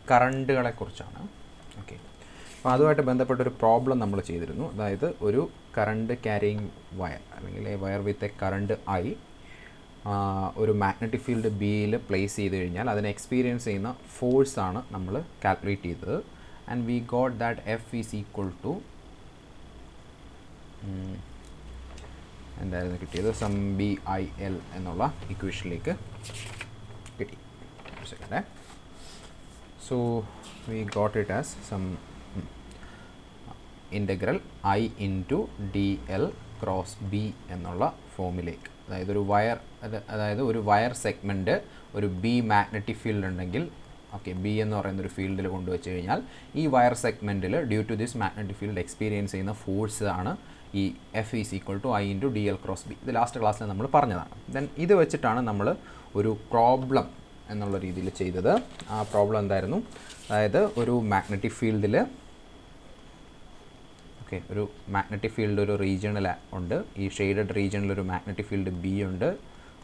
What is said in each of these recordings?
കറണ്ടുകളെക്കുറിച്ചാണ്. Okay, അപ്പോൾ അതുമായിട്ട് ബന്ധപ്പെട്ടൊരു problem നമ്മൾ ചെയ്തിരുന്നു. അതായത് ഒരു കറണ്ട് ക്യാരിയിങ് വയർ അല്ലെങ്കിൽ wire with a current I ഒരു മാഗ്നറ്റിക് ഫീൽഡ് ബിയിൽ പ്ലേസ് ചെയ്ത് കഴിഞ്ഞാൽ അതിനെ എക്സ്പീരിയൻസ് ചെയ്യുന്ന ഫോഴ്സാണ് നമ്മൾ കാൽക്കുലേറ്റ് ചെയ്തത്. And we got that F is equal to എന്തായിരുന്നു കിട്ടിയത്, സം ബി ഐ എൽ എന്നുള്ള ഇക്വേഷനിലേക്ക് കിട്ടി. Second, so we got it as some integral I into dl cross b എന്നുള്ള ഫോമിലേക്ക്. അതായത് ഒരു വയർ സെഗ്മെൻറ്റ് ഒരു ബി മാഗ്നറ്റിക് ഫീൽഡ് ഉണ്ടെങ്കിൽ, ഓക്കെ, ബി എന്ന് പറയുന്നൊരു ഫീൽഡിൽ കൊണ്ടുവച്ച് കഴിഞ്ഞാൽ ഈ വയർ സെഗ്മെൻറ്റിൽ due to this magnetic field experience ചെയ്യുന്ന ഫോഴ്സ് ആണ് ഈ F is equal to I into D L cross B. ഇത് ലാസ്റ്റ് ക്ലാസ്സിൽ നമ്മൾ പറഞ്ഞതാണ്. ദെൻ ഇത് വെച്ചിട്ടാണ് നമ്മൾ ഒരു പ്രോബ്ലം എന്നുള്ള രീതിയിൽ ചെയ്തത്. ആ പ്രോബ്ലം എന്തായിരുന്നു, അതായത് ഒരു മാഗ്നറ്റിക് ഫീൽഡിൽ, ഓക്കെ, ഒരു മാഗ്നറ്റിക് ഫീൽഡ് ഒരു റീജിയണിൽ ഉണ്ട്. ഈ ഷെയ്ഡഡ് റീജിയണിൽ ഒരു മാഗ്നറ്റിക് ഫീൽഡ് ബി ഉണ്ട്,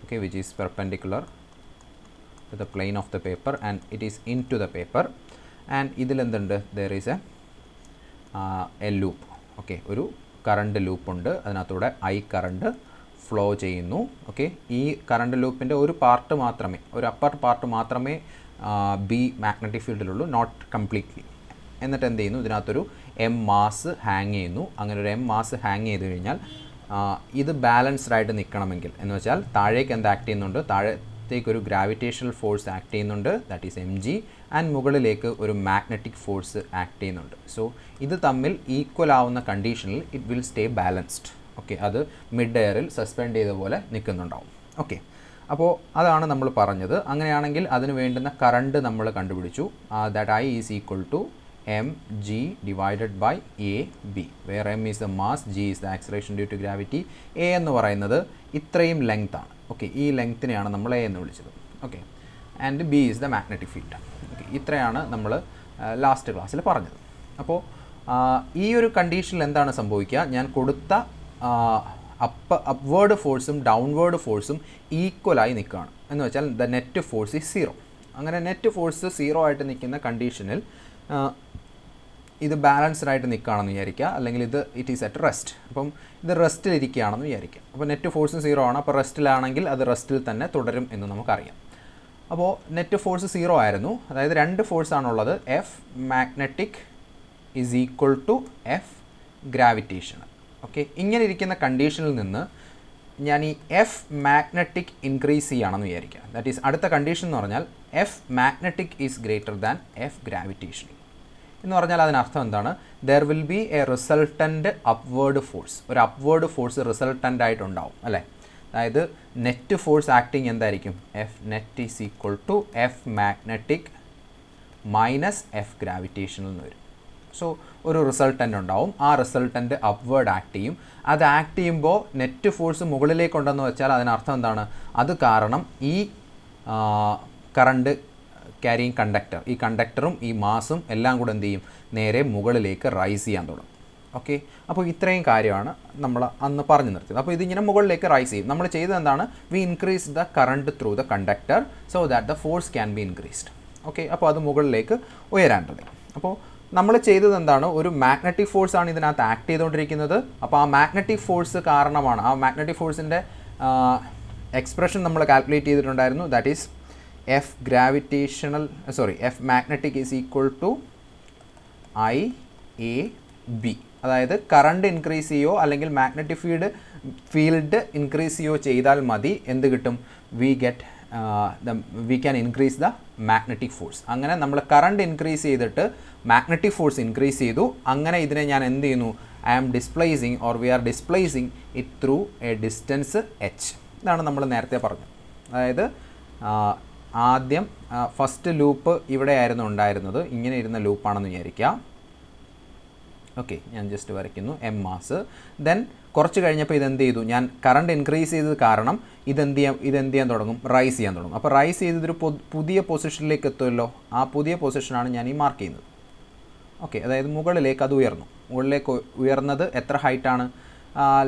okay, which is perpendicular to the plane of the paper and it is into the paper. And ഇതിലെന്തുണ്ട്, there is a loop, okay, ഒരു കറണ്ട് ലൂപ്പുണ്ട്. അതിനകത്തൂടെ ഐ കറണ്ട് ഫ്ലോ ചെയ്യുന്നു. Okay, ഈ current ലൂപ്പിൻ്റെ ഒരു part മാത്രമേ, ഒരു അപ്പർ പാർട്ട് മാത്രമേ ബി മാഗ്നറ്റിക് ഫീൽഡിലുള്ളൂ, നോട്ട് കംപ്ലീറ്റ്ലി. എന്നിട്ട് എന്ത് ചെയ്യുന്നു, ഇതിനകത്തൊരു എം മാസ് ഹാങ് ചെയ്യുന്നു. അങ്ങനെ ഒരു എം മാസ് ഹാങ് ചെയ്ത് കഴിഞ്ഞാൽ ഇത് ബാലൻസ്ഡ് ആയിട്ട് നിൽക്കണമെങ്കിൽ, എന്ന് വെച്ചാൽ താഴേക്ക് എന്ത് ആക്ട് ചെയ്യുന്നുണ്ട്, താഴത്തേക്കൊരു ഗ്രാവിറ്റേഷണൽ ഫോഴ്സ് ആക്ട് ചെയ്യുന്നുണ്ട്, that is M G, and മുകളിലേക്ക് ഒരു മാഗ്നറ്റിക് ഫോഴ്സ് ആക്ട് ചെയ്യുന്നുണ്ട്. സോ ഇത് തമ്മിൽ ഈക്വൽ ആവുന്ന കണ്ടീഷനിൽ it will stay balanced. Okay, അത് മിഡ് എയറിൽ സസ്പെൻഡ് ചെയ്ത പോലെ നിൽക്കുന്നുണ്ടാവും. ഓക്കെ, അപ്പോൾ അതാണ് നമ്മൾ പറഞ്ഞത്. അങ്ങനെയാണെങ്കിൽ അതിന് വേണ്ടുന്ന കറണ്ട് നമ്മൾ കണ്ടുപിടിച്ചു. That I is equal to M G divided by A B, where M is the mass, G is the acceleration due to gravity. A എന്ന് പറയുന്നത് ഇത്രയും ലെങ്ത് ആണ്. ഓക്കെ, ഈ ലെങ്ത്തിനെയാണ് നമ്മൾ എ എന്ന് വിളിച്ചത്. Okay, and B is the magnetic field. Okay, ഇത്രയാണ് നമ്മൾ ലാസ്റ്റ് ക്ലാസ്സിൽ പറഞ്ഞത്. അപ്പോൾ ഈ ഒരു കണ്ടീഷനിൽ എന്താണ് സംഭവിക്കുക, ഞാൻ കൊടുത്ത അപ്വേർഡ് ഫോഴ്സും ഡൗൺവേർഡ് ഫോഴ്സും ഈക്വലായി നിൽക്കുകയാണ്. എന്ന് വെച്ചാൽ the net force is zero. അങ്ങനെ നെറ്റ് ഫോഴ്സ് സീറോ ആയിട്ട് നിൽക്കുന്ന കണ്ടീഷനിൽ ഇത് ബാലൻസ്ഡ് ആയിട്ട് നിൽക്കുകയാണെന്ന് വിചാരിക്കുക, അല്ലെങ്കിൽ ഇറ്റ് ഈസ് അറ്റ് റെസ്റ്റ്. അപ്പം ഇത് റെസ്റ്റിലിരിക്കുകയാണെന്ന് വിചാരിക്കുക. അപ്പോൾ നെറ്റ് ഫോഴ്സും സീറോ ആണ്. അപ്പോൾ റെസ്റ്റിലാണെങ്കിൽ അത് റെസ്റ്റിൽ തന്നെ തുടരും എന്ന് നമുക്കറിയാം. അപ്പോൾ നെറ്റ് ഫോഴ്സ് സീറോ ആയിരുന്നു. അതായത് രണ്ട് ഫോഴ്സാണുള്ളത്, F magnetic is equal to F gravitational. Okay, ഇങ്ങനെ ഇരിക്കുന്ന കണ്ടീഷനിൽ നിന്ന് ഞാൻ ഈ എഫ് മാഗ്നറ്റിക് ഇൻക്രീസ് ചെയ്യുകയാണെന്ന് വിചാരിക്കുക. ദാറ്റ് ഈസ് അടുത്ത കണ്ടീഷൻ എന്ന് പറഞ്ഞാൽ F magnetic is greater than F gravitational എന്ന് പറഞ്ഞാൽ അതിനർത്ഥം എന്താണ്, there will be a resultant upward force. ഒരു അപ്വേർഡ് ഫോഴ്സ് റിസൾട്ടൻ്റ് ആയിട്ടുണ്ടാവും, അല്ലേ? അതായത് നെറ്റ് ഫോഴ്സ് ആക്ടിങ് എന്തായിരിക്കും, F net is equal to F magnetic minus F gravitational എന്ന് വരും. സോ ഒരു റിസൾട്ടൻ്റ് ഉണ്ടാവും. ആ റിസൾട്ടൻ്റ് അപ്വേർഡ് ആക്ട് ചെയ്യും. അത് ആക്ട് ചെയ്യുമ്പോൾ നെറ്റ് ഫോഴ്സ് മുകളിലേക്കുണ്ടെന്ന് വെച്ചാൽ അതിനർത്ഥം എന്താണ്, അത് കാരണം ഈ കറണ്ട് ക്യാരിയിങ് കണ്ടക്ടർ, ഈ കണ്ടക്ടറും ഈ മാസും എല്ലാം കൂടെ എന്ത് ചെയ്യും, നേരെ മുകളിലേക്ക് റൈസ് ചെയ്യാൻ തുടങ്ങും. ഓക്കെ, അപ്പോൾ ഇത്രയും കാര്യമാണ് നമ്മൾ അന്ന് പറഞ്ഞു നിർത്തിയത്. അപ്പോൾ ഇതിങ്ങനെ മുകളിലേക്ക് റൈസ് ചെയ്യും. നമ്മൾ ചെയ്തത് എന്താണ്, V increase the current through the conductor so that the force can be increased. Okay, അപ്പോൾ അത് മുകളിലേക്ക് ഉയരാൻ തുടങ്ങി. അപ്പോൾ നമ്മൾ ചെയ്തത് എന്താണ്, ഒരു മാഗ്നറ്റിക് ഫോഴ്സാണ് ഇതിനകത്ത് ആക്ട് ചെയ്തുകൊണ്ടിരിക്കുന്നത്. അപ്പോൾ ആ മാഗ്നറ്റിക് ഫോഴ്സ് കാരണമാണ്, ആ മാഗ്നറ്റിക് ഫോഴ്സിൻ്റെ എക്സ്പ്രഷൻ നമ്മൾ കാൽക്കുലേറ്റ് ചെയ്തിട്ടുണ്ടായിരുന്നു. That is F F magnetic is equal to I A B. അതായത് കറണ്ട് ഇൻക്രീസ് ചെയ്യുകയോ അല്ലെങ്കിൽ മാഗ്നറ്റിക് ഫീൽഡ് ഇൻക്രീസ് ചെയ്യുകയോ ചെയ്താൽ മതി, എന്ത് കിട്ടും, we can increase the magnetic force. അങ്ങനെ നമ്മൾ കറണ്ട് ഇൻക്രീസ് ചെയ്തിട്ട് മാഗ്നറ്റിക് ഫോഴ്സ് ഇൻക്രീസ് ചെയ്തു. അങ്ങനെ ഇതിനെ ഞാൻ എന്ത് ചെയ്യുന്നു, I am displacing or we are displacing it through a distance H. ഇതാണ് നമ്മൾ നേരത്തെ പറഞ്ഞത്. അതായത് ആദ്യം ഫസ്റ്റ് ലൂപ്പ് ഇവിടെ ആയിരുന്നു ഉണ്ടായിരുന്നത്, ഇങ്ങനെ ഇരുന്ന ലൂപ്പാണെന്ന് വിചാരിക്കുക. ഓക്കെ, ഞാൻ ജസ്റ്റ് വരയ്ക്കുന്നു എം മാസ്. ദെൻ കുറച്ച് കഴിഞ്ഞപ്പോൾ ഇതെന്ത് ചെയ്തു, ഞാൻ കറണ്ട് ഇൻക്രീസ് ചെയ്തത് കാരണം ഇതെന്ത് ചെയ്യാൻ തുടങ്ങും, റൈസ് ചെയ്യാൻ തുടങ്ങും. അപ്പോൾ റൈസ് ചെയ്തൊരു പുതിയ പൊസിഷനിലേക്ക് എത്തുമല്ലോ. ആ പുതിയ പൊസിഷനാണ് ഞാൻ ഈ മാർക്ക് ചെയ്യുന്നത്. ഓക്കെ, അതായത് മുകളിലേക്ക് അത് ഉയർന്നു. മുകളിലേക്ക് ഉയർന്നത് എത്ര ഹൈറ്റാണ്?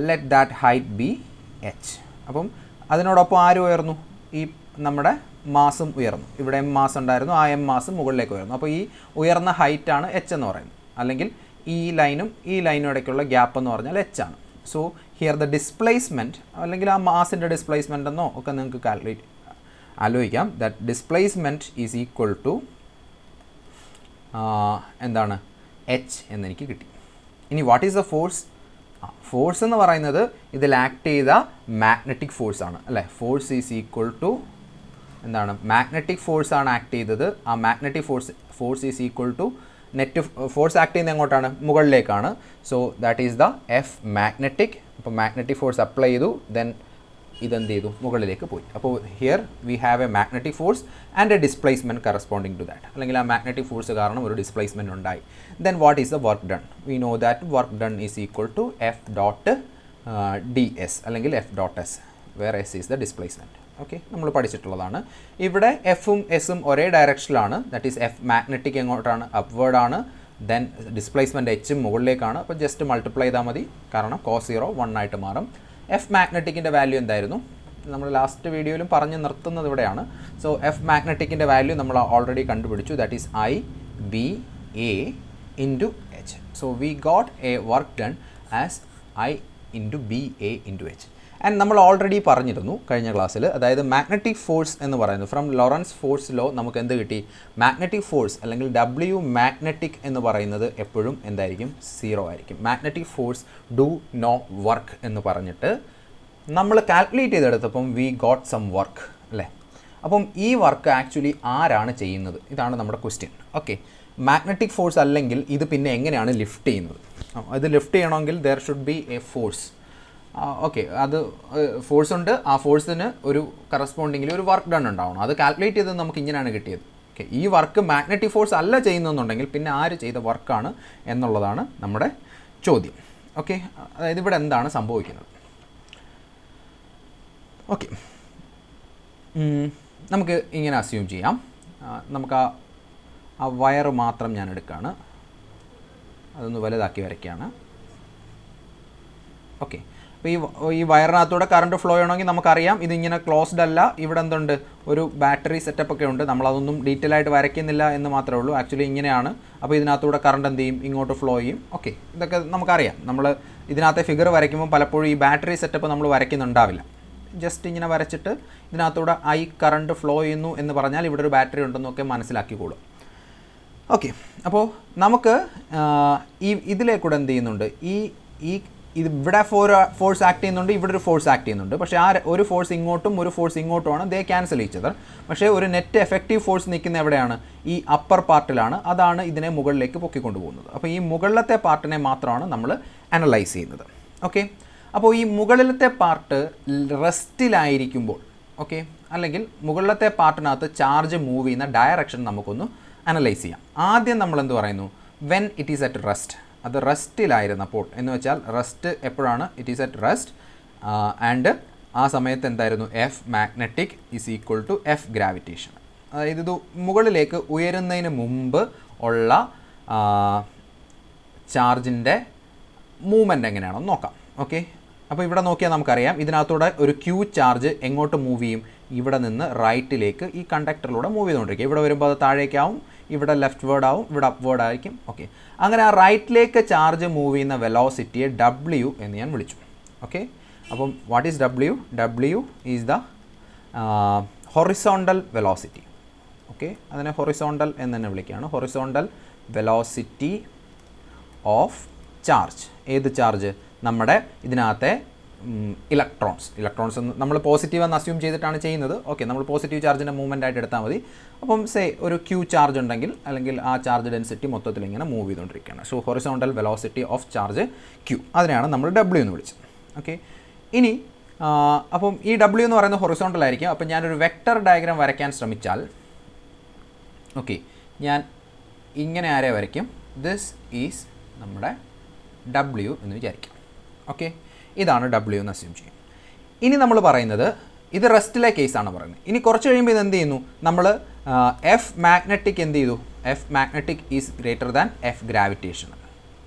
Let that height be H. അപ്പം അതിനോടൊപ്പം ആര് ഉയർന്നു? ഈ നമ്മുടെ മാസും ഉയർന്നു. ഇവിടെ എം മാസ് ഉണ്ടായിരുന്നു, ആ എം മാസ് മുകളിലേക്ക് ഉയർന്നു. അപ്പോൾ ഈ ഉയർന്ന ഹൈറ്റാണ് എച്ച് എന്ന് പറയുന്നത്. അല്ലെങ്കിൽ ഈ ലൈനും ഈ ലൈനും ഇടയ്ക്കുള്ള ഗ്യാപ്പ് എന്ന് പറഞ്ഞാൽ എച്ച് ആണ്. സോ ഹിയർ ദ ഡിസ്പ്ലേസ്മെൻറ്റ്, അല്ലെങ്കിൽ ആ മാസിൻ്റെ ഡിസ്പ്ലേസ്മെൻ്റ് എന്നോ ഒക്കെ നിങ്ങൾക്ക് ആലോചിക്കാം. That displacement is equal to എന്താണ്? എച്ച് എന്നെനിക്ക് കിട്ടി. ഇനി what is the force? Force എന്ന് പറയുന്നത് ഇതിൽ ആക്ട് ചെയ്ത മാഗ്നറ്റിക് ഫോഴ്സാണ് അല്ലേ. ഫോഴ്സ് ഈസ് ഈക്വൽ ടു എന്താണ്? മാഗ്നറ്റിക് ഫോഴ്സാണ് ആക്ട് ചെയ്തത്. ആ magnetic force is equal to net force act ചെയ്യുന്നത് എങ്ങോട്ടാണ്? മുകളിലേക്കാണ്. So that is the F magnetic. അപ്പോൾ മാഗ്നറ്റിക് ഫോഴ്സ് അപ്ലൈ ചെയ്തു, ദെൻ ഇതെന്ത് ചെയ്തു? മുകളിലേക്ക് പോയി. അപ്പോൾ here we have a magnetic force and a displacement corresponding to that. അല്ലെങ്കിൽ ആ മാഗ്നറ്റിക് ഫോഴ്സ് കാരണം ഒരു ഡിസ്പ്ലേസ്മെൻറ്റ് ഉണ്ടായി. Then what is the work done? We no that work done is equal to F dot D S അല്ലെങ്കിൽ F dot S, where S is the displacement. Okay, നമ്മൾ പഠിച്ചിട്ടുള്ളതാണ്. ഇവിടെ എഫും എസും ഒരേ ഡയറക്ഷനിലാണ്. ദാറ്റ് ഈസ് എഫ് മാഗ്നറ്റിക് എങ്ങോട്ടാണ്? അപ്വേർഡാണ്. ദെൻ ഡിസ്പ്ലേസ്മെൻറ്റ് എച്ചും മുകളിലേക്കാണ്. അപ്പോൾ ജസ്റ്റ് മൾട്ടിപ്ലൈ ചെയ്താൽ മതി, കാരണം cos 0 1 ആയിട്ട് മാറും. എഫ് മാഗ്നറ്റിക്കിൻ്റെ വാല്യൂ എന്തായിരുന്നു? നമ്മൾ ലാസ്റ്റ് വീഡിയോയിലും പറഞ്ഞ് നിർത്തുന്നത് ഇവിടെയാണ്. സോ എഫ് മാഗ്നറ്റിക്കിൻ്റെ വാല്യൂ നമ്മൾ ഓൾറെഡി കണ്ടുപിടിച്ചു. That is I B A into H. So we got A work done as I into B A into H. And നമ്മൾ ഓൾറെഡി പറഞ്ഞിരുന്നു കഴിഞ്ഞ ക്ലാസ്സിൽ, അതായത് മാഗ്നറ്റിക് ഫോഴ്സ് എന്ന് പറയുന്നത് ഫ്രം ലോറൻസ് ഫോഴ്സ് ലോ നമുക്ക് എന്ത് കിട്ടി? മാഗ്നറ്റിക് ഫോഴ്സ് അല്ലെങ്കിൽ ഡബ്ല്യു മാഗ്നറ്റിക് എന്ന് പറയുന്നത് എപ്പോഴും എന്തായിരിക്കും? 0 ആയിരിക്കും. Magnetic force do no work എന്ന് പറഞ്ഞിട്ട് നമ്മൾ കാൽക്കുലേറ്റ് ചെയ്തെടുത്തപ്പം വി ഗോട്ട് സം വർക്ക് അല്ലേ. അപ്പം ഈ വർക്ക് ആക്ച്വലി ആരാണ് ചെയ്യുന്നത്? ഇതാണ് നമ്മുടെ ക്വസ്റ്റ്യൻ. ഓക്കെ, മാഗ്നറ്റിക് ഫോഴ്സ് അല്ലെങ്കിൽ ഇത് പിന്നെ എങ്ങനെയാണ് ലിഫ്റ്റ് ചെയ്യുന്നത്? ഇത് ലിഫ്റ്റ് ചെയ്യണമെങ്കിൽ there should be A force. Okay, അത് ഫോഴ്സ് ഉണ്ട്. ആ ഫോഴ്സിന് ഒരു കറസ്പോണ്ടിങ്ങിൽ ഒരു വർക്ക് ഡൺ ഉണ്ടാവണം. അത് കാൽക്കുലേറ്റ് ചെയ്തത് നമുക്ക് ഇങ്ങനെയാണ് കിട്ടിയത്. ഓക്കെ, ഈ വർക്ക് മാഗ്നറ്റിക് ഫോഴ്സ് അല്ല ചെയ്യുന്നതെന്നുണ്ടെങ്കിൽ പിന്നെ ആര് ചെയ്ത വർക്കാണ് എന്നുള്ളതാണ് നമ്മുടെ ചോദ്യം. ഓക്കെ, അതായത് ഇവിടെ എന്താണ് സംഭവിക്കുന്നത്? ഓക്കെ, നമുക്ക് ഇങ്ങനെ അസ്യൂം ചെയ്യാം. നമുക്ക് ആ വയറ് മാത്രം ഞാൻ എടുക്കുകയാണ്, അതൊന്ന് വലുതാക്കി വരയ്ക്കുകയാണ്. ഓക്കെ, അപ്പോൾ ഈ വയറിനകത്തൂടെ കറണ്ട് ഫ്ലോ ചെയ്യണമെങ്കിൽ നമുക്കറിയാം ഇതിങ്ങനെ ക്ലോസ്ഡ് അല്ല. ഇവിടെ എന്തുണ്ട്? ഒരു ബാറ്ററി സെറ്റപ്പ് ഒക്കെ ഉണ്ട്. നമ്മളതൊന്നും ഡീറ്റെയിൽ ആയിട്ട് വരയ്ക്കുന്നില്ല എന്ന് മാത്രമേ ഉള്ളൂ. ആക്ച്വലി ഇങ്ങനെയാണ്. അപ്പോൾ ഇതിനകത്തൂടെ കറണ്ട് എന്ത് ചെയ്യും? ഇങ്ങോട്ട് ഫ്ലോ ചെയ്യും. ഓക്കെ, ഇതൊക്കെ നമുക്കറിയാം. നമ്മൾ ഇതിനകത്തെ ഫിഗർ വരയ്ക്കുമ്പോൾ പലപ്പോഴും ഈ ബാറ്ററി സെറ്റപ്പ് നമ്മൾ വരയ്ക്കുന്നുണ്ടാവില്ല. ജസ്റ്റ് ഇങ്ങനെ വരച്ചിട്ട് ഇതിനകത്തൂടെ കറണ്ട് ഫ്ലോ ചെയ്യുന്നു എന്ന് പറഞ്ഞാൽ ഇവിടെ ഒരു ബാറ്ററി ഉണ്ടെന്നൊക്കെ മനസ്സിലാക്കിക്കോളും. ഓക്കെ, അപ്പോൾ നമുക്ക് ഇതിലേക്കൂടെ എന്ത് ചെയ്യുന്നുണ്ട്? ഇത് ഇവിടെ ഫോഴ്സ് ആക്ട് ചെയ്യുന്നുണ്ട്, ഇവിടെ ഒരു ഫോഴ്സ് ആക്ട് ചെയ്യുന്നുണ്ട്. പക്ഷേ ആ ഒരു ഫോഴ്സ് ഇങ്ങോട്ടും ഒരു ഫോഴ്സ് ഇങ്ങോട്ടുമാണ്. They cancel each other. പക്ഷേ ഒരു നെറ്റ് എഫക്റ്റീവ് ഫോഴ്സ് നിൽക്കുന്ന എവിടെയാണ്? ഈ അപ്പർ പാർട്ടിലാണ്. അതാണ് ഇതിനെ മുകളിലേക്ക് പൊക്കിക്കൊണ്ടു പോകുന്നത്. അപ്പോൾ ഈ മുകളിലത്തെ പാർട്ടിനെ മാത്രമാണ് നമ്മൾ അനലൈസ് ചെയ്യുന്നത്. ഓക്കെ, അപ്പോൾ ഈ മുകളിലത്തെ പാർട്ട് റെസ്റ്റിലായിരിക്കുമ്പോൾ, ഓക്കെ, അല്ലെങ്കിൽ മുകളിലത്തെ പാർട്ടിനകത്ത് ചാർജ് മൂവ് ചെയ്യുന്ന ഡയറക്ഷൻ നമുക്കൊന്ന് അനലൈസ് ചെയ്യാം. ആദ്യം നമ്മൾ എന്ത് പറയുന്നു? When it is at rest. അത് റെസ്റ്റിലായിരുന്നപ്പോൾ എന്ന് വെച്ചാൽ റെസ്റ്റ് എപ്പോഴാണ്? It is at rest. And ആ സമയത്ത് എന്തായിരുന്നു? F magnetic is equal to F gravitation. അതായത് ഇത് മുകളിലേക്ക് ഉയരുന്നതിന് മുമ്പ് ഉള്ള ചാർജിൻ്റെ മൂവ്മെൻറ്റ് എങ്ങനെയാണെന്ന് നോക്കാം. ഓക്കെ, അപ്പോൾ ഇവിടെ നോക്കിയാൽ നമുക്കറിയാം ഇതിനകത്തൂടെ ഒരു ക്യൂ ചാർജ് എങ്ങോട്ട് മൂവ് ചെയ്യും? ഇവിടെ നിന്ന് റൈറ്റിലേക്ക് ഈ കണ്ടക്ടറിലൂടെ മൂവ് ചെയ്തുകൊണ്ടിരിക്കും. ഇവിടെ വരുമ്പോൾ അത് താഴേക്കാവും, ഇവിടെ ലെഫ്റ്റ് വേർഡ് ആവും, ഇവിടെ അപ്പ് വേർഡ് ആയിരിക്കും. ഓക്കെ, അങ്ങനെ ആ റൈറ്റിലേക്ക് ചാർജ് മൂവ് ചെയ്യുന്ന വെലോസിറ്റിയെ ഡബ്ല്യു എന്ന് ഞാൻ വിളിച്ചു. ഓക്കെ, അപ്പം what is W? W is the horizontal velocity. Okay, അതിനെ ഹൊറിസോണ്ടൽ എന്ന് തന്നെ വിളിക്കുകയാണ്. Horizontal velocity of charge. ഏത് ചാർജ്? നമ്മുടെ ഇതിനകത്തെ ഇലക്ട്രോൺസ് നമ്മൾ പോസിറ്റീവ് എന്ന് അസ്യൂം ചെയ്തിട്ടാണ് ചെയ്യുന്നത്. ഓക്കെ, നമ്മൾ പോസിറ്റീവ് ചാർജിൻ്റെ മൂവ്മെൻ്റ് ആയിട്ട് എടുത്താൽ മതി. അപ്പം ഒരു ക്യൂ ചാർജ് ഉണ്ടെങ്കിൽ അല്ലെങ്കിൽ ആ ചാർജ് ഡെൻസിറ്റി മൊത്തത്തിൽ ഇങ്ങനെ മൂവ് ചെയ്തുകൊണ്ടിരിക്കുകയാണ്. So horizontal velocity of charge Q, അതിനെയാണ് നമ്മൾ ഡബ്ല്യു എന്ന് വിളിച്ചത്. ഓക്കെ, ഇനി അപ്പം ഈ ഡബ്ല്യു എന്ന് പറയുന്നത് ഹൊറിസോണ്ടൽ ആയിരിക്കും. അപ്പം ഞാനൊരു വെക്റ്റർ ഡയഗ്രാം വരയ്ക്കാൻ ശ്രമിച്ചാൽ, ഓക്കെ, ഞാൻ ഇങ്ങനെ ആരെ വരയ്ക്കും? ദിസ് ഈസ് നമ്മുടെ ഡബ്ല്യു എന്ന് വിചാരിക്കും. ഓക്കെ, ഇതാണ് ഡബ്ല്യു എന്ന് അസ്യൂം ചെയ്യും. ഇനി നമ്മൾ പറയുന്നത് ഇത് റെസ്റ്റിലെ കേസാണ് പറയുന്നത്. ഇനി കുറച്ച് കഴിയുമ്പോൾ ഇത് എന്ത് ചെയ്യുന്നു, നമ്മൾ എഫ് മാഗ്നറ്റിക് എന്ത് ചെയ്തു, F magnetic is greater than F gravitational.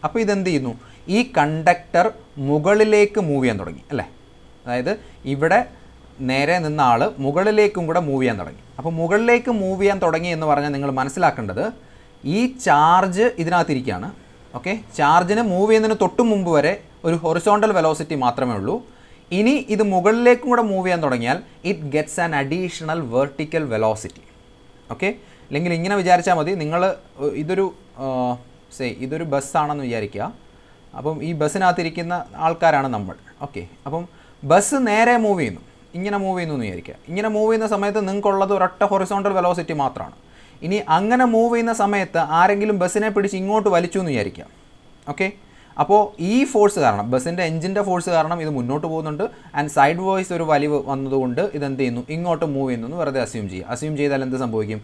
അപ്പോൾ ഇതെന്ത് ചെയ്യുന്നു, ഈ കണ്ടക്ടർ മുകളിലേക്ക് മൂവ് ചെയ്യാൻ തുടങ്ങി അല്ലേ. അതായത് ഇവിടെ നേരെ നിന്ന ആൾ മുകളിലേക്കും കൂടെ മൂവ് ചെയ്യാൻ തുടങ്ങി. അപ്പോൾ മുകളിലേക്ക് മൂവ് ചെയ്യാൻ തുടങ്ങി എന്ന് പറഞ്ഞാൽ നിങ്ങൾ മനസ്സിലാക്കേണ്ടത് ഈ ചാർജ് ഇതിനകത്തിരിക്കുകയാണ്. ഓക്കെ, ചാർജിന് മൂവ് ചെയ്യുന്നതിന് തൊട്ട് മുമ്പ് വരെ ഒരു ഹൊറിസോണ്ടൽ വെലോസിറ്റി മാത്രമേ ഉള്ളൂ. ഇനി ഇത് മുകളിലേക്കും കൂടെ മൂവ് ചെയ്യാൻ തുടങ്ങിയാൽ it gets an additional vertical velocity. Okay, അല്ലെങ്കിൽ ഇങ്ങനെ വിചാരിച്ചാൽ മതി, നിങ്ങൾ ഇതൊരു ബസ്സാണെന്ന് വിചാരിക്കുക. അപ്പം ഈ ബസ്സിനകത്തിരിക്കുന്ന ആൾക്കാരാണ് നമ്മൾ. ഓക്കെ, അപ്പം ബസ് നേരെ മൂവ് ചെയ്യുന്നു, ഇങ്ങനെ മൂവ് ചെയ്യുന്നു എന്ന് വിചാരിക്കുക. ഇങ്ങനെ മൂവ് ചെയ്യുന്ന സമയത്ത് നിങ്ങൾക്കുള്ളത് ഒരൊറ്റ ഹൊറിസോണ്ടൽ വെലോസിറ്റി മാത്രമാണ്. ഇനി അങ്ങനെ മൂവ് ചെയ്യുന്ന സമയത്ത് ആരെങ്കിലും ബസ്സിനെ പിടിച്ച് ഇങ്ങോട്ട് വലിച്ചു എന്ന് വിചാരിക്കുക. ഓക്കെ, അപ്പോൾ ഈ ഫോഴ്സ് കാരണം, ബസ്സിൻ്റെ എഞ്ചിൻ്റെ ഫോഴ്സ് കാരണം ഇത് മുന്നോട്ട് പോകുന്നുണ്ട്. ആൻഡ് സൈഡ് വോയ്സ് ഒരു വലിവ് വന്നതുകൊണ്ട് ഇതെന്ത് ചെയ്യുന്നു, ഇങ്ങോട്ട് മൂവ് ചെയ്യുന്നു എന്ന് വെറുതെ അസ്യൂം ചെയ്യുക. അസ്യൂം ചെയ്താൽ എന്ത് സംഭവിക്കും,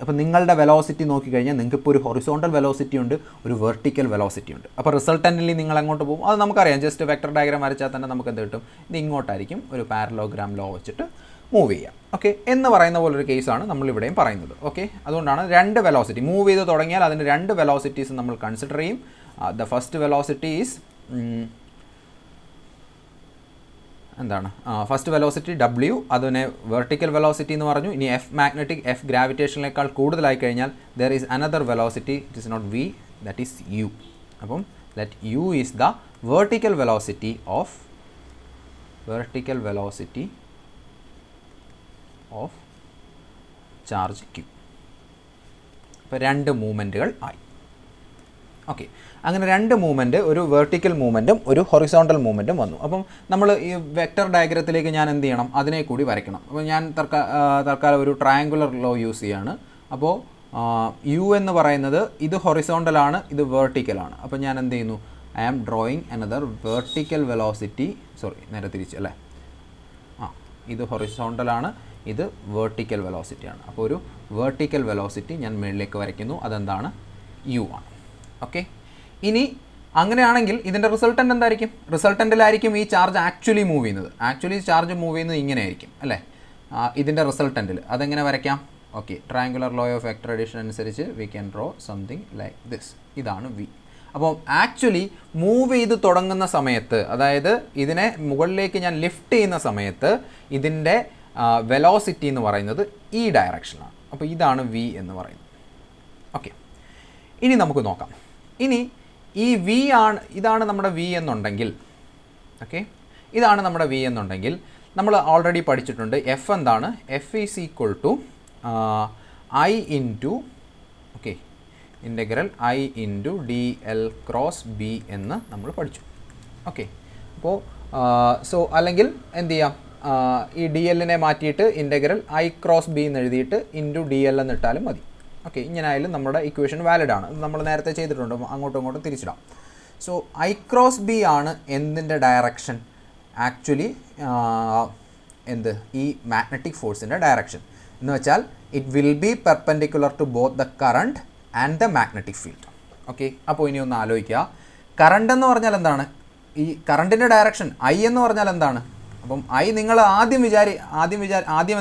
അപ്പോൾ നിങ്ങളുടെ വെലോസിറ്റി നോക്കിക്കഴിഞ്ഞാൽ നിങ്ങൾക്ക് ഇപ്പോൾ ഒരു ഹൊറിസോണ്ടൽ വെലോസിറ്റി ഉണ്ട്, ഒരു വെർട്ടിക്കൽ വെലോസിറ്റി ഉണ്ട്. അപ്പോൾ റിസൾട്ടൻ്റലി നിങ്ങൾ എങ്ങോട്ട് പോകും അത് നമുക്കറിയാം. ജസ്റ്റ് വെക്ടർ ഡയഗ്രാം വരച്ചാൽ തന്നെ നമുക്ക് എന്ത് കിട്ടും, ഇത് ഇങ്ങോട്ടായിരിക്കും, ഒരു പാരലോഗ്രാം ലോ വെച്ചിട്ട് മൂവ് ചെയ്യാം. ഓക്കെ, എന്ന് പറയുന്ന പോലൊരു കേസാണ് നമ്മളിവിടെയും പറയുന്നത്. ഓക്കെ, അതുകൊണ്ടാണ് രണ്ട് വെലോസിറ്റി മൂവ് ചെയ്ത് തുടങ്ങിയാൽ അതിന് രണ്ട് വെലോസിറ്റീസ് നമ്മൾ കൺസിഡർ ചെയ്യും. The first velocity is എന്താണ്, ഫസ്റ്റ് വെലോസിറ്റി W, അതിനെ വെർട്ടിക്കൽ വെലോസിറ്റി എന്ന് പറഞ്ഞു. ഇനി എഫ് മാഗ്നറ്റിക്, എഫ് ഗ്രാവിറ്റേഷനേക്കാൾ കൂടുതലായി കഴിഞ്ഞാൽ there is another velocity, it is not V, that is U. അപ്പം that U is the vertical velocity of charge Q. അപ്പോൾ രണ്ട് മൂവ്മെൻറ്റുകൾ ആയി. ഓക്കെ, അങ്ങനെ രണ്ട് മൂവ്മെൻറ്റ്, ഒരു വെർട്ടിക്കൽ മൂവ്മെൻറ്റും ഒരു ഹൊറിസോണ്ടൽ മൂവ്മെൻറ്റും വന്നു. അപ്പം നമ്മൾ ഈ വെക്ടർ ഡയഗ്രത്തിലേക്ക് ഞാൻ എന്ത് ചെയ്യണം, അതിനെ കൂടി വരയ്ക്കണം. അപ്പോൾ ഞാൻ തൽക്കാലം ഒരു ട്രയാങ്കുലർ ലോ യൂസ് ചെയ്യാണ്. അപ്പോൾ യു എന്ന് പറയുന്നത് ഇത് ഹൊറിസോണ്ടലാണ്, ഇത് വെർട്ടിക്കലാണ്. അപ്പോൾ ഞാൻ എന്ത് ചെയ്യുന്നു, I am drawing another vertical velocity, നേരെ തിരിച്ച് അല്ലേ, ഇത് ഹൊറിസോണ്ടലാണ്, ഇത് വെർട്ടിക്കൽ വെലോസിറ്റിയാണ്. അപ്പോൾ ഒരു വെർട്ടിക്കൽ വെലോസിറ്റി ഞാൻ മുകളിലേക്ക് വരയ്ക്കുന്നു, അതെന്താണ്, യു ആണ്. ഓക്കെ, ഇനി അങ്ങനെയാണെങ്കിൽ ഇതിൻ്റെ റിസൾട്ടൻ്റ് എന്തായിരിക്കും, റിസൾട്ടൻറ്റിലായിരിക്കും ഈ ചാർജ് ആക്ച്വലി മൂവ് ചെയ്യുന്നത്. ആക്ച്വലി ചാർജ് മൂവ് ചെയ്യുന്നത് ഇങ്ങനെ ആയിരിക്കും അല്ലേ, ഇതിൻ്റെ റിസൾട്ടൻറ്റിൽ. അതെങ്ങനെ വരയ്ക്കാം, okay, triangular law of vector addition അനുസരിച്ച് we can draw something like this. ഇതാണ് വി. അപ്പോൾ ആക്ച്വലി മൂവ് ചെയ്ത് തുടങ്ങുന്ന സമയത്ത്, അതായത് ഇതിനെ മുകളിലേക്ക് ഞാൻ ലിഫ്റ്റ് ചെയ്യുന്ന സമയത്ത് ഇതിൻ്റെ വെലോസിറ്റി എന്ന് പറയുന്നത് ഈ ഡയറക്ഷനാണ്. അപ്പോൾ ഇതാണ് വി എന്ന് പറയുന്നത്. ഓക്കെ, ഇനി നമുക്ക് നോക്കാം. ഇനി ഈ വി ഇതാണ് നമ്മുടെ വി എന്നുണ്ടെങ്കിൽ, ഓക്കെ, ഇതാണ് നമ്മുടെ വി എന്നുണ്ടെങ്കിൽ നമ്മൾ ഓൾറെഡി പഠിച്ചിട്ടുണ്ട് എഫ് എന്താണ്, F is equal to I into, okay, integral I into D L cross B എന്ന് നമ്മൾ പഠിച്ചു. ഓക്കെ, അപ്പോൾ അല്ലെങ്കിൽ എന്ത് ചെയ്യാം, ഈ ഡി എല്ലിനെ മാറ്റിയിട്ട് ഇൻ്റഗ്രൽ ഐ ക്രോസ് ബി എന്ന് എഴുതിയിട്ട് ഇൻറ്റു ഡി എൽ എന്നിട്ടാലും മതി. ഓക്കെ, ഇങ്ങനെ ആയാലും നമ്മുടെ ഇക്വേഷൻ വാലിഡ് ആണ്. നമ്മൾ നേരത്തെ ചെയ്തിട്ടുണ്ട്, അങ്ങോട്ടും ഇങ്ങോട്ടും തിരിച്ചിടാം. സോ ഐ ക്രോസ് ബി ആണ് എന്തിൻ്റെ ഡയറക്ഷൻ, ആക്ച്വലി ഈ മാഗ്നറ്റിക് ഫോഴ്സിൻ്റെ ഡയറക്ഷൻ എന്ന് വെച്ചാൽ it will be perpendicular to both the current and the magnetic field. Okay, അപ്പോൾ ഇനി ഒന്ന് ആലോചിക്കുക, കറണ്ട് എന്ന് പറഞ്ഞാൽ എന്താണ്, ഈ കറണ്ടിൻ്റെ ഡയറക്ഷൻ ഐ എന്ന് പറഞ്ഞാൽ എന്താണ്. അപ്പം ഐ നിങ്ങൾ ആദ്യം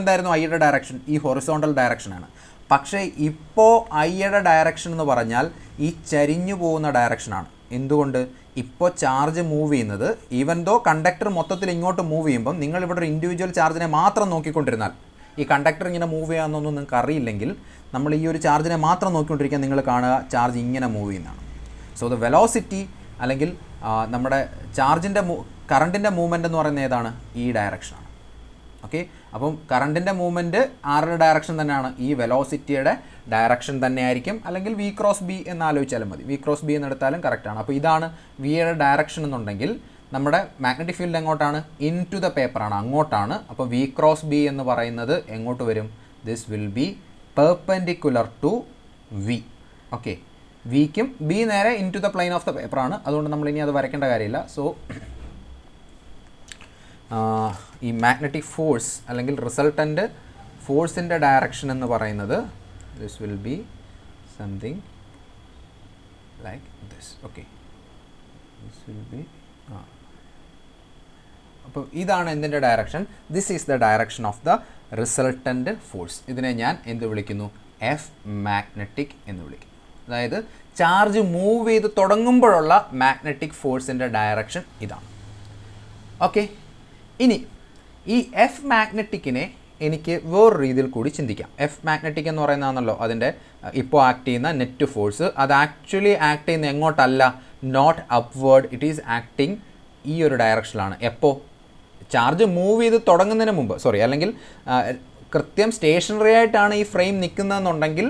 എന്തായിരുന്നു ഐയുടെ ഡയറക്ഷൻ, ഈ ഹൊറിസോണ്ടൽ ഡയറക്ഷനാണ്. പക്ഷേ ഇപ്പോൾ ഐയുടെ ഡയറക്ഷൻ എന്ന് പറഞ്ഞാൽ ഈ ചരിഞ്ഞു പോകുന്ന ഡയറക്ഷനാണ്. എന്തുകൊണ്ട്, ഇപ്പോൾ ചാർജ് മൂവ് ചെയ്യുന്നത്, ഈവൻ ദോ കണ്ടക്ടർ മൊത്തത്തിൽ ഇങ്ങോട്ട് മൂവ് ചെയ്യുമ്പം നിങ്ങളിവിടെ ഒരു ഇൻഡിവിജ്വൽ ചാർജിനെ മാത്രം നോക്കിക്കൊണ്ടിരുന്നാൽ, ഈ കണ്ടക്ടർ ഇങ്ങനെ മൂവ് ചെയ്യാമെന്നൊന്നും നിങ്ങൾക്ക് അറിയില്ലെങ്കിൽ നമ്മൾ ഈ ഒരു ചാർജിനെ മാത്രം നോക്കിക്കൊണ്ടിരിക്കാൻ നിങ്ങൾ കാണുക ചാർജ് ഇങ്ങനെ മൂവ് ചെയ്യുന്നതാണ്. സോ ദ വെലോസിറ്റി അല്ലെങ്കിൽ നമ്മുടെ ചാർജിൻ്റെ കറണ്ടിൻ്റെ മൂവ്മെൻറ്റ് എന്ന് പറയുന്നത് ഏതാണ്, ഈ ഡയറക്ഷനാണ്. ഓക്കെ, അപ്പം കറണ്ടിൻ്റെ മൂവ്മെൻറ്റ് ആരുടെ ഡയറക്ഷൻ തന്നെയാണ്, ഈ വെലോസിറ്റിയുടെ ഡയറക്ഷൻ തന്നെയായിരിക്കും. അല്ലെങ്കിൽ വി ക്രോസ് ബി എന്ന് ആലോചിച്ചാലും മതി, വി ക്രോസ് ബി എന്നെടുത്താലും കറക്റ്റാണ്. അപ്പോൾ ഇതാണ് വിയുടെ ഡയറക്ഷൻ എന്നുണ്ടെങ്കിൽ നമ്മുടെ മാഗ്നറ്റിക് ഫീൽഡ് എങ്ങോട്ടാണ്, ഇൻ ടു ദ പേപ്പറാണ്, അങ്ങോട്ടാണ്. അപ്പോൾ വി ക്രോസ് ബി എന്ന് പറയുന്നത് എങ്ങോട്ട് വരും, this will be perpendicular to V. Okay, വിക്കും ബി നേരെ into the plane of the പേപ്പറാണ്. അതുകൊണ്ട് നമ്മൾ ഇനി അത് വരയ്ക്കേണ്ട കാര്യമില്ല. സോ ഈ മാഗ്നറ്റിക് ഫോഴ്സ് അല്ലെങ്കിൽ റിസൾട്ടൻ്റ് ഫോഴ്സിൻ്റെ ഡയറക്ഷൻ എന്ന് പറയുന്നത് this will be something like this. Okay, this will be അപ്പോൾ ഇതാണ് എന്തിൻ്റെ direction? This is the direction of the resultant force. ഇതിനെ ഞാൻ എന്ത് വിളിക്കുന്നു? എഫ് മാഗ്നറ്റിക് എന്ന് വിളിക്കുന്നു. അതായത് ചാർജ് മൂവ് ചെയ്ത് തുടങ്ങുമ്പോഴുള്ള മാഗ്നറ്റിക് ഫോഴ്സിൻ്റെ ഡയറക്ഷൻ ഇതാണ്. ഓക്കെ, ഇനി ഈ എഫ് മാഗ്നറ്റിക്കിനെ എനിക്ക് വേറൊരു രീതിയിൽ കൂടി ചിന്തിക്കാം. എഫ് മാഗ്നറ്റിക് എന്ന് പറയുന്നതാണല്ലോ അതിൻ്റെ ഇപ്പോൾ ആക്ട് ചെയ്യുന്ന നെറ്റ് ഫോഴ്സ്. അത് ആക്ച്വലി ആക്ട് ചെയ്യുന്ന എങ്ങോട്ടല്ല, not upward, it is acting ഈ ഒരു ഡയറക്ഷനിലാണ്. എപ്പോൾ? ചാർജ് മൂവ് ചെയ്ത് തുടങ്ങുന്നതിന് മുമ്പ്, അല്ലെങ്കിൽ കൃത്യം സ്റ്റേഷനറി ആയിട്ടാണ് ഈ ഫ്രെയിം നിൽക്കുന്നതെന്നുണ്ടെങ്കിൽ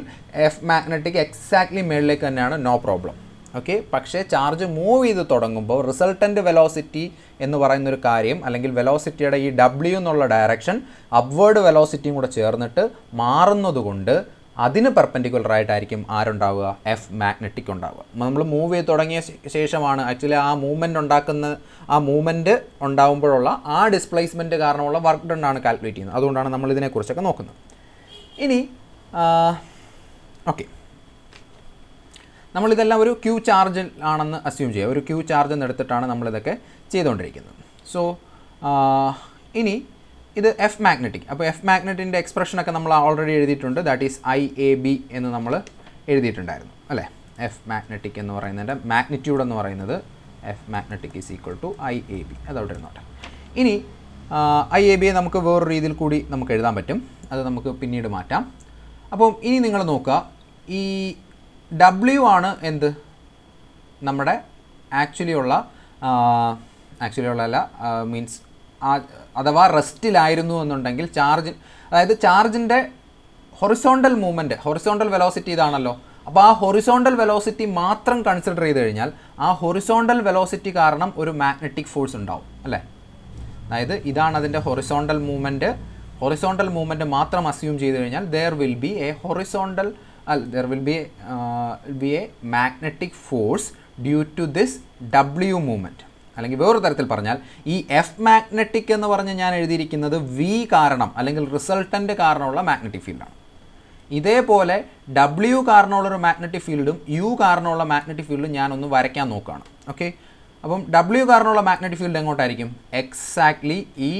എഫ് മാഗ്നറ്റിക് എക്സാക്ട്ലി മേളിലേക്ക് തന്നെയാണ്, നോ പ്രോബ്ലം. ഓക്കെ, പക്ഷേ ചാർജ് മൂവ് ചെയ്ത് തുടങ്ങുമ്പോൾ റിസൾട്ടൻ്റ് വെലോസിറ്റി എന്ന് പറയുന്നൊരു കാര്യം, അല്ലെങ്കിൽ വെലോസിറ്റിയുടെ ഈ W എന്നുള്ള ഡയറക്ഷൻ അപ്വേർഡ് വെലോസിറ്റിയും കൂടെ ചേർന്നിട്ട് മാറുന്നതുകൊണ്ട് അതിന് പെർപെൻഡിക്കുലറായിട്ടായിരിക്കും ആരുണ്ടാവുക? എഫ് മാഗ്നറ്റിക് ഉണ്ടാവുക. നമ്മൾ മൂവ് ചെയ്ത് തുടങ്ങിയ ശേഷമാണ് ആക്ച്വലി ആ മൂവ്മെൻറ്റ് ഉണ്ടാകുമ്പോഴുള്ള ആ ഡിസ്പ്ലേസ്മെൻറ്റ് കാരണമുള്ള വർക്ക് ഡൺ ആണ് കാൽക്കുലേറ്റ് ചെയ്യുന്നത്. അതുകൊണ്ടാണ് നമ്മൾ ഇതിനെക്കുറിച്ചൊക്കെ നോക്കുന്നത്. ഇനി ഓക്കെ, നമ്മളിതെല്ലാം ഒരു ക്യൂ ചാർജ് ആണെന്ന് അസ്യൂം ചെയ്യുക. ഒരു ക്യൂ ചാർജ് എന്നെടുത്തിട്ടാണ് നമ്മളിതൊക്കെ ചെയ്തുകൊണ്ടിരിക്കുന്നത്. സോ ഇനി ഇത് എഫ് മാഗ്നറ്റിക്. അപ്പോൾ എഫ് മാഗ്നറ്റിൻ്റെ എക്സ്പ്രഷനൊക്കെ നമ്മൾ ഓൾറെഡി എഴുതിയിട്ടുണ്ട്. ദാറ്റ് ഈസ് IAB എന്ന് നമ്മൾ എഴുതിയിട്ടുണ്ടായിരുന്നു അല്ലേ? എഫ് മാഗ്നറ്റിക് എന്ന് പറയുന്നതിൻ്റെ മാഗ്നിറ്റ്യൂഡ് എന്ന് പറയുന്നത് F magnetic is equal to IAB. അതവിടെ ഇരുന്നോട്ടെ. ഇനി IAB നമുക്ക് വേറൊരു രീതിയിൽ കൂടി നമുക്ക് എഴുതാൻ പറ്റും. അത് നമുക്ക് പിന്നീട് മാറ്റാം. അപ്പം ഇനി നിങ്ങൾ നോക്കുക, ഈ W ആണ് എന്ത്? നമ്മുടെ ആക്ച്വലി ഉള്ള മീൻസ് അഥവാ റെസ്റ്റിലായിരുന്നു എന്നുണ്ടെങ്കിൽ അതായത് ചാർജിൻ്റെ ഹൊറിസോണ്ടൽ മൂവ്മെൻറ്റ്, ഹൊറിസോണ്ടൽ വെലോസിറ്റി ഇതാണല്ലോ. അപ്പോൾ ആ ഹൊറിസോണ്ടൽ വെലോസിറ്റി മാത്രം കൺസിഡർ ചെയ്ത് കഴിഞ്ഞാൽ ആ ഹൊറിസോണ്ടൽ വെലോസിറ്റി കാരണം ഒരു മാഗ്നറ്റിക് ഫോഴ്സ് ഉണ്ടാവും അല്ലേ? അതായത് ഇതാണ് അതിൻ്റെ ഹൊറിസോണ്ടൽ മൂവ്മെൻറ്റ് മാത്രം അസ്യൂം ചെയ്ത് കഴിഞ്ഞാൽ there will be a magnetic force due to this W movement. അല്ലെങ്കിൽ വേറൊരു തരത്തിൽ പറഞ്ഞാൽ ഈ എഫ് മാഗ്നറ്റിക് എന്ന് പറഞ്ഞ് ഞാൻ എഴുതിയിരിക്കുന്നത് V കാരണം അല്ലെങ്കിൽ റിസൾട്ടൻ്റ് കാരണമുള്ള മാഗ്നറ്റിക് ഫീൽഡാണ്. ഇതേപോലെ W കാരണമുള്ളൊരു മാഗ്നറ്റിക് ഫീൽഡും U കാരണമുള്ള മാഗ്നറ്റിക് ഫീൽഡും ഞാനൊന്ന് വരയ്ക്കാൻ നോക്കുകയാണ്. ഓക്കെ, അപ്പം W കാരണമുള്ള മാഗ്നറ്റിക് ഫീൽഡ് എങ്ങോട്ടായിരിക്കും? എക്സാക്ട്ലി ഈ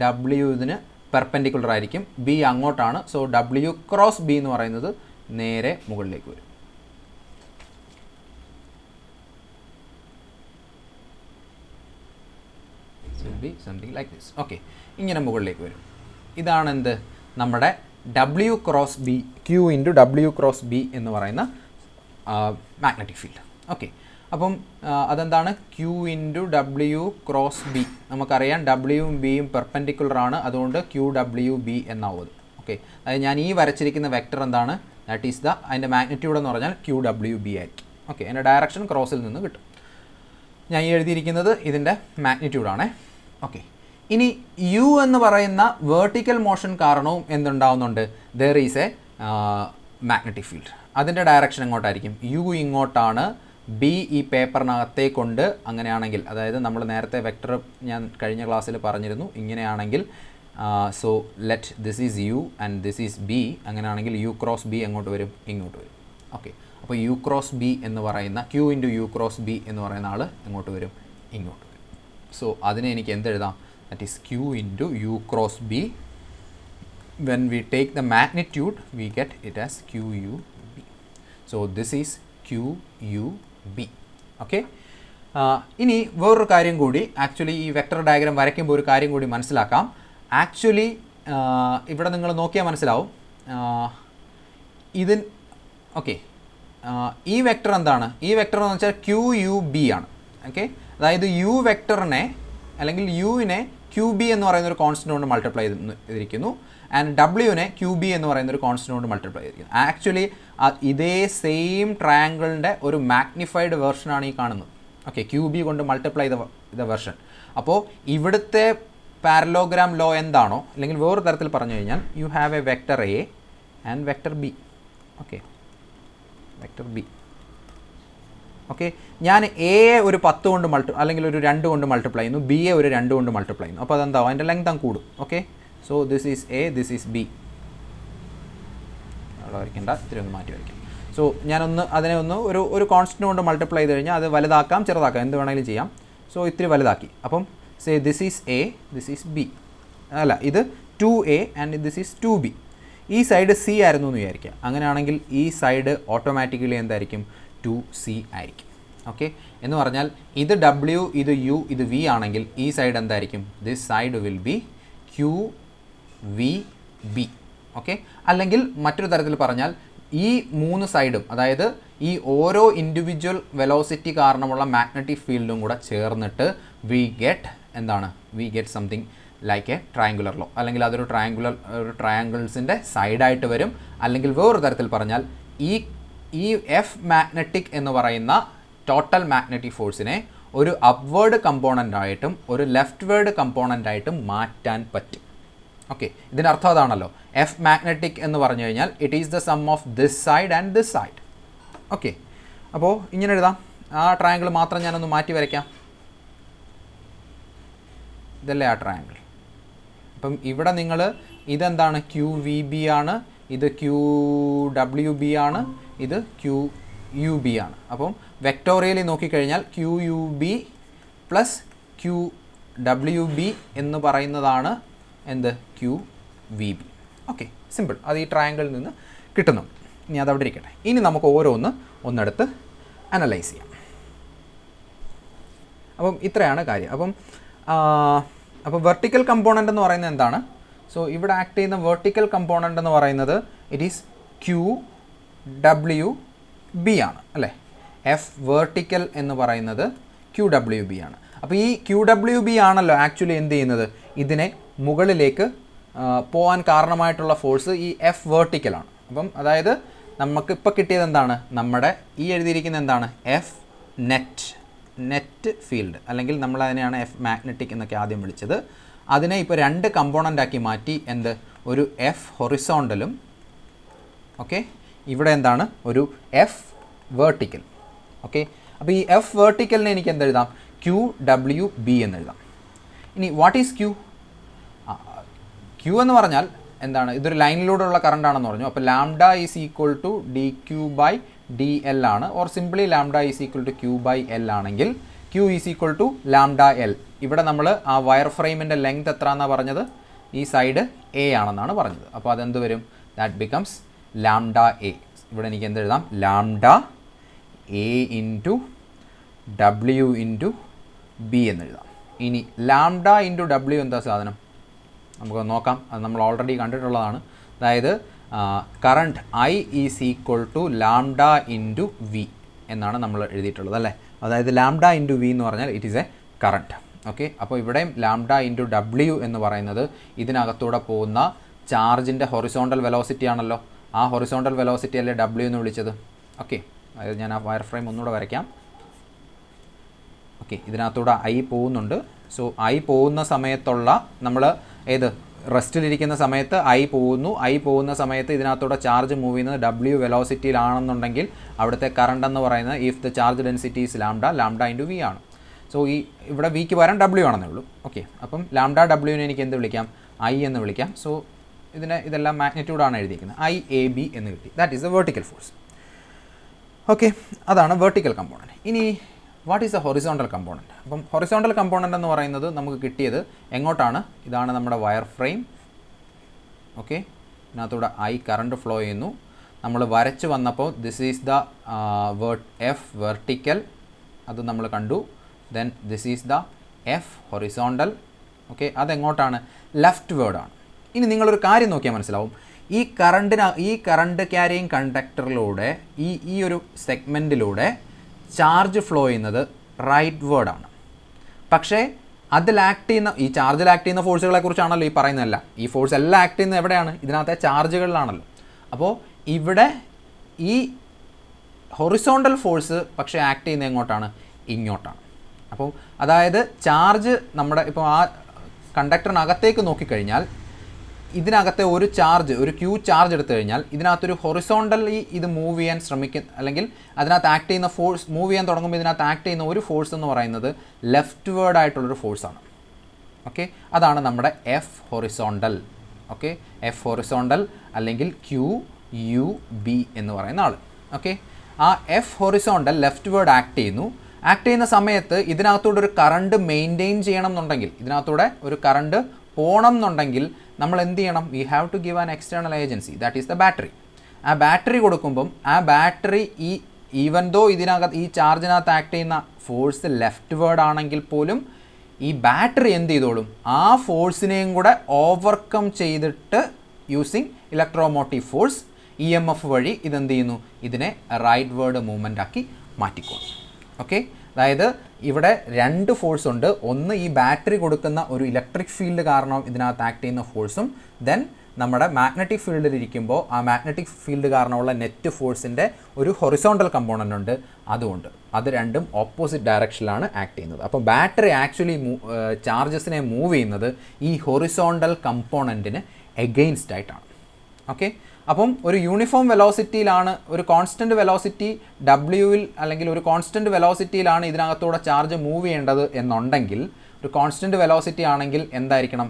W ഇതിന് പെർപെൻഡിക്കുലർ ആയിരിക്കും. B അങ്ങോട്ടാണ്. സോ W ക്രോസ് B എന്ന് പറയുന്നത് നേരെ മുകളിലേക്ക് വരും. Be something like this. Okay, ഇങ്ങനെ മുകളിലേക്ക് വരും. ഇതാണ് എന്ത്? നമ്മുടെ W cross B, Q into W cross B എന്ന് പറയുന്ന മാഗ്നറ്റിക് ഫീൽഡ്. ഓക്കെ, അപ്പം അതെന്താണ്? Q into W cross B. നമുക്കറിയാം Wയും Bയും പെർപെൻഡിക്കുലർ ആണ്, അതുകൊണ്ട് QWB എന്നാവും. ഓക്കെ, അതായത് ഞാൻ ഈ വരച്ചിരിക്കുന്ന വെക്ടർ എന്താണ്? ദാറ്റ് ഈസ് അതിൻ്റെ മാഗ്നിറ്റ്യൂഡ് എന്ന് പറഞ്ഞാൽ QWB ആയിരിക്കും. ഓക്കെ, അതിൻ്റെ ഡയറക്ഷൻ ക്രോസിൽ നിന്ന് കിട്ടും. ഞാൻ ഈ എഴുതിയിരിക്കുന്നത് ഇതിൻ്റെ മാഗ്നിറ്റ്യൂഡാണേ. ഓക്കെ, ഇനി U എന്ന് പറയുന്ന വേർട്ടിക്കൽ മോഷൻ കാരണവും എന്തുണ്ടാവുന്നുണ്ട്? There is a magnetic field. അതിൻ്റെ ഡയറക്ഷൻ എങ്ങോട്ടായിരിക്കും? U ഇങ്ങോട്ടാണ്, B ഈ പേപ്പറിനകത്തേക്കൊണ്ട്. അങ്ങനെയാണെങ്കിൽ, അതായത് നമ്മൾ നേരത്തെ വെക്ടർ ഞാൻ കഴിഞ്ഞ ക്ലാസ്സിൽ പറഞ്ഞിരുന്നു, ഇങ്ങനെയാണെങ്കിൽ so let this is U and this is B. അങ്ങനെയാണെങ്കിൽ U ക്രോസ് B എങ്ങോട്ട് വരും? ഇങ്ങോട്ട് വരും. ഓക്കെ, അപ്പോൾ U ക്രോസ് B എന്ന് പറയുന്ന Q into U cross B എന്ന് പറയുന്ന ആൾ എങ്ങോട്ട് വരും? ഇങ്ങോട്ട് വരും. സോ അതിനെ എനിക്ക് എന്തെഴുതാം? That is Q into U cross B. When we take the magnitude we get it as QUB. So this is QUB. Okay, ഇനി വേറൊരു കാര്യം കൂടി, ആക്ച്വലി ഈ വെക്ടർ ഡയഗ്രാം വരയ്ക്കുമ്പോൾ ഒരു കാര്യം കൂടി മനസ്സിലാക്കാം. ആക്ച്വലി ഇവിടെ നിങ്ങൾ നോക്കിയാൽ മനസ്സിലാവും ഓക്കെ, ഈ വെക്ടർ എന്താണ്? ഈ വെക്ടർ എന്ന് വെച്ചാൽ QUB ആണ്. ഓക്കെ, അതായത് U വെക്ടറിനെ അല്ലെങ്കിൽ Uവിനെ QB എന്ന് പറയുന്ന ഒരു കോൺസ്റ്റൻ്റ് കൊണ്ട് മൾട്ടിപ്ലൈ ചെയ്തിരിക്കുന്നു, ആൻഡ് Wനെ QB എന്ന് പറയുന്ന ഒരു കോൺസ്റ്റൻ്റ് കൊണ്ട് മൾട്ടിപ്ലൈ ചെയ്തിരിക്കുന്നു. ആക്ച്വലി ഇതേ സെയിം ട്രയാങ്കിളിൻ്റെ ഒരു മാഗ്നിഫൈഡ് വെർഷനാണ് ഈ കാണുന്നത്. ഓക്കെ, QB കൊണ്ട് മൾട്ടിപ്ലൈ ചെയ്ത വെർഷൻ. അപ്പോൾ ഇവിടുത്തെ പാരലോഗ്രാം ലോ എന്താണോ, അല്ലെങ്കിൽ വേറൊരു തരത്തിൽ പറഞ്ഞു കഴിഞ്ഞാൽ you have A vector A and vector B. Okay, vector B. Okay, ഞാൻ A ഒരു 10 കൊണ്ട് അല്ലെങ്കിൽ ഒരു 2 കൊണ്ട് മൾട്ടിപ്ലൈ ചെയ്യുന്നു, B ഒരു 2 കൊണ്ട് മൾട്ടിപ്ലൈ ചെയ്യുന്നു. അപ്പോൾ അതെന്താവും? അതിൻ്റെ ലെങ്ത് അങ്ങ് കൂടും. Okay, so this is A, this is B. അവിടെ വരയ്ക്കേണ്ട, ഇത്തിരി ഒന്ന് മാറ്റി വരയ്ക്കാം. സോ അതിനെ ഒരു കോൺസ്റ്റൻ്റ് കൊണ്ട് മൾട്ടിപ്ലൈ ചെയ്ത് കഴിഞ്ഞാൽ അത് വലുതാക്കാം ചെറുതാക്കാം എന്ത് വേണമെങ്കിലും ചെയ്യാം. സോ ഇത്തിരി വലുതാക്കി. അപ്പം say this is A, this is B, അല്ല ഇത് 2A and this is 2B. ഈ സൈഡ് C ആയിരുന്നു എന്ന് വിചാരിക്കുക. അങ്ങനെയാണെങ്കിൽ ഈ സൈഡ് ഓട്ടോമാറ്റിക്കലി എന്തായിരിക്കും 2C ആയിരിക്കും. ഓക്കെ, എന്ന് പറഞ്ഞാൽ ഇത് W, ഇത് U, ഇത് V ആണെങ്കിൽ ഈ സൈഡ് എന്തായിരിക്കും? This side will be QVB. Okay, അല്ലെങ്കിൽ മറ്റൊരു തരത്തിൽ പറഞ്ഞാൽ ഈ 3 സൈഡും, അതായത് ഈ ഓരോ ഇൻഡിവിജ്വൽ വെലോസിറ്റി കാരണമുള്ള മാഗ്നറ്റിക് ഫീൽഡും കൂടെ ചേർന്നിട്ട് we get something like a triangular law, അല്ലെങ്കിൽ അതൊരു ട്രയാങ്കിൾസിൻ്റെ സൈഡായിട്ട് വരും. അല്ലെങ്കിൽ വേറൊരു തരത്തിൽ പറഞ്ഞാൽ ഈ എഫ് മാഗ്നറ്റിക് എന്ന് പറയുന്ന ടോട്ടൽ മാഗ്നറ്റിക് ഫോഴ്സിനെ ഒരു അപ്വേർഡ് കമ്പോണൻ്റായിട്ടും ഒരു ലെഫ്റ്റ് വേർഡ് കമ്പോണൻ്റായിട്ടും മാറ്റാൻ പറ്റും. ഓക്കെ, ഇതിൻ്റെ അർത്ഥം അതാണല്ലോ. എഫ് മാഗ്നറ്റിക് എന്ന് പറഞ്ഞു കഴിഞ്ഞാൽ it is the sum of this side and this side. Okay, അപ്പോൾ ഇങ്ങനെ എഴുതാം. ആ ട്രയാങ്കിൾ മാത്രം ഞാനൊന്ന് മാറ്റി വരയ്ക്കാം. ഇതല്ലേ ആ ട്രയാങ്കിൾ. അപ്പം ഇവിടെ നിങ്ങൾ ഇതെന്താണ്? QVB ആണ്, ഇത് QWB ആണ്, ഇത് QUB ആണ്. അപ്പം വെക്ടോറിയലി നോക്കിക്കഴിഞ്ഞാൽ QUB പ്ലസ് QWB എന്ന് പറയുന്നതാണ് എന്ത്? QVB. Okay, simple. അത് ഈ ട്രയാങ്കിളിൽ നിന്ന് കിട്ടുന്നു. ഇനി അതവിടെ ഇരിക്കട്ടെ. ഇനി നമുക്ക് ഒന്നെടുത്ത് അനലൈസ് ചെയ്യാം. അപ്പം ഇത്രയാണ് കാര്യം. അപ്പോൾ വെർട്ടിക്കൽ കമ്പോണൻ്റ് എന്ന് പറയുന്നത് എന്താണ്? സോ ഇവിടെ ആക്ട് ചെയ്യുന്ന വെർട്ടിക്കൽ കമ്പോണൻ്റ് എന്ന് പറയുന്നത് ഇറ്റ് ഈസ് QWB ആണ് അല്ലേ? എഫ് വെർട്ടിക്കൽ എന്ന് പറയുന്നത് QWB ആണ്. അപ്പോൾ ഈ QWB ആണല്ലോ ആക്ച്വലി എന്ത് ചെയ്യുന്നത്? ഇതിനെ മുകളിലേക്ക് പോകാൻ കാരണമായിട്ടുള്ള ഫോഴ്സ് ഈ എഫ് വെർട്ടിക്കലാണ്. അപ്പം അതായത് നമുക്ക് ഇപ്പോൾ കിട്ടിയത് എന്താണ്? നമ്മുടെ ഈ എഴുതിയിരിക്കുന്ന എന്താണ്? എഫ് നെറ്റ് ഫീൽഡ്, അല്ലെങ്കിൽ നമ്മൾ അതിനെയാണ് എഫ് മാഗ്നറ്റിക് എന്നൊക്കെ ആദ്യം വിളിച്ചത്. അതിനെ ഇപ്പോൾ 2 കമ്പോണൻ്റാക്കി മാറ്റി. ഒരു എഫ് ഹൊറിസോണ്ടലും, ഓക്കെ, ഇവിടെ എന്താണ്? ഒരു എഫ് വെർട്ടിക്കൽ. ഓക്കെ, അപ്പോൾ ഈ എഫ് വെർട്ടിക്കലിനെ എനിക്ക് എന്തെഴുതാം? QWB എന്നെഴുതാം. ഇനി വാട്ട് ഈസ് Q? Q എന്ന് പറഞ്ഞാൽ എന്താണ്? ഇതൊരു ലൈനിലൂടെയുള്ള കറണ്ട് ആണെന്ന് പറഞ്ഞു. അപ്പോൾ lambda is equal to dQ/dL ആണ്. Or simply lambda is equal to Q/L ആണെങ്കിൽ Q is equal to lambda L. ഇവിടെ നമ്മൾ ആ വയർ ഫ്രെയിമിൻ്റെ ലെങ്ത് എത്ര എന്നാണ് പറഞ്ഞത്? ഈ സൈഡ് A ആണെന്നാണ് പറഞ്ഞത്. അപ്പോൾ അതെന്ത് വരും? That becomes lambda A. ഇവിടെ എനിക്ക് എന്ത് എഴുതാം? Lambda A into W into B എന്നെഴുതാം. ഇനി ലാംഡ ഇൻറ്റു W എന്താ സാധനം? നമുക്ക് നോക്കാം. അത് നമ്മൾ ഓൾറെഡി കണ്ടിട്ടുള്ളതാണ്. അതായത് current I is equal to lambda into V എന്നാണ് നമ്മൾ എഴുതിയിട്ടുള്ളത് അല്ലേ? അതായത് ലാംഡ ഇൻറ്റു V എന്ന് പറഞ്ഞാൽ it is A current. Okay, അപ്പോൾ ഇവിടെയും ലാംഡ ഇൻറ്റു W എന്ന് പറയുന്നത് ഇതിനകത്തൂടെ പോകുന്ന ചാർജിൻ്റെ ഹൊറിസോണ്ടൽ വെലോസിറ്റി ആണല്ലോ. ആ ഹൊറിസോണ്ടൽ വെലോസിറ്റി അല്ലേ W എന്ന് വിളിച്ചത്. ഓക്കെ, അതായത് ഞാൻ ആ വയർ ഫ്രെയിം ഒന്നുകൂടെ വരയ്ക്കാം. ഓക്കെ, ഇതിനകത്തൂടെ I പോകുന്നുണ്ട്. സോ I പോകുന്ന സമയത്തുള്ള നമ്മൾ റെസ്റ്റിലിരിക്കുന്ന സമയത്ത് I പോകുന്ന സമയത്ത് ഇതിനകത്തൂടെ ചാർജ് മൂവ് ചെയ്യുന്നത് W വെലോസിറ്റിയിലാണെന്നുണ്ടെങ്കിൽ അവിടുത്തെ കറണ്ട് എന്ന് പറയുന്നത് if the charge density is lambda into V ആണ്. സോ ഇവിടെ Vക്ക് പകരം W ആണെന്നേ ഉള്ളൂ. ഓക്കെ, അപ്പം ലാംഡ Wനെ എനിക്ക് എന്ത് വിളിക്കാം? I എന്ന് വിളിക്കാം. സോ ഇതെല്ലാം മാഗ്നിറ്റ്യൂഡാണ് എഴുതിയിരിക്കുന്നത്. IAB എന്ന് കിട്ടി. That is the vertical force. Okay, അതാണ് വെർട്ടിക്കൽ കമ്പോണൻറ്റ്. ഇനി what is a horizontal component? അപ്പം ഹൊറിസോണ്ടൽ കമ്പോണൻറ്റ് എന്ന് പറയുന്നത് നമുക്ക് കിട്ടിയത് എങ്ങോട്ടാണ്? ഇതാണ് നമ്മുടെ വയർ ഫ്രെയിം. ഓക്കെ, ഇതിനകത്തൂടെ I കറണ്ട് ഫ്ലോ ചെയ്യുന്നു. നമ്മൾ വരച്ച് വന്നപ്പോൾ this is the F vertical, അത് നമ്മൾ കണ്ടു. Then this is the F horizontal. Okay, അതെങ്ങോട്ടാണ്? ലെഫ്റ്റ് വേർഡാണ്. ഇനി നിങ്ങളൊരു കാര്യം നോക്കിയാൽ മനസ്സിലാവും. ഈ കറണ്ട് ക്യാരിയിങ് കണ്ടക്ടറിലൂടെ ഈ ഒരു സെഗ്മെൻറ്റിലൂടെ ചാർജ് ഫ്ലോ ചെയ്യുന്നത് റൈറ്റ് വേർഡാണ്. പക്ഷേ അതിൽ ആക്ട് ചെയ്യുന്ന ഈ ചാർജിൽ ആക്ട് ചെയ്യുന്ന ഫോഴ്സുകളെ കുറിച്ചാണല്ലോ ഈ പറയുന്നതല്ല. ഈ ഫോഴ്സ് എല്ലാം ആക്ട് ചെയ്യുന്നത് എവിടെയാണ്? ഇതിനകത്തെ ചാർജുകളിലാണല്ലോ. അപ്പോൾ ഇവിടെ ഈ ഹൊറിസോണ്ടൽ ഫോഴ്സ് പക്ഷേ ആക്ട് ചെയ്യുന്നത് എങ്ങോട്ടാണ്? ഇങ്ങോട്ടാണ്. അപ്പോൾ അതായത് ചാർജ് നമ്മുടെ ഇപ്പോൾ ആ കണ്ടക്ടറിനകത്തേക്ക് നോക്കിക്കഴിഞ്ഞാൽ ഇതിനകത്തെ ഒരു Q ചാർജ് എടുത്തു കഴിഞ്ഞാൽ ഇതിനകത്തൊരു ഹൊറിസോണ്ടലി ഇത് മൂവ് ചെയ്യാൻ അല്ലെങ്കിൽ അതിനകത്ത് ആക്ട് ചെയ്യുന്ന ഫോഴ്സ് മൂവ് ചെയ്യാൻ തുടങ്ങുമ്പോൾ ഇതിനകത്ത് ആക്ട് ചെയ്യുന്ന ഒരു ഫോഴ്സ് എന്ന് പറയുന്നത് ലെഫ്റ്റ് വേർഡ് ആയിട്ടുള്ളൊരു ഫോഴ്സാണ്. ഓക്കെ, അതാണ് നമ്മുടെ F horizontal. Okay, F horizontal അല്ലെങ്കിൽ QUB എന്ന് പറയുന്ന ആൾ. ഓക്കെ, ആ F horizontal left word act ചെയ്യുന്നു. ആക്ട് ചെയ്യുന്ന സമയത്ത് ഇതിനകത്തൂടെ ഒരു കറണ്ട് മെയിൻറ്റെയിൻ ചെയ്യണം എന്നുണ്ടെങ്കിൽ, ഇതിനകത്തൂടെ ഒരു കറണ്ട് പോകണം എന്നുണ്ടെങ്കിൽ നമ്മൾ എന്ത് ചെയ്യണം? We have to give an external agency, that is the battery. ആ ബാറ്ററി കൊടുക്കുമ്പം ആ ബാറ്ററി ഈവൻ ദോ ഇതിനകത്ത് ഈ ചാർജിനകത്ത് ആക്ട് ചെയ്യുന്ന ഫോഴ്സ് ലെഫ്റ്റ് വേർഡ് ആണെങ്കിൽ പോലും ഈ ബാറ്ററി എന്ത് ചെയ്തോളും? ആ ഫോഴ്സിനെയും കൂടെ ഓവർകം ചെയ്തിട്ട് യൂസിങ് ഇലക്ട്രോമോട്ടീവ് ഫോഴ്സ് EMF വഴി ഇതെന്ത് ചെയ്യുന്നു? ഇതിനെ റൈറ്റ് വേർഡ് മൂവ്മെൻ്റ് ആക്കി മാറ്റിക്കോളും. ഓക്കെ, അതായത് ഇവിടെ രണ്ട് ഫോഴ്സ് ഉണ്ട്. ഒന്ന് ഈ ബാറ്ററി കൊടുക്കുന്ന ഒരു ഇലക്ട്രിക് ഫീൽഡ് കാരണം ഇതിനകത്ത് ആക്ട് ചെയ്യുന്ന ഫോഴ്സും, ദെൻ നമ്മുടെ മാഗ്നറ്റിക് ഫീൽഡിൽ ഇരിക്കുമ്പോൾ ആ മാഗ്നറ്റിക് ഫീൽഡ് കാരണമുള്ള നെറ്റ് ഫോഴ്സിൻ്റെ ഒരു ഹൊറിസോണ്ടൽ കമ്പോണൻ്റ് ഉണ്ട്. അതുകൊണ്ട് അത് രണ്ടും ഓപ്പോസിറ്റ് ഡയറക്ഷനിലാണ് ആക്ട് ചെയ്യുന്നത്. അപ്പോൾ ബാറ്ററി ആക്ച്വലി ചാർജസിനെ മൂവ് ചെയ്യുന്നത് ഈ ഹൊറിസോണ്ടൽ കമ്പോണൻറ്റിന് എഗെയിൻസ്റ്റ് ആയിട്ടാണ്. ഓക്കെ, അപ്പം ഒരു യൂണിഫോം വെലോസിറ്റിയിലാണ്, ഒരു കോൺസ്റ്റൻറ്റ് വെലോസിറ്റി ഡബ്ല്യൂവിൽ അല്ലെങ്കിൽ ഒരു കോൺസ്റ്റൻറ്റ് വെലോസിറ്റിയിലാണ് ഇതിനകത്തൂടെ ചാർജ് മൂവ് ചെയ്യേണ്ടത് എന്നുണ്ടെങ്കിൽ, ഒരു കോൺസ്റ്റൻറ്റ് വെലോസിറ്റി ആണെങ്കിൽ എന്തായിരിക്കണം?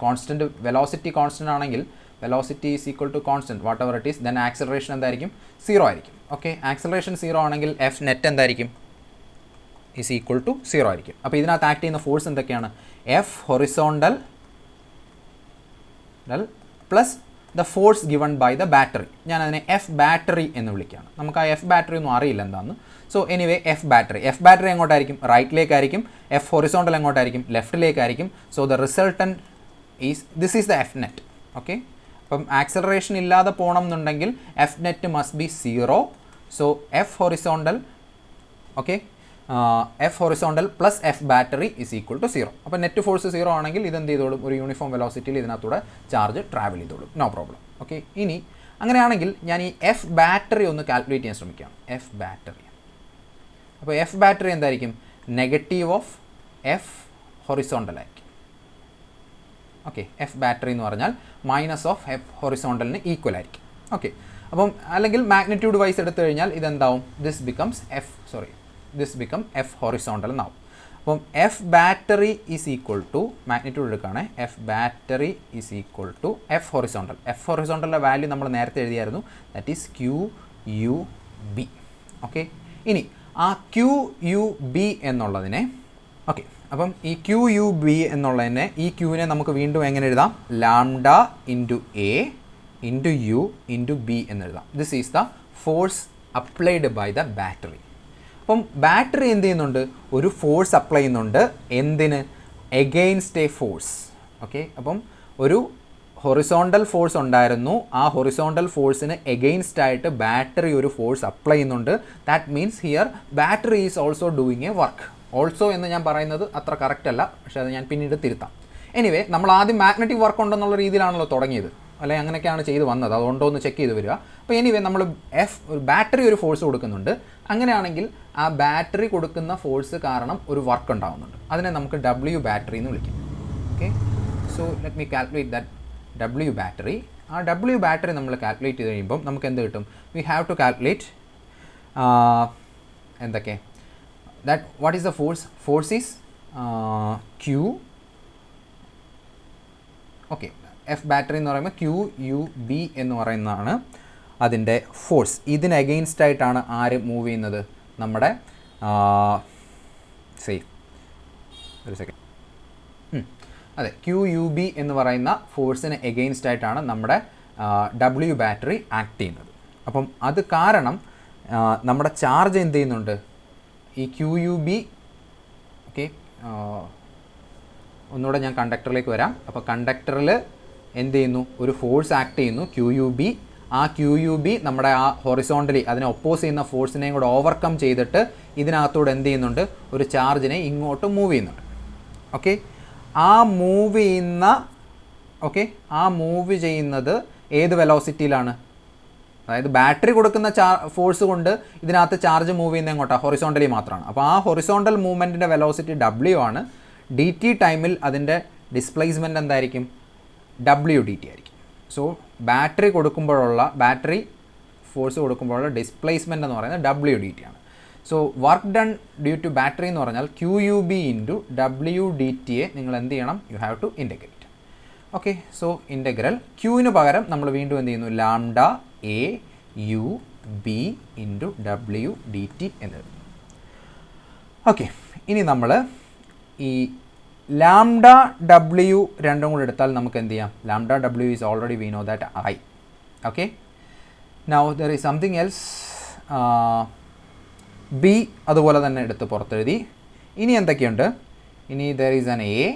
കോൺസ്റ്റൻറ്റ് വെലോസിറ്റി കോൺസ്റ്റൻ്റ് ആണെങ്കിൽ velocity is equal to constant whatever it is, then acceleration എന്തായിരിക്കും? 0 ആയിരിക്കും. ഓക്കെ, ആക്സലറേഷൻ 0 ആണെങ്കിൽ എഫ് നെറ്റ് എന്തായിരിക്കും? ഈസ് ഈക്വൽ ടു 0 ആയിരിക്കും. അപ്പോൾ ഇതിനകത്ത് ആക്ട് ചെയ്യുന്ന ഫോഴ്സ് എന്തൊക്കെയാണ്? F horizontal plus the force given by the battery. ഞാൻ അതിനെ എഫ് ബാറ്ററി എന്ന് വിളിക്കുകയാണ്. നമുക്ക് ആ എഫ് ബാറ്ററി ഒന്നും അറിയില്ല എന്താണെന്ന്. സോ എനിവേ എഫ് ബാറ്ററി എങ്ങോട്ടായിരിക്കും? റൈറ്റിലേക്കായിരിക്കും. എഫ് ഹൊറിസോണ്ടൽ എങ്ങോട്ടായിരിക്കും? ലെഫ്റ്റിലേക്കായിരിക്കും. So the resultant this is the F net. Okay, അപ്പം ആക്സലറേഷൻ ഇല്ലാതെ പോകണം എന്നുണ്ടെങ്കിൽ F net must be 0. So F horizontal, okay, F horizontal plus F battery is equal to 0. അപ്പോൾ net force 0 ആണെങ്കിൽ ഇതെന്ത് ചെയ്തോളും? ഒരു യൂണിഫോം വെലോസിറ്റിയിൽ ഇതിനകത്തൂടെ ചാർജ് ട്രാവൽ ചെയ്തോളും, നോ പ്രോബ്ലം. ഓക്കെ, ഇനി അങ്ങനെയാണെങ്കിൽ ഞാൻ ഈ എഫ് ബാറ്ററി ഒന്ന് കാൽക്കുലേറ്റ് ചെയ്യാൻ ശ്രമിക്കാം. എഫ് ബാറ്ററി, അപ്പോൾ എഫ് ബാറ്ററി എന്തായിരിക്കും? നെഗറ്റീവ് ഓഫ് എഫ് ഹൊറിസോണ്ടൽ ആയിരിക്കും. ഓക്കെ, എഫ് ബാറ്ററി എന്ന് പറഞ്ഞാൽ മൈനസ് ഓഫ് എഫ് ഹൊറിസോണ്ടലിന് ഈക്വൽ ആയിരിക്കും. ഓക്കെ, അപ്പം അല്ലെങ്കിൽ മാഗ്നിറ്റ്യൂഡ് വൈസ് എടുത്തു കഴിഞ്ഞാൽ ഇതെന്താവും? ദിസ് ബിക്കം എഫ് ഹൊറിസോണ്ടൽ എന്നാവും. അപ്പം F battery is equal to, magnitude എടുക്കുകയാണ്, F battery is equal to F horizontal. F ഹൊറിസോണ്ടലിൻ്റെ വാല്യൂ നമ്മൾ നേരത്തെ എഴുതിയായിരുന്നു, ദാറ്റ് ഈസ് QUB. ഓക്കെ, ഇനി ആ QUB എന്നുള്ളതിനെ, ഓക്കെ, അപ്പം ഈ QUB എന്നുള്ളതിനെ, ഈ ക്യൂവിനെ നമുക്ക് വീണ്ടും എങ്ങനെ എഴുതാം? Lambda into A into U into B എന്നെഴുതാം. This is the force applied by the battery. അപ്പം ബാറ്ററി എന്ത് ചെയ്യുന്നുണ്ട്? ഒരു ഫോഴ്സ് അപ്ലൈ ചെയ്യുന്നുണ്ട്. എന്തിന്? Against A force. ഓക്കെ, അപ്പം ഒരു ഹൊറിസോണ്ടൽ ഫോഴ്സ് ഉണ്ടായിരുന്നു. ആ ഹൊറിസോണ്ടൽ ഫോഴ്സിന് എഗെയിൻസ്റ്റ് ആയിട്ട് ബാറ്ററി ഒരു ഫോഴ്സ് അപ്ലൈ ചെയ്യുന്നുണ്ട്. That means here battery is also doing A work. Also എന്ന് ഞാൻ പറയുന്നത് അത്ര കറക്റ്റ് അല്ല, പക്ഷേ അത് ഞാൻ പിന്നീട് തിരുത്താം. എനിവേ, നമ്മൾ ആദ്യം മാഗ്നറ്റിക് വർക്ക് ഉണ്ടെന്നുള്ള രീതിയിലാണല്ലോ തുടങ്ങിയത്, അല്ലെങ്കിൽ അങ്ങനെയൊക്കെയാണ് ചെയ്ത് വന്നത്. അതുകൊണ്ടോ എന്ന് ചെക്ക് ചെയ്ത് വരിക. അപ്പോൾ എനിവേ നമ്മൾ ഒരു ബാറ്ററി ഒരു ഫോഴ്സ് കൊടുക്കുന്നുണ്ട്. അങ്ങനെയാണെങ്കിൽ ആ ബാറ്ററി കൊടുക്കുന്ന ഫോഴ്സ് കാരണം ഒരു വർക്ക് ഉണ്ടാകുന്നുണ്ട്. അതിനെ നമുക്ക് W ബാറ്ററി എന്ന് വിളിക്കാം. Okay, so let me calculate that W battery. ആ W ബാറ്ററി നമ്മൾ കാൽക്കുലേറ്റ് ചെയ്ത് കഴിയുമ്പം നമുക്ക് എന്ത് കിട്ടും? വി ഹാവ് ടു കാൽക്കുലേറ്റ് എന്തൊക്കെ? that what is the force is Q. Okay, F battery എന്ന് പറയുമ്പോൾ QUB എന്ന് പറയുന്നതാണ് അതിൻ്റെ ഫോഴ്സ്. ഇതിന് അഗെയിൻസ്റ്റ് ആയിട്ടാണ് ആര് മൂവ് ചെയ്യുന്നത്? നമ്മുടെ ഒരു സെക്കൻഡ്, അതെ, QUB എന്ന് പറയുന്ന ഫോഴ്സിന് എഗെയിൻസ്റ്റ് ആയിട്ടാണ് നമ്മുടെ W ബാറ്ററി ആക്ട് ചെയ്യുന്നത്. അപ്പം അത് കാരണം നമ്മുടെ ചാർജ് എന്ത് ചെയ്യുന്നുണ്ട്? ഈ QUB, ഓക്കെ, ഒന്നുകൂടെ ഞാൻ കണ്ടക്ടറിലേക്ക് വരാം. അപ്പോൾ കണ്ടക്ടറിൽ എന്ത് ചെയ്യുന്നു? ഒരു ഫോഴ്സ് ആക്ട് ചെയ്യുന്നു, QUB. ആ QUB നമ്മുടെ ആ ഹൊറിസോണ്ടലി അതിനെ ഒപ്പോസ് ചെയ്യുന്ന ഫോഴ്സിനെയും കൂടെ ഓവർകം ചെയ്തിട്ട് ഇതിനകത്തൂടെ എന്ത് ചെയ്യുന്നുണ്ട്? ഒരു ചാർജിനെ ഇങ്ങോട്ട് മൂവ് ചെയ്യുന്നുണ്ട്. ഓക്കെ, ആ മൂവ് ചെയ്യുന്നത് ഏത് വെലോസിറ്റിയിലാണ്? അതായത് ബാറ്ററി കൊടുക്കുന്ന ഫോഴ്സ് കൊണ്ട് ഇതിനകത്ത് ചാർജ് മൂവ് ചെയ്യുന്നത് എങ്ങോട്ടാണ്? ഹൊറിസോണ്ടലി മാത്രമാണ്. അപ്പോൾ ആ ഹൊറിസോണ്ടൽ മൂവ്മെൻറ്റിൻ്റെ വെലോസിറ്റി W ആണ്. DT ടൈമിൽ അതിൻ്റെ ഡിസ്പ്ലേസ്മെൻറ്റ് എന്തായിരിക്കും? WDT ആയിരിക്കും. സോ ബാറ്ററി ഫോഴ്സ് കൊടുക്കുമ്പോഴുള്ള ഡിസ്പ്ലേസ്മെൻറ്റ് എന്ന് പറയുന്നത് WDT ആണ്. So work done due to battery എന്ന് പറഞ്ഞാൽ QUB ഇൻറ്റു WDTയെ നിങ്ങൾ എന്ത് ചെയ്യണം? You have to integrate. Okay, so integral ക്യൂവിന് പകരം നമ്മൾ വീണ്ടും എന്ത് ചെയ്യുന്നു? ലാംഡ AUB ഇൻറ്റു WDT എന്നെഴുതുന്നു. ഓക്കെ, ഇനി നമ്മൾ ഈ ലാംഡ ഡബ്ല്യു രണ്ടും കൂടെ എടുത്താൽ നമുക്ക് എന്ത് ചെയ്യാം? Lambda W is already we no that I. Okay, now there is something else. B അതുപോലെ തന്നെ എടുത്ത് പുറത്തെഴുതി. ഇനി എന്തൊക്കെയുണ്ട്? ഇനി there is an A.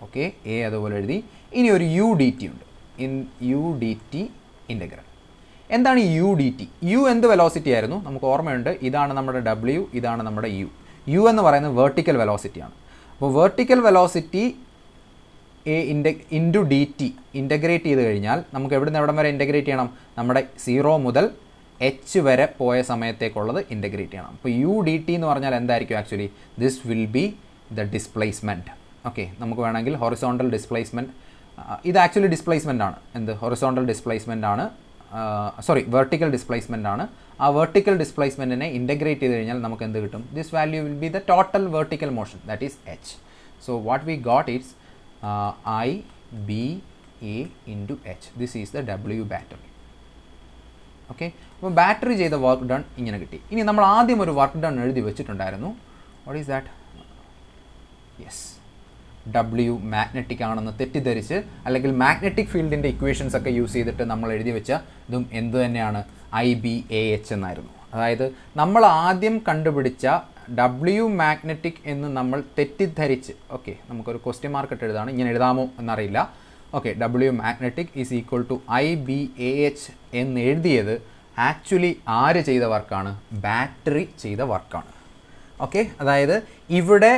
Okay, A അതുപോലെ എഴുതി. ഇനി ഒരു യു ഡി ടി ഉണ്ട്. U D T integral. എന്താണ് യു ഡി ടി? യു എന്ത് വെലോസിറ്റി ആയിരുന്നു? നമുക്ക് ഓർമ്മയുണ്ട്, ഇതാണ് നമ്മുടെ ഡബ്ല്യു, ഇതാണ് നമ്മുടെ യു. യു എന്ന് പറയുന്നത് വെർട്ടിക്കൽ വെലോസിറ്റിയാണ്. അപ്പോൾ vertical velocity A into D T integrate ചെയ്ത് കഴിഞ്ഞാൽ നമുക്ക് എവിടെ നിന്ന് എവിടം വരെ ഇൻ്റഗ്രേറ്റ് ചെയ്യണം? നമ്മുടെ 0 മുതൽ എച്ച് വരെ പോയ സമയത്തേക്കുള്ളത് ഇൻ്റഗ്രേറ്റ് ചെയ്യണം. അപ്പോൾ യു ഡി ടി എന്ന് പറഞ്ഞാൽ എന്തായിരിക്കും? Actually this will be the displacement. Okay, നമുക്ക് വേണമെങ്കിൽ ഹൊറിസോണ്ടൽ ഡിസ്പ്ലേസ്മെൻറ്റ്, ഇത് ആക്ച്വലി ഡിസ്പ്ലേസ്മെൻ്റ് ആണ്. എന്ത്? ഹൊറിസോണ്ടൽ ഡിസ്പ്ലേസ്മെൻ്റ് ആണ്, വെർട്ടിക്കൽ ഡിസ്പ്ലേസ്മെൻ്റ് ആണ്. ആ വെർട്ടിക്കൽ ഡിസ്പ്ലേസ്മെൻറ്റിനെ ഇൻ്റഗ്രേറ്റ് ചെയ്ത് കഴിഞ്ഞാൽ നമുക്ക് എന്ത് കിട്ടും? This value will be the total vertical motion, that is H. So what we got is I B A into H. This is the W battery. Okay, അപ്പോൾ battery ചെയ്ത work done ഇങ്ങനെ കിട്ടി. ഇനി നമ്മൾ ആദ്യം ഒരു വർക്ക് ഡൺ എഴുതി വെച്ചിട്ടുണ്ടായിരുന്നു. What is that? Yes, W magnetic ആണെന്ന് തെറ്റിദ്ധരിച്ച്, അല്ലെങ്കിൽ മാഗ്നറ്റിക് ഫീൽഡിൻ്റെ ഇക്വേഷൻസ് ഒക്കെ യൂസ് ചെയ്തിട്ട് നമ്മൾ എഴുതി വെച്ച ഇതും എന്ത് തന്നെയാണ്? ഐ ബി എ എച്ച് എന്നായിരുന്നു. അതായത് നമ്മൾ ആദ്യം കണ്ടുപിടിച്ച ഡബ്ല്യു മാഗ്നറ്റിക് എന്ന് നമ്മൾ തെറ്റിദ്ധരിച്ച്, ഓക്കെ, നമുക്കൊരു ക്വസ്റ്റ്യൻ മാർക്ക് ഇട്ട് എഴുതാണ്, ഇങ്ങനെ എഴുതാമോ എന്നറിയില്ല. Okay, W magnetic is equal to I B A H എന്ന് എഴുതിയത് ആക്ച്വലി ആര് ചെയ്ത വർക്കാണ്? ബാറ്ററി ചെയ്ത വർക്കാണ്. ഓക്കെ, അതായത് ഇവിടെ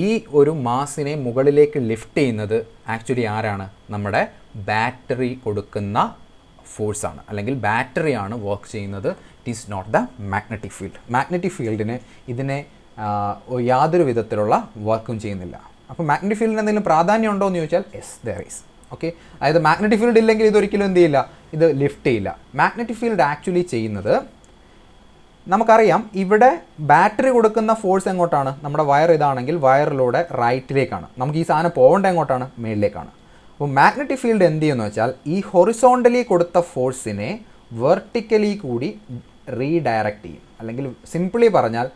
ഈ ഒരു മാസിനെ മുകളിലേക്ക് ലിഫ്റ്റ് ചെയ്യുന്നത് ആക്ച്വലി ആരാണ്? നമ്മുടെ ബാറ്ററി കൊടുക്കുന്ന ഫോഴ്സാണ്, അല്ലെങ്കിൽ ബാറ്ററിയാണ് വർക്ക് ചെയ്യുന്നത്. It is not the magnetic field. Magnetic ഫീൽഡിന് ഇതിനെ യാതൊരു വിധത്തിലുള്ള വർക്കും ചെയ്യുന്നില്ല. അപ്പോൾ മാഗ്നറ്റിക് ഫീൽഡിന് എന്തെങ്കിലും പ്രാധാന്യം ഉണ്ടോ എന്ന് ചോദിച്ചാൽ യെസ്, ദർ ഈസ്. ഓക്കെ, അതായത് മാഗ്നറ്റിക് ഫീൽഡ് ഇല്ലെങ്കിൽ ഇതൊരിക്കലും എന്ത് ചെയ്യില്ല, ഇത് ലിഫ്റ്റ് ചെയ്യില്ല. മാഗ്നറ്റിക് ഫീൽഡ് ആക്ച്വലി ചെയ്യുന്നത്, നമുക്കറിയാം ഇവിടെ ബാറ്ററി കൊടുക്കുന്ന ഫോഴ്സ് എങ്ങോട്ടാണ്? നമ്മുടെ വയർ ഇതാണെങ്കിൽ വയറിലൂടെ റൈറ്റിലേക്കാണ്. നമുക്ക് ഈ സാധനം പോകേണ്ട എങ്ങോട്ടാണ്? മേളിലേക്കാണ്. അപ്പോൾ മാഗ്നറ്റിക് ഫീൽഡ് എന്ത് ചെയ്യുമെന്ന് വെച്ചാൽ ഈ ഹൊറിസോണ്ടലി കൊടുത്ത ഫോഴ്സിനെ വെർട്ടിക്കലി കൂടി റീഡയറക്റ്റ് ചെയ്യും. അല്ലെങ്കിൽ സിംപിളി പറഞ്ഞാൽ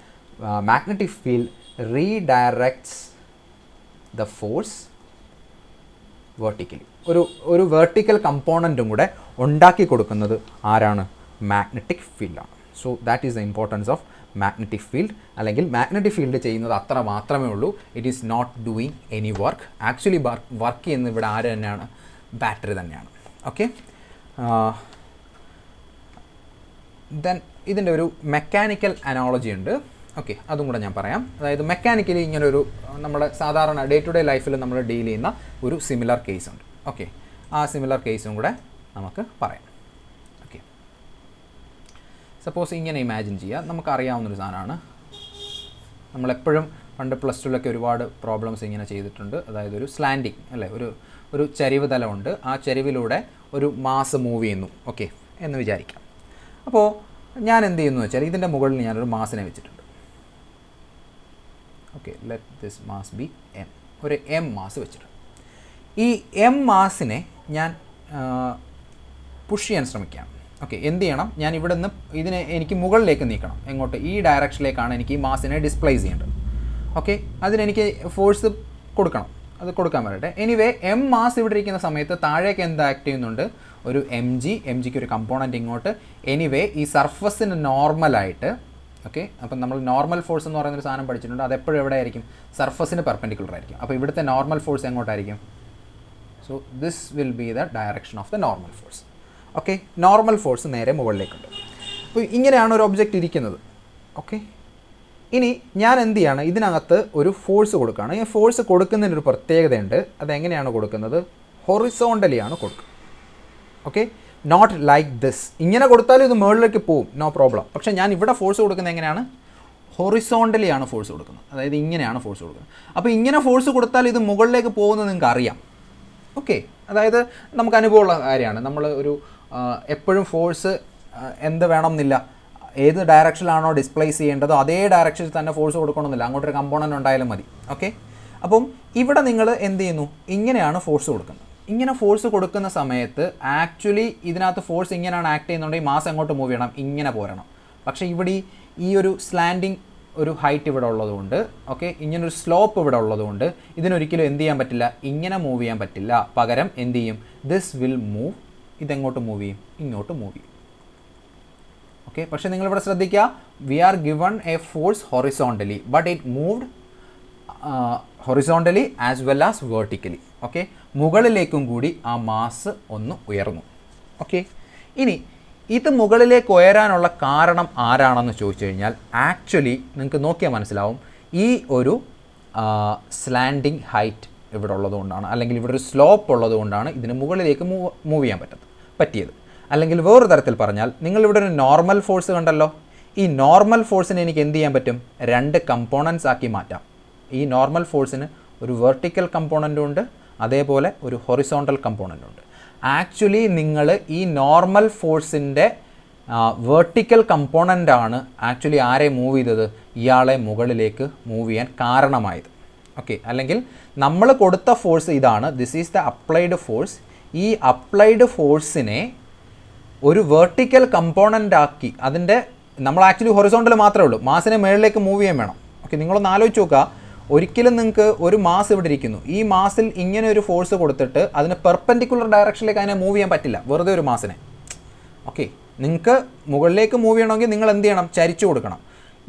magnetic field redirects the force vertically. ഒരു വെർട്ടിക്കൽ കമ്പോണൻറ്റും കൂടെ ഉണ്ടാക്കി കൊടുക്കുന്നത് ആരാണ്? മാഗ്നറ്റിക് ഫീൽഡാണ്. So that is the importance of magnetic field. അല്ലെങ്കിൽ മാഗ്നറ്റിക് ഫീൽഡ് ചെയ്യുന്നത് അത്ര മാത്രമേ ഉള്ളൂ. It is not doing any work. Actually work ചെയ്യുന്നത് ഇവിടെ ആര് തന്നെയാണ്? ബാറ്ററി തന്നെയാണ്. ഓക്കെ, ദെൻ ഇതിൻ്റെ ഒരു മെക്കാനിക്കൽ അനോളജി ഉണ്ട്. ഓക്കെ, അതും കൂടെ ഞാൻ പറയാം. അതായത് മെക്കാനിക്കലി ഇങ്ങനൊരു നമ്മുടെ സാധാരണ ഡേ ടു ഡേ ലൈഫിൽ നമ്മൾ ഡീൽ ചെയ്യുന്ന ഒരു സിമിലർ കേസ് ഉണ്ട്. ഓക്കെ, ആ സിമിലർ കേസും കൂടെ നമുക്ക് പറയാം. ഓക്കെ, സപ്പോസ് ഇങ്ങനെ ഇമാജിൻ ചെയ്യുക. നമുക്കറിയാവുന്നൊരു സാധനമാണ്. നമ്മളെപ്പോഴും പണ്ട് പ്ലസ് ടുവിലൊക്കെ ഒരുപാട് പ്രോബ്ലംസ് ഇങ്ങനെ ചെയ്തിട്ടുണ്ട്. അതായത് ഒരു സ്ലാൻഡിങ് അല്ലേ, ഒരു ചരിവ് തലമുണ്ട്. ആ ചരിവിലൂടെ ഒരു മാസ് മൂവ് ചെയ്യുന്നു, ഓക്കെ എന്ന് വിചാരിക്കാം. അപ്പോൾ ഞാൻ എന്ത് ചെയ്യുന്നു വെച്ചാൽ ഇതിൻ്റെ മുകളിൽ ഞാനൊരു മാസിനെ വെച്ചിട്ടുണ്ട്. Okay, let this mass B M. ഒരു എം മാസ് വെച്ചിട്ടുണ്ട്. ഈ എം മാസിനെ ഞാൻ പുഷ് ചെയ്യാൻ ശ്രമിക്കുകയാണ്. ഓക്കെ, എന്ത് ചെയ്യണം? ഞാൻ ഇവിടെ നിന്ന് ഇതിനെ എനിക്ക് മുകളിലേക്ക് നീക്കണം. എങ്ങോട്ട്? ഈ ഡയറക്ഷനിലേക്കാണ് എനിക്ക് ഈ മാസിനെ ഡിസ്പ്ലേസ് ചെയ്യേണ്ടത്. ഓക്കെ, അതിനെനിക്ക് ഫോഴ്സ് കൊടുക്കണം. അത് കൊടുക്കാൻ വരട്ടെ. എനിവേ എം മാസ് ഇവിടെ ഇരിക്കുന്ന സമയത്ത് താഴേക്ക് എന്ത് ആക്ട് ചെയ്യുന്നുണ്ട്? ഒരു എം ജിക്ക് ഒരു കമ്പോണൻറ്റ് ഇങ്ങോട്ട്. എനിവേ ഈ സർഫസിന് നോർമലായിട്ട്, ഓക്കെ, അപ്പം നമ്മൾ നോർമൽ ഫോഴ്സ് എന്ന് പറയുന്നൊരു സാധനം പഠിച്ചിട്ടുണ്ട്. അതെപ്പോഴും എവിടെ ആയിരിക്കും? സർഫസിന് പെർപെൻഡിക്കുലർ ആയിരിക്കും. അപ്പോൾ ഇവിടുത്തെ നോർമൽ ഫോഴ്സ് എങ്ങോട്ടായിരിക്കും? So this will be the direction of the normal force. Okay, normal force നേരെ മുകളിലേക്കുണ്ട്. അപ്പോൾ ഇങ്ങനെയാണ് ഒരു ഒബ്ജക്റ്റ് ഇരിക്കുന്നത്. ഓക്കെ, ഇനി ഞാൻ എന്ത് ചെയ്യാണ്? ഇതിനകത്ത് ഒരു ഫോഴ്സ് കൊടുക്കുകയാണ്. ഈ ഫോഴ്സ് കൊടുക്കുന്നതിനൊരു പ്രത്യേകതയുണ്ട്. അതെങ്ങനെയാണ് കൊടുക്കുന്നത്? ഹൊറിസോണ്ടലിയാണ് കൊടുക്കുക. Okay, not like this. ഇങ്ങനെ കൊടുത്താലും ഇത് മുകളിലേക്ക് പോവും, നോ പ്രോബ്ലം. പക്ഷേ ഞാൻ ഇവിടെ ഫോഴ്സ് കൊടുക്കുന്നത് എങ്ങനെയാണ്? ഹൊറിസോണ്ടലിയാണ് ഫോഴ്സ് കൊടുക്കുന്നത്. അതായത് ഇങ്ങനെയാണ് ഫോഴ്സ് കൊടുക്കുന്നത്. അപ്പോൾ ഇങ്ങനെ ഫോഴ്സ് കൊടുത്താൽ ഇത് മുകളിലേക്ക് പോകുന്നത് നിങ്ങൾക്ക് അറിയാം. ഓക്കെ, അതായത് നമുക്ക് അനുഭവമുള്ള കാര്യമാണ്. നമ്മൾ ഒരു എപ്പോഴും ഫോഴ്സ് എന്ത് വേണമെന്നില്ല, ഏത് ഡയറക്ഷനിലാണോ ഡിസ്പ്ലേസ് ചെയ്യേണ്ടതോ അതേ ഡയറക്ഷനിൽ തന്നെ ഫോഴ്സ് കൊടുക്കണമെന്നില്ല. അങ്ങോട്ടൊരു കമ്പോണൻ്റ് ഉണ്ടായാലും മതി. ഓക്കെ, അപ്പം ഇവിടെ നിങ്ങൾ എന്ത് ചെയ്യുന്നു? ഇങ്ങനെയാണ് ഫോഴ്സ് കൊടുക്കുന്നത്. ഇങ്ങനെ ഫോഴ്സ് കൊടുക്കുന്ന സമയത്ത് ആക്ച്വലി ഇതിനകത്ത് ഫോഴ്സ് ഇങ്ങനെയാണ് ആക്ട് ചെയ്യുന്നുണ്ടെങ്കിൽ മാസ് എങ്ങോട്ട് മൂവ് ചെയ്യണം? ഇങ്ങനെ പോരണം. പക്ഷേ ഇവിടെ ഈ ഒരു സ്ലാൻഡിങ് ഒരു ഹൈറ്റ് ഇവിടെ ഉള്ളതുകൊണ്ട്, ഓക്കെ, ഇങ്ങനൊരു സ്ലോപ്പ് ഇവിടെ ഉള്ളതുകൊണ്ട് ഇതിനൊരിക്കലും എന്ത് ചെയ്യാൻ പറ്റില്ല, ഇങ്ങനെ മൂവ് ചെയ്യാൻ പറ്റില്ല. പകരം എന്ത് ചെയ്യും, ദിസ് വിൽ മൂവ്, ഇതെങ്ങോട്ട് മൂവ് ചെയ്യും, ഇങ്ങോട്ട് മൂവ് ചെയ്യും. ഓക്കെ, പക്ഷേ നിങ്ങളിവിടെ ശ്രദ്ധിക്കുക, we are given a force horizontally but it moved horizontally as well as vertically. Okay, മുകളിലേക്കും കൂടി ആ മാസ് ഒന്ന് ഉയർന്നു. ഓക്കെ, ഇനി ഇത് മുകളിലേക്ക് ഉയരാനുള്ള കാരണം ആരാണെന്ന് ചോദിച്ചു കഴിഞ്ഞാൽ ആക്ച്വലി നിങ്ങൾക്ക് നോക്കിയാൽ മനസ്സിലാവും, ഈ ഒരു സ്ലാൻഡിങ് ഹൈറ്റ് ഇവിടെ ഉള്ളതുകൊണ്ടാണ്, അല്ലെങ്കിൽ ഇവിടെ ഒരു സ്ലോപ്പ് ഉള്ളതുകൊണ്ടാണ് ഇതിന് മുകളിലേക്ക് മൂവ് ചെയ്യാൻ പറ്റിയത്. അല്ലെങ്കിൽ വേറൊരു തരത്തിൽ പറഞ്ഞാൽ, നിങ്ങളിവിടെ ഒരു നോർമൽ ഫോഴ്സ് കണ്ടല്ലോ, ഈ നോർമൽ ഫോഴ്സിനെ എനിക്ക് എന്ത് ചെയ്യാൻ പറ്റും, രണ്ട് കമ്പോണൻസ് ആക്കി മാറ്റാം. ഈ നോർമൽ ഫോഴ്സിന് ഒരു വെർട്ടിക്കൽ കമ്പോണൻ്റും ഉണ്ട്, അതേപോലെ ഒരു ഹൊറിസോണ്ടൽ കമ്പോണൻ്റും ഉണ്ട്. ആക്ച്വലി നിങ്ങൾ ഈ നോർമൽ ഫോഴ്സിൻ്റെ വെർട്ടിക്കൽ കമ്പോണൻ്റാണ് ആക്ച്വലി ആരെ മൂവ് ചെയ്തത്, ഇയാളെ മുകളിലേക്ക് മൂവ് ചെയ്യാൻ കാരണമായത്. ഓക്കെ, അല്ലെങ്കിൽ നമ്മൾ കൊടുത്ത ഫോഴ്സ് ഇതാണ്, this is the applied force. ഈ അപ്ലൈഡ് ഫോഴ്സിനെ ഒരു വെർട്ടിക്കൽ കമ്പോണൻ്റ് ആക്കി, അതിൻ്റെ നമ്മൾ ആക്ച്വലി ഹൊറിസോണ്ടൽ മാത്രമേ ഉള്ളൂ, മാസിനെ മുകളിലേക്ക് മൂവ് ചെയ്യാൻ വേണം. ഓക്കെ, നിങ്ങളൊന്ന് ആലോചിച്ച് നോക്കുക, ഒരിക്കലും നിങ്ങൾക്ക് ഒരു മാസ് ഇവിടെ ഇരിക്കുന്നു, ഈ മാസിൽ ഇങ്ങനെ ഒരു ഫോഴ്സ് കൊടുത്തിട്ട് അതിന് പെർപെൻഡിക്കുലർ ഡയറക്ഷനിലേക്ക് അതിനെ മൂവ് ചെയ്യാൻ പറ്റില്ല, വെറുതെ ഒരു മാസിനെ. ഓക്കെ, നിങ്ങൾക്ക് മുകളിലേക്ക് മൂവ് ചെയ്യണമെങ്കിൽ നിങ്ങൾ എന്ത് ചെയ്യണം, ചരിച്ചു കൊടുക്കണം.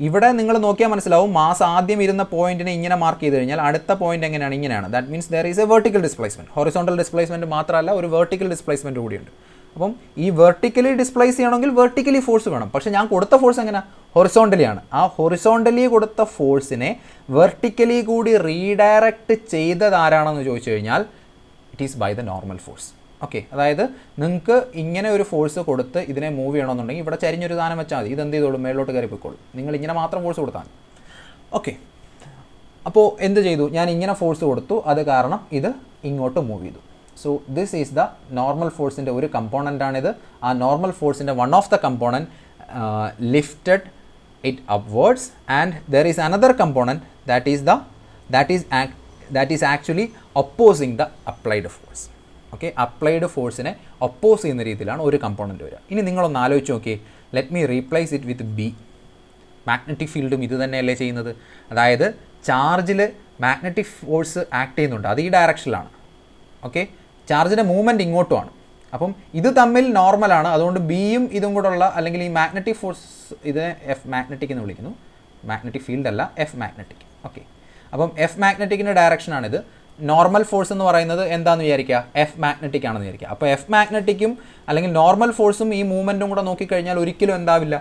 ഇവിടെ നിങ്ങൾ നോക്കിയാൽ മനസ്സിലാവും, മാസ് ആദ്യം ഇരുന്ന പോയിന്റിനെ ഇങ്ങനെ മാർക്ക് ചെയ്ത് കഴിഞ്ഞാൽ അടുത്ത പോയിന്റ് എങ്ങനെയാണ്, ഇങ്ങനെയാണ്. That means there is A vertical displacement. Horizontal displacement മാത്രമല്ല, ഒരു വെർട്ടിക്കൽ ഡിസ്പ്ലേസ്മെൻറ്റ് കൂടിയുണ്ട്. അപ്പം ഈ വെർട്ടിക്കലി ഡിസ്പ്ലേസ് ചെയ്യണമെങ്കിൽ വെർട്ടിക്കലി ഫോഴ്സ് വേണം. പക്ഷേ ഞാൻ കൊടുത്ത ഫോഴ്സ് എങ്ങനെ, ഹൊറിസോണ്ടലിയാണ്. ആ ഹൊറിസോണ്ടലി കൊടുത്ത ഫോഴ്സിനെ വെർട്ടിക്കലി കൂടി റീഡയറക്റ്റ് ചെയ്തത് ആരാണെന്ന് ചോദിച്ചു കഴിഞ്ഞാൽ it is by the normal force. Okay, അതായത് നിങ്ങൾക്ക് ഇങ്ങനെ ഒരു ഫോഴ്സ് കൊടുത്ത് ഇതിനെ മൂവ് ചെയ്യണമെന്നുണ്ടെങ്കിൽ ഇവിടെ ചരിഞ്ഞൊരു സാധനം വെച്ചാൽ മതി, ഇതെന്ത് ചെയ്തോളും, മേലോട്ട് കയറി പോയിക്കോളും. നിങ്ങൾ ഇങ്ങനെ മാത്രം ഫോഴ്സ് കൊടുത്താൽ. ഓക്കെ, അപ്പോൾ എന്ത് ചെയ്തു, ഞാൻ ഇങ്ങനെ ഫോഴ്സ് കൊടുത്തു, അത് കാരണം ഇത് ഇങ്ങോട്ട് മൂവ് ചെയ്തു. So this is the normal ഫോഴ്സിൻ്റെ ഒരു കമ്പോണൻ്റാണിത്. ആ നോർമൽ ഫോഴ്സിൻ്റെ one of the component lifted it upwards, and there is another component that is actually opposing the applied force. Okay, applied force-നെ oppose ചെയ്യുന്ന രീതിയിലാണ് ഒരു കമ്പോണൻറ്റ് വരിക. ഇനി നിങ്ങളൊന്ന് ആലോചിച്ച് നോക്കി, let me replace it with B. Magnetic ഫീൽഡും ഇത് തന്നെയല്ലേ ചെയ്യുന്നത്, അതായത് ചാർജിൽ മാഗ്നറ്റിക് ഫോഴ്സ് ആക്ട് ചെയ്യുന്നുണ്ട്, അത് ഈ ഡയറക്ഷനിലാണ്. Okay, ചാർജിൻ്റെ movement ഇങ്ങോട്ടുമാണ്. അപ്പം ഇത് തമ്മിൽ നോർമലാണ്, അതുകൊണ്ട് ബിയും ഇതും കൂടെ ഉള്ള, അല്ലെങ്കിൽ ഈ മാഗ്നറ്റിക് ഫോഴ്സ്, ഇതിനെ എഫ് മാഗ്നറ്റിക് എന്ന് വിളിക്കുന്നു, മാഗ്നറ്റിക് ഫീൽഡ് അല്ല, എഫ് മാഗ്നറ്റിക്. ഓക്കെ, അപ്പം എഫ് മാഗ്നറ്റിക്കിൻ്റെ ഡയറക്ഷനാണിത്. നോർമൽ ഫോഴ്സ് എന്ന് പറയുന്നത് എന്താണെന്ന് വിചാരിക്കുക, എഫ് മാഗ്നറ്റിക് ആണെന്ന് വിചാരിക്കുക. അപ്പോൾ എഫ് മാഗ്നറ്റിക്കും അല്ലെങ്കിൽ നോർമൽ ഫോഴ്സും ഈ മൂവ്മെൻറ്റും കൂടെ നോക്കിക്കഴിഞ്ഞാൽ ഒരിക്കലും എന്താവില്ല,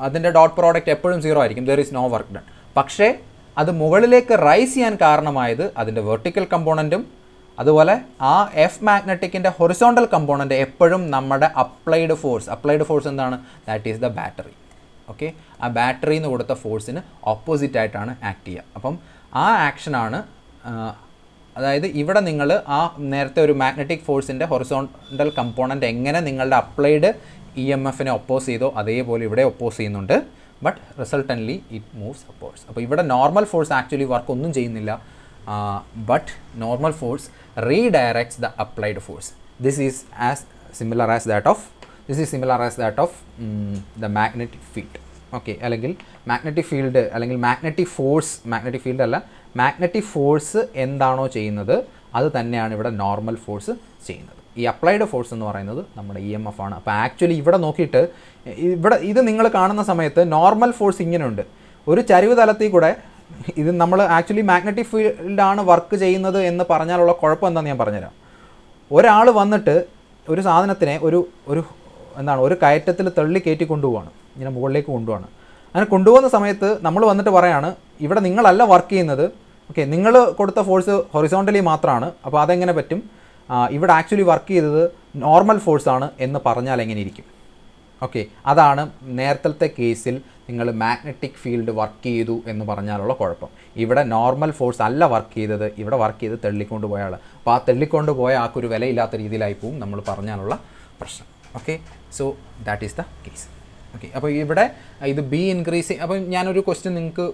അതിൻ്റെ ഡോട്ട് പ്രോഡക്റ്റ് എപ്പോഴും സീറോ ആയിരിക്കും, there is no work done. പക്ഷേ അത് മുകളിലേക്ക് റൈസ് ചെയ്യാൻ കാരണമായത് അതിൻ്റെ വെർട്ടിക്കൽ കമ്പോണൻറ്റും അതുപോലെ ആ എഫ് മാഗ്നറ്റിക്കിൻ്റെ ഹൊറിസോണ്ടൽ കമ്പോണൻ്റ് എപ്പോഴും നമ്മുടെ അപ്ലൈഡ് ഫോഴ്സ് എന്താണ്, that is the battery. Okay, ആ ബാറ്ററിയിൽ നിന്ന് കൊടുത്ത ഫോഴ്സിന് ഓപ്പോസിറ്റ് ആയിട്ടാണ് ആക്ട് ചെയ്യുക. അപ്പം ആ ആക്ഷനാണ്, അതായത് ഇവിടെ നിങ്ങൾ ആ നേരത്തെ ഒരു മാഗ്നറ്റിക് ഫോഴ്സിൻ്റെ ഹൊറിസോണ്ടൽ കമ്പോണൻ്റ് എങ്ങനെ നിങ്ങളുടെ അപ്ലൈഡ് ഇ എം എഫിനെ ഒപ്പോസ് ചെയ്തോ അതേപോലെ ഇവിടെ ഒപ്പോസ് ചെയ്യുന്നുണ്ട്, ബട്ട് റിസൾട്ടൻ്റ്ലി ഇറ്റ് മൂവ്സ് അപ്വേർഡ്സ്. അപ്പോൾ ഇവിടെ നോർമൽ ഫോഴ്സ് ആക്ച്വലി വർക്ക് ഒന്നും ചെയ്യുന്നില്ല, but normal force redirects the applied force. This is similar as that of the magnetic field. Okay, അല്ലെങ്കിൽ മാഗ്നറ്റിക് ഫീൽഡ് അല്ലെങ്കിൽ മാഗ്നറ്റിക് ഫീൽഡ് അല്ല, മാഗ്നറ്റിക് ഫോഴ്സ് എന്താണോ ചെയ്യുന്നത് അത് തന്നെയാണ് ഇവിടെ നോർമൽ ഫോഴ്സ് ചെയ്യുന്നത്. ഈ അപ്ലൈഡ് ഫോഴ്സ് എന്ന് പറയുന്നത് നമ്മുടെ ഇ എം എഫ് ആണ്. അപ്പോൾ ആക്ച്വലി ഇവിടെ നോക്കിയിട്ട് ഇവിടെ ഇത് നിങ്ങൾ കാണുന്ന സമയത്ത് നോർമൽ ഫോഴ്സ് ഇങ്ങനെയുണ്ട്, ഒരു ചരിവ് തലത്തിൽ കൂടെ ഇത് നമ്മൾ ആക്ച്വലി മാഗ്നറ്റിക് ഫീൽഡാണ് വർക്ക് ചെയ്യുന്നത് എന്ന് പറഞ്ഞാലുള്ള കുഴപ്പം എന്താണെന്ന് ഞാൻ പറഞ്ഞുതരാം. ഒരാൾ വന്നിട്ട് ഒരു സാധനത്തിനെ ഒരു കയറ്റത്തിൽ തള്ളി കയറ്റി കൊണ്ടുപോവാണ്, ഇങ്ങനെ മുകളിലേക്ക് കൊണ്ടുപോവാണ്. അങ്ങനെ കൊണ്ടുപോകുന്ന സമയത്ത് നമ്മൾ വന്നിട്ട് പറയാണ്, ഇവിടെ നിങ്ങളല്ല വർക്ക് ചെയ്യുന്നത്, ഓക്കെ, നിങ്ങൾ കൊടുത്ത ഫോഴ്സ് ഹൊറിസോണ്ടലി മാത്രമാണ്, അപ്പോൾ അതെങ്ങനെ പറ്റും, ഇവിടെ ആക്ച്വലി വർക്ക് ചെയ്തത് നോർമൽ ഫോഴ്സാണ് എന്ന് പറഞ്ഞാൽ എങ്ങനെ ഇരിക്കും? ഓക്കെ, അതാണ് നേരത്തെ കേസിൽ നിങ്ങൾ മാഗ്നറ്റിക് ഫീൽഡ് വർക്ക് ചെയ്തു എന്ന് പറഞ്ഞാലുള്ള കുഴപ്പം. ഇവിടെ നോർമൽ ഫോഴ്സ് അല്ല വർക്ക് ചെയ്തത്, ഇവിടെ വർക്ക് ചെയ്ത് തള്ളിക്കൊണ്ട് പോയ ആൾ. അപ്പോൾ ആ തള്ളിക്കൊണ്ട് പോയ ആൾക്കൊരു വിലയില്ലാത്ത രീതിയിലായി പോവും നമ്മൾ പറഞ്ഞാലുള്ള പ്രശ്നം. Okay, so that is the case. Okay, അപ്പോൾ ഇവിടെ ഇത് ബി ഇൻക്രീസ്, അപ്പോൾ ഞാനൊരു ക്വസ്റ്റ്യൻ നിങ്ങൾക്ക്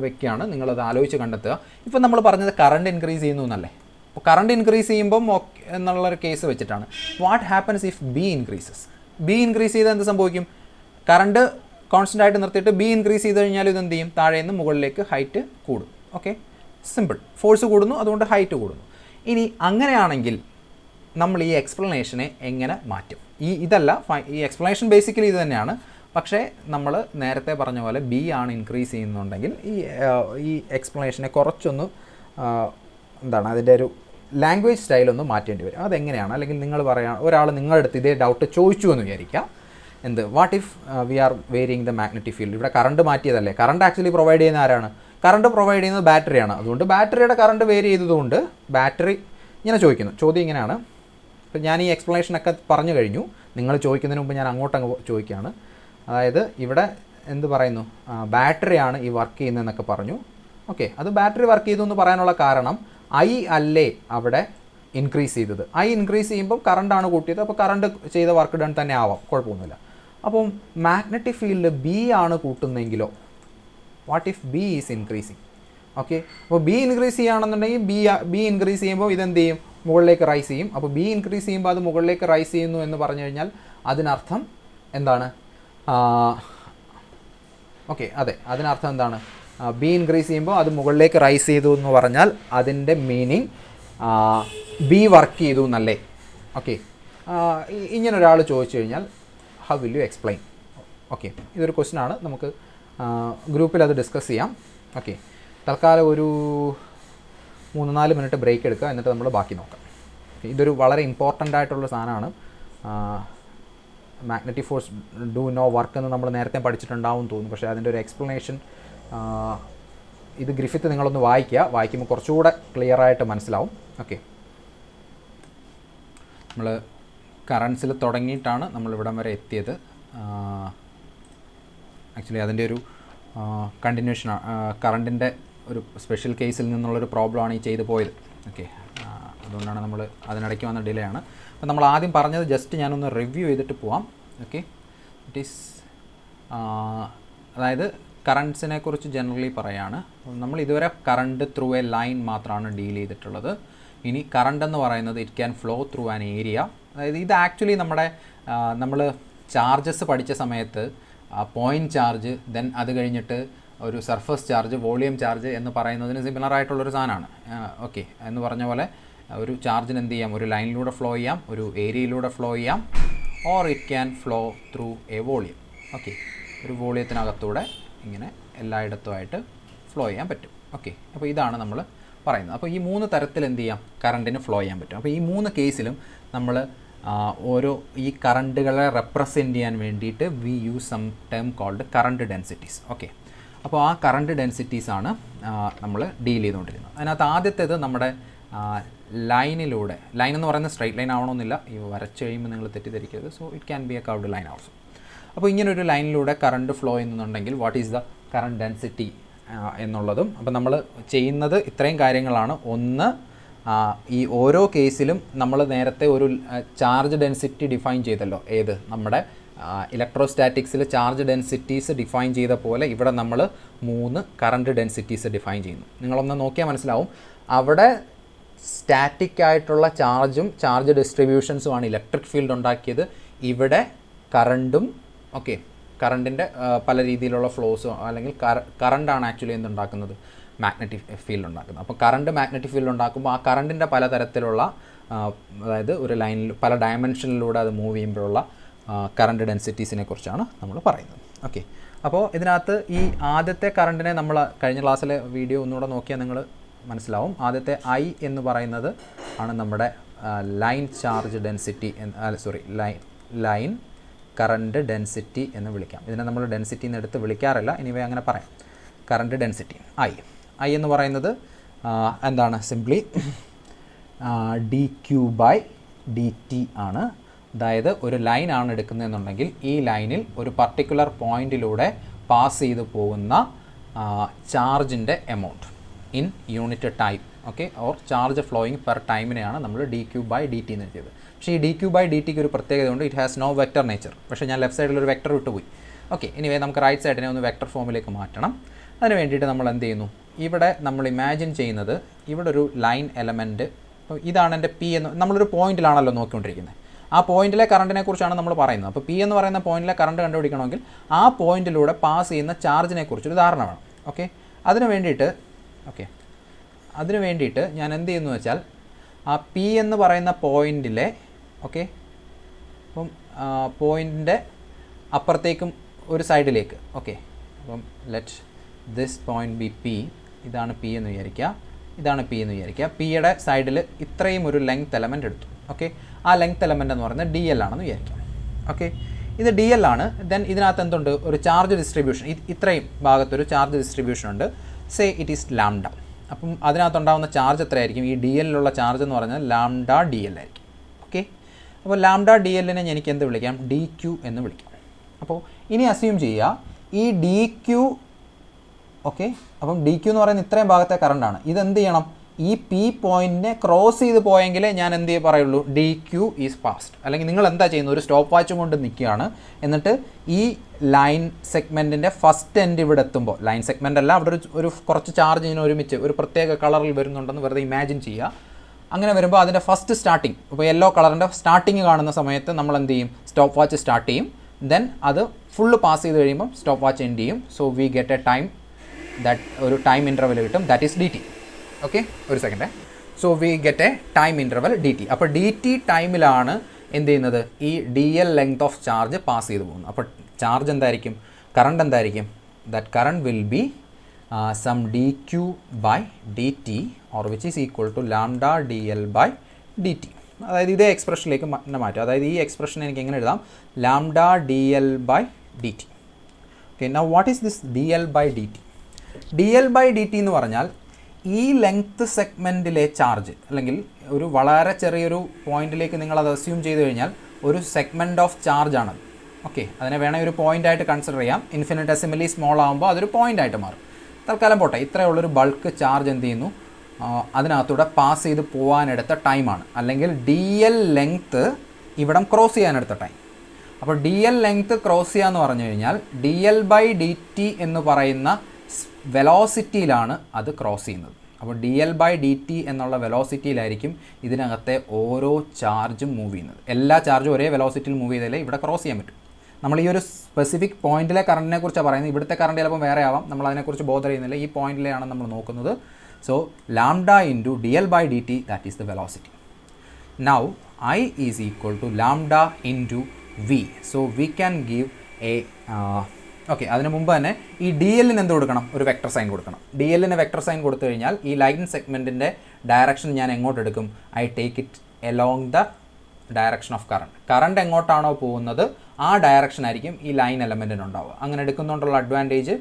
വെക്കുകയാണ്, നിങ്ങളത് ആലോചിച്ച് കണ്ടെത്തുക. ഇപ്പോൾ നമ്മൾ പറഞ്ഞത് കറണ്ട് ഇൻക്രീസ് ചെയ്യുന്നു എന്നല്ലേ, അപ്പോൾ കറണ്ട് ഇൻക്രീസ് ചെയ്യുമ്പം എന്നുള്ളൊരു കേസ് വെച്ചിട്ടാണ്. What happens if B increases? B increase ചെയ്താൽ എന്ത് സംഭവിക്കും? കറണ്ട് കോൺസ്റ്റൻ്റ് ആയിട്ട് നിർത്തിയിട്ട് ബി ഇൻക്രീസ് ചെയ്ത് കഴിഞ്ഞാൽ ഇത് എന്ത് ചെയ്യും, താഴെ നിന്ന് മുകളിലേക്ക് ഹൈറ്റ് കൂടും. Okay, simple. ഫോഴ്സ് കൂടുന്നു, അതുകൊണ്ട് ഹൈറ്റ് കൂടുന്നു. ഇനി അങ്ങനെയാണെങ്കിൽ നമ്മൾ ഈ എക്സ്പ്ലനേഷനെ എങ്ങനെ മാറ്റും? ഇതല്ല, ഈ എക്സ്പ്ലനേഷൻ ബേസിക്കലി ഇത് തന്നെയാണ്. പക്ഷേ നമ്മൾ നേരത്തെ പറഞ്ഞ പോലെ ബി ആണ് ഇൻക്രീസ് ചെയ്യുന്നുണ്ടെങ്കിൽ ഈ എക്സ്പ്ലനേഷനെ കുറച്ചൊന്ന് എന്താണ് അതിൻ്റെ ഒരു ലാംഗ്വേജ് സ്റ്റൈലൊന്ന് മാറ്റേണ്ടി വരും. അതെങ്ങനെയാണ്? അല്ലെങ്കിൽ നിങ്ങൾ പറയാം, ഒരാൾ നിങ്ങളുടെ അടുത്ത് ഇതേ ഡൗട്ട് ചോദിച്ചു എന്ന് വിചാരിക്കാം, എന്ത്, what if we are varying the magnetic field? ഇവിടെ കറണ്ട് മാറ്റിയതല്ലേ? കറണ്ട് ആക്ച്വലി പ്രൊവൈഡ് ചെയ്യുന്ന ആരാണ്? കറണ്ട് പ്രൊവൈഡ് ചെയ്യുന്നത് ബാറ്ററിയാണ്. അതുകൊണ്ട് ബാറ്ററിയുടെ കറണ്ട് വേരി ചെയ്തതുകൊണ്ട് ബാറ്ററി ഇങ്ങനെ ചോദിക്കുന്നു. ചോദ്യം ഇങ്ങനെയാണ്. ഇപ്പം ഞാൻ ഈ എക്സ്പ്ലനേഷനൊക്കെ പറഞ്ഞു കഴിഞ്ഞു. നിങ്ങൾ ചോദിക്കുന്നതിന് മുമ്പ് ഞാൻ അങ്ങോട്ടങ്ങ് ചോദിക്കുകയാണ്. അതായത് ഇവിടെ എന്ത് പറയുന്നു, ബാറ്ററിയാണ് ഈ വർക്ക് ചെയ്യുന്നതെന്നൊക്കെ പറഞ്ഞു. ഓക്കെ, അത് ബാറ്ററി വർക്ക് ചെയ്തു എന്ന് പറയാനുള്ള കാരണം ഐ അല്ലേ അവിടെ ഇൻക്രീസ് ചെയ്തത്? ഐ ഇൻക്രീസ് ചെയ്യുമ്പം കറണ്ടാണ് കൂട്ടിയത്, അപ്പോൾ കറണ്ട് ചെയ്ത വർക്ക് ഡൺ തന്നെ ആവാം, കുഴപ്പമൊന്നുമില്ല. അപ്പം മാഗ്നറ്റിക് ഫീൽഡ് ബി ആണ് കൂട്ടുന്നതെങ്കിലോ? What if B is increasing? Okay, അപ്പോൾ ബി ഇൻക്രീസ് ചെയ്യുകയാണെന്നുണ്ടെങ്കിൽ ബി ഇൻക്രീസ് ചെയ്യുമ്പോൾ ഇതെന്ത് ചെയ്യും, മുകളിലേക്ക് റൈസ് ചെയ്യും. അപ്പോൾ ബി ഇൻക്രീസ് ചെയ്യുമ്പോൾ അത് മുകളിലേക്ക് റൈസ് ചെയ്യുന്നു എന്ന് പറഞ്ഞു കഴിഞ്ഞാൽ അതിനർത്ഥം എന്താണ്? ഓക്കെ, അതെ, അതിനർത്ഥം എന്താണ്? ബി ഇൻക്രീസ് ചെയ്യുമ്പോൾ അത് മുകളിലേക്ക് റൈസ് ചെയ്തു എന്ന് പറഞ്ഞാൽ അതിൻ്റെ മീനിങ് ബി വർക്ക് ചെയ്തു എന്നല്ലേ? ഓക്കെ, ഇങ്ങനൊരാൾ ചോദിച്ചു കഴിഞ്ഞാൽ how will you explain? Okay, ഇതൊരു ക്വസ്റ്റ്യൻ ആണ്. നമുക്ക് ഗ്രൂപ്പിൽ അത് ഡിസ്കസ് ചെയ്യാം. ഓക്കെ, തൽക്കാലം ഒരു 3-4 മിനിറ്റ് ബ്രേക്ക് എടുക്കുക, എന്നിട്ട് നമ്മൾ ബാക്കി നോക്കാം. ഇതൊരു വളരെ ഇമ്പോർട്ടൻ്റ് ആയിട്ടുള്ള സാധനമാണ്. Magnetic force do no work എന്ന് നമ്മൾ നേരത്തെ പഠിച്ചിട്ടുണ്ടാവും തോന്നുന്നു. പക്ഷേ അതിൻ്റെ ഒരു എക്സ്പ്ലനേഷൻ, ഇത് ഗ്രിഫിത്ത് നിങ്ങളൊന്ന് വായിക്കുമ്പോൾ കുറച്ചുകൂടെ ക്ലിയർ ആയിട്ട് മനസ്സിലാവും. ഓക്കെ, നമ്മൾ കറൻസിൽ തുടങ്ങിയിട്ടാണ് നമ്മളിവിടം വരെ എത്തിയത്. ആക്ച്വലി അതിൻ്റെ ഒരു കണ്ടിന്യൂഷൻ, കറണ്ടിൻ്റെ ഒരു സ്പെഷ്യൽ കേസിൽ നിന്നുള്ളൊരു പ്രോബ്ലമാണ് ഈ ചെയ്തു പോയത്. ഓക്കെ, അതുകൊണ്ടാണ് നമ്മൾ അതിനിടയ്ക്ക് വന്ന ഡിലേ ആണ്. അപ്പോൾ നമ്മൾ ആദ്യം പറഞ്ഞത് ജസ്റ്റ് ഞാനൊന്ന് റിവ്യൂ ചെയ്തിട്ട് പോവാം. ഓക്കെ, ഇറ്റ് ഈസ് അതായത് കറണ്ട്സിനെ കുറിച്ച് ജനറലി പറയാണ്. നമ്മൾ ഇതുവരെ കറണ്ട് ത്രൂ എ ലൈൻ മാത്രമാണ് ഡീൽ ചെയ്തിട്ടുള്ളത്. ഇനി കറണ്ട് എന്ന് പറയുന്നത് it can flow through an area. അതായത് ഇത് ആക്ച്വലി നമ്മൾ ചാർജസ് പഠിച്ച സമയത്ത് പോയിൻറ്റ് ചാർജ്, ദെൻ അത് കഴിഞ്ഞിട്ട് ഒരു സർഫസ് ചാർജ്, വോളിയം ചാർജ് എന്ന് പറയുന്നതിന് സിമിലർ ആയിട്ടുള്ളൊരു സാധനമാണ്. ഓക്കെ, എന്ന് പറഞ്ഞ പോലെ ഒരു ചാർജിന് എന്ത് ചെയ്യാം, ഒരു ലൈനിലൂടെ ഫ്ലോ ചെയ്യാം, ഒരു ഏരിയയിലൂടെ ഫ്ലോ ചെയ്യാം, or it can flow through A volume. Okay, ഒരു വോളിയത്തിനകത്തൂടെ ഇങ്ങനെ എല്ലായിടത്തുമായിട്ട് ഫ്ലോ ചെയ്യാൻ പറ്റും. ഓക്കെ, അപ്പോൾ ഇതാണ് നമ്മൾ പറയുന്നത്. അപ്പോൾ ഈ 3 തരത്തിൽ എന്ത് ചെയ്യാം, കറണ്ടിന് ഫ്ലോ ചെയ്യാൻ പറ്റും. അപ്പോൾ ഈ 3 കേസിലും നമ്മൾ ഓരോ ഈ കറണ്ടുകളെ റെപ്രസെൻറ്റ് ചെയ്യാൻ വേണ്ടിയിട്ട് we use some term called current densities. Okay, അപ്പോൾ ആ കറണ്ട് ഡെൻസിറ്റീസാണ് നമ്മൾ ഡീൽ ചെയ്തുകൊണ്ടിരുന്നത്. അതിനകത്ത് ആദ്യത്തേത് നമ്മുടെ ലൈനിലൂടെ, ലൈൻ എന്ന് പറയുന്നത് സ്ട്രൈറ്റ് ലൈൻ ആവണമെന്നില്ല, ഈ വരച്ച് കഴിയുമ്പോൾ നിങ്ങൾ തെറ്റിദ്ധരിക്കരുത്. So it can be A curved line also. അപ്പോൾ ഇങ്ങനൊരു ലൈനിലൂടെ കറണ്ട് ഫ്ലോ ചെയ്യുന്നുണ്ടെങ്കിൽ what is the current density എന്നുള്ളതും. അപ്പോൾ നമ്മൾ ചെയ്യുന്നത് ഇത്രയും കാര്യങ്ങളാണ്. ഒന്ന്, ഈ ഓരോ കേസിലും നമ്മൾ നേരത്തെ ഒരു ചാർജ് ഡെൻസിറ്റി ഡിഫൈൻ ചെയ്തല്ലോ. ഏത്, നമ്മുടെ ഇലക്ട്രോസ്റ്റാറ്റിക്സിൽ ചാർജ് ഡെൻസിറ്റീസ് ഡിഫൈൻ ചെയ്ത പോലെ ഇവിടെ നമ്മൾ 3 കറണ്ട് ഡെൻസിറ്റീസ് ഡിഫൈൻ ചെയ്യുന്നു. നിങ്ങളൊന്ന് നോക്കിയാൽ മനസ്സിലാവും. അവിടെ സ്റ്റാറ്റിക് ആയിട്ടുള്ള ചാർജും ചാർജ് ഡിസ്ട്രിബ്യൂഷൻസുമാണ് ഇലക്ട്രിക് ഫീൽഡ് ഉണ്ടാക്കിയത്. ഇവിടെ കറണ്ടും, ഓക്കെ, കറണ്ടിൻ്റെ പല രീതിയിലുള്ള ഫ്ലോസും, അല്ലെങ്കിൽ കറണ്ടാണ് ആക്ച്വലി എന്തുണ്ടാക്കുന്നത്, മാഗ്നറ്റിക് ഫീൽഡ് ഉണ്ടാക്കുന്നത്. അപ്പോൾ കറണ്ട് മാഗ്നറ്റിക് ഫീൽഡ് ഉണ്ടാക്കുമ്പോൾ ആ കറണ്ടിൻ്റെ പലതരത്തിലുള്ള, അതായത് ഒരു ലൈനിൽ പല ഡയമെൻഷനിലൂടെ അത് മൂവ് ചെയ്യുമ്പോഴുള്ള കറണ്ട് ഡെൻസിറ്റീസിനെ കുറിച്ചാണ് നമ്മൾ പറയുന്നത്. ഓക്കെ, അപ്പോൾ ഇതിനകത്ത് ഈ ആദ്യത്തെ കറണ്ടിനെ നമ്മൾ കഴിഞ്ഞ ക്ലാസ്സിലെ വീഡിയോ ഒന്നുകൂടെ നോക്കിയാൽ നിങ്ങൾ മനസ്സിലാവും. ആദ്യത്തെ ഐ എന്ന് പറയുന്നത് ആണ് നമ്മുടെ line charge density, line current density എന്ന് വിളിക്കാം. ഇതിനെ നമ്മൾ ഡെൻസിറ്റി എന്ന് എടുത്ത് വിളിക്കാറില്ല, എനിവേ അങ്ങനെ പറയാം. കറണ്ട് ഡെൻസിറ്റി ഐ എന്ന് പറയുന്നത് എന്താണ്, സിംപ്ലി dQ/dt ആണ്. അതായത് ഒരു ലൈനാണ് എടുക്കുന്നതെന്നുണ്ടെങ്കിൽ ഈ ലൈനിൽ ഒരു പർട്ടിക്കുലർ പോയിൻറ്റിലൂടെ പാസ് ചെയ്ത് പോകുന്ന ചാർജിൻ്റെ amount in unit time. Okay, or charge flowing per ടൈമിനെയാണ് നമ്മൾ dQ/dt എന്ന് എഴുതിയത്. പക്ഷേ ഈ dQ/dtക്ക് ഒരു പ്രത്യേകതയുണ്ട്, it has no vector nature. പക്ഷേ ഞാൻ ലെഫ്റ്റ് സൈഡിൽ ഒരു വെക്റ്റർ വിട്ടുപോയി. ഓക്കെ, എനിവേ നമുക്ക് റൈറ്റ് സൈഡിനെ ഒന്ന് വെക്റ്റർ ഫോമിലേക്ക് മാറ്റണം. അതിന് വേണ്ടിയിട്ട് നമ്മൾ എന്ത് ചെയ്യുന്നു, ഇവിടെ നമ്മൾ ഇമാജിൻ ചെയ്യുന്നത് ഇവിടെ ഒരു ലൈൻ എലമെൻറ്റ്, അപ്പോൾ ഇതാണ് എൻ്റെ പി എന്ന്, നമ്മളൊരു പോയിൻറ്റിലാണല്ലോ നോക്കിക്കൊണ്ടിരിക്കുന്നത്. ആ പോയിന്റിലെ കറണ്ടിനെ കുറിച്ചാണ് നമ്മൾ പറയുന്നത്. അപ്പോൾ പി എന്ന് പറയുന്ന പോയിന്റിലെ കറണ്ട് കണ്ടുപിടിക്കണമെങ്കിൽ ആ പോയിന്റിലൂടെ പാസ് ചെയ്യുന്ന ചാർജിനെ കുറിച്ചൊരു ധാരണ വേണം. ഓക്കെ, അതിന് വേണ്ടിയിട്ട് ഞാൻ എന്ത് ചെയ്യുന്നു വെച്ചാൽ ആ പി എന്ന് പറയുന്ന പോയിന്റിലെ ഓക്കെ അപ്പം പോയിന്റിൻ്റെ അപ്പുറത്തേക്കും ഒരു സൈഡിലേക്ക് ഓക്കെ അപ്പം let this point B P. ഇതാണ് പി എന്ന് വിചാരിക്കുക, ഇതാണ് പി എന്ന് വിചാരിക്കുക. പിയുടെ സൈഡിൽ ഇത്രയും ഒരു ലെങ്ത് എലമെൻറ്റ് എടുത്തു. ഓക്കെ, ആ ലെങ്ത് എലമെൻ്റ് എന്ന് പറയുന്നത് ഡി എൽ ആണെന്ന് വിചാരിക്കാം. ഓക്കെ, ഇത് ഡി എൽ ആണ്. ദെൻ ഇതിനകത്ത് എന്തുണ്ട്, ഒരു ചാർജ് ഡിസ്ട്രിബ്യൂഷൻ, ഇത്രയും ഭാഗത്തൊരു ചാർജ് ഡിസ്ട്രിബ്യൂഷൻ ഉണ്ട്. Say it is lambda. അപ്പം അതിനകത്തുണ്ടാകുന്ന ചാർജ് എത്രയായിരിക്കും? ഈ ഡി എല്ലിലുള്ള ചാർജ് എന്ന് പറഞ്ഞാൽ ലാംഡ ഡി എൽ ആയിരിക്കും. ഓക്കെ, അപ്പോൾ ലാംഡ ഡി എല്ലിനെ എനിക്ക് എന്ത് വിളിക്കാം? ഡി ക്യു എന്ന് വിളിക്കാം. അപ്പോൾ ഇനി അസ്യൂം ചെയ്യുക ഈ ഡി ക്യു ഓക്കെ, അപ്പം ഡി ക്യു എന്ന് പറയുന്നത് ഇത്രയും ഭാഗത്തെ കറണ്ടാണ്. ഇതെന്ത് ചെയ്യണം? ഈ പി പോയിന്റിനെ ക്രോസ് ചെയ്ത് പോയെങ്കിലേ ഞാൻ എന്ത് പറയുള്ളൂ? D Q is past. അല്ലെങ്കിൽ നിങ്ങൾ എന്താ ചെയ്യുന്നത്? ഒരു സ്റ്റോപ്പ് വാച്ചും കൊണ്ട് നിൽക്കുകയാണ്. എന്നിട്ട് ഈ ലൈൻ സെഗ്മെൻറ്റിൻ്റെ ഫസ്റ്റ് എൻഡ് ഇവിടെ എത്തുമ്പോൾ, ലൈൻ സെഗ്മെൻ്റ് അല്ല, അവിടെ ഒരു കുറച്ച് ചാർജ് ഇങ്ങനെ ഒരുമിച്ച് ഒരു പ്രത്യേക കളറിൽ വരുന്നുണ്ടെന്ന് വെറുതെ ഇമാജിൻ ചെയ്യുക. അങ്ങനെ വരുമ്പോൾ അതിൻ്റെ ഫസ്റ്റ് സ്റ്റാർട്ടിങ്, ഇപ്പോൾ യെല്ലോ കളറിൻ്റെ സ്റ്റാർട്ടിങ് കാണുന്ന സമയത്ത് നമ്മൾ എന്ത് ചെയ്യും? സ്റ്റോപ്പ് വാച്ച് സ്റ്റാർട്ട് ചെയ്യും. ദെൻ അത് ഫുള്ള് പാസ് ചെയ്ത് കഴിയുമ്പം സ്റ്റോപ്പ് വാച്ച് എൻഡ് ചെയ്യും. So we get a time, ഒരു ടൈം ഇൻ്റർവൽ കിട്ടും, that is D T. Okay, ഒരു second. So we get a time interval D T. അപ്പോൾ ഡി ടി ടൈമിലാണ് എന്ത് ചെയ്യുന്നത്? ഈ D L length of charge pass ചെയ്ത് പോകുന്നു. അപ്പോൾ ചാർജ് എന്തായിരിക്കും? കറണ്ട് എന്തായിരിക്കും? That current will be some d Q by D T or which is equal to lambda D L by D t. അതായത് ഇതേ എക്സ്പ്രഷനിലേക്ക് മാറ്റും. അതായത് ഈ എക്സ്പ്രഷൻ എനിക്ക് എങ്ങനെ എഴുതാം? Lambda D L by D T. Okay, now what is this D L by D T? D L by D T എന്ന് പറഞ്ഞാൽ ഈ ലെങ്ത് സെഗ്മെൻറ്റിലെ ചാർജ്, അല്ലെങ്കിൽ ഒരു വളരെ ചെറിയൊരു പോയിന്റിലേക്ക് നിങ്ങളത് അസ്യൂം ചെയ്ത് കഴിഞ്ഞാൽ ഒരു സെഗ്മെൻറ്റ് ഓഫ് ചാർജ് ആണത്. ഓക്കെ, അതിനെ വേണമെങ്കിൽ ഒരു പോയിൻ്റായിട്ട് കൺസിഡർ ചെയ്യാം. ഇൻഫിനിറ്റെസിമലി സ്മോൾ ആകുമ്പോൾ അതൊരു പോയിൻ്റായിട്ട് മാറും. തൽക്കാലം പോട്ടെ. ഇത്രയുള്ളൊരു ബൾക്ക് ചാർജ് എന്ത് ചെയ്യുന്നു? അതിനകത്തൂടെ പാസ് ചെയ്ത് പോകാനെടുത്ത ടൈമാണ്, അല്ലെങ്കിൽ ഡി എൽ ലെങ്ത്ത് ഇവിടം ക്രോസ് ചെയ്യാനെടുത്ത ടൈം. അപ്പോൾ ഡി എൽ ലെങ്ത്ത് ക്രോസ് ചെയ്യുക എന്ന് പറഞ്ഞു കഴിഞ്ഞാൽ d L by D T എന്ന് പറയുന്ന വെലോസിറ്റിയിലാണ് അത് ക്രോസ് ചെയ്യുന്നത്. അപ്പോൾ d L by D t എന്നുള്ള വെലോസിറ്റിയിലായിരിക്കും ഇതിനകത്തെ ഓരോ ചാർജും മൂവ് ചെയ്യുന്നത്. എല്ലാ ചാർജും ഒരേ വെലോസിറ്റിയിൽ മൂവ് ചെയ്താലേ ഇവിടെ ക്രോസ് ചെയ്യാൻ പറ്റും. നമ്മൾ ഈ ഒരു സ്പെസിഫിക് പോയിന്റിലെ കറണ്ടിനെ കുറിച്ചാണ് പറയുന്നത്. ഇവിടുത്തെ കറണ്ട് ചിലപ്പോൾ വേറെ ആവാം, നമ്മൾ അതിനെക്കുറിച്ച് ബോധർ ചെയ്യുന്നില്ല. ഈ പോയിന്റിലെയാണ് നമ്മൾ നോക്കുന്നത്. So lambda into D L by D T, that is the velocity. Now I is equal to lambda into V. So we can give a okay, അതിന് മുമ്പ് തന്നെ ഈ ഡി എല്ലിന് എന്ത് കൊടുക്കണം? ഒരു വെക്ടർ സൈൻ കൊടുക്കണം. ഡി എല്ലിന് വെക്ടർ സൈൻ കൊടുത്തു കഴിഞ്ഞാൽ ഈ ലൈൻ സെഗ്മെൻറ്റിൻ്റെ ഡയറക്ഷൻ ഞാൻ എങ്ങോട്ട് എടുക്കും? I take it along the direction of current. Current എങ്ങോട്ടാണോ പോകുന്നത് ആ ഡയറക്ഷൻ ആയിരിക്കും ഈ ലൈൻ എലമെൻറ്റിനുണ്ടാവുക. അങ്ങനെ എടുക്കുന്നതുകൊണ്ടുള്ള അഡ്വാൻറ്റേജ്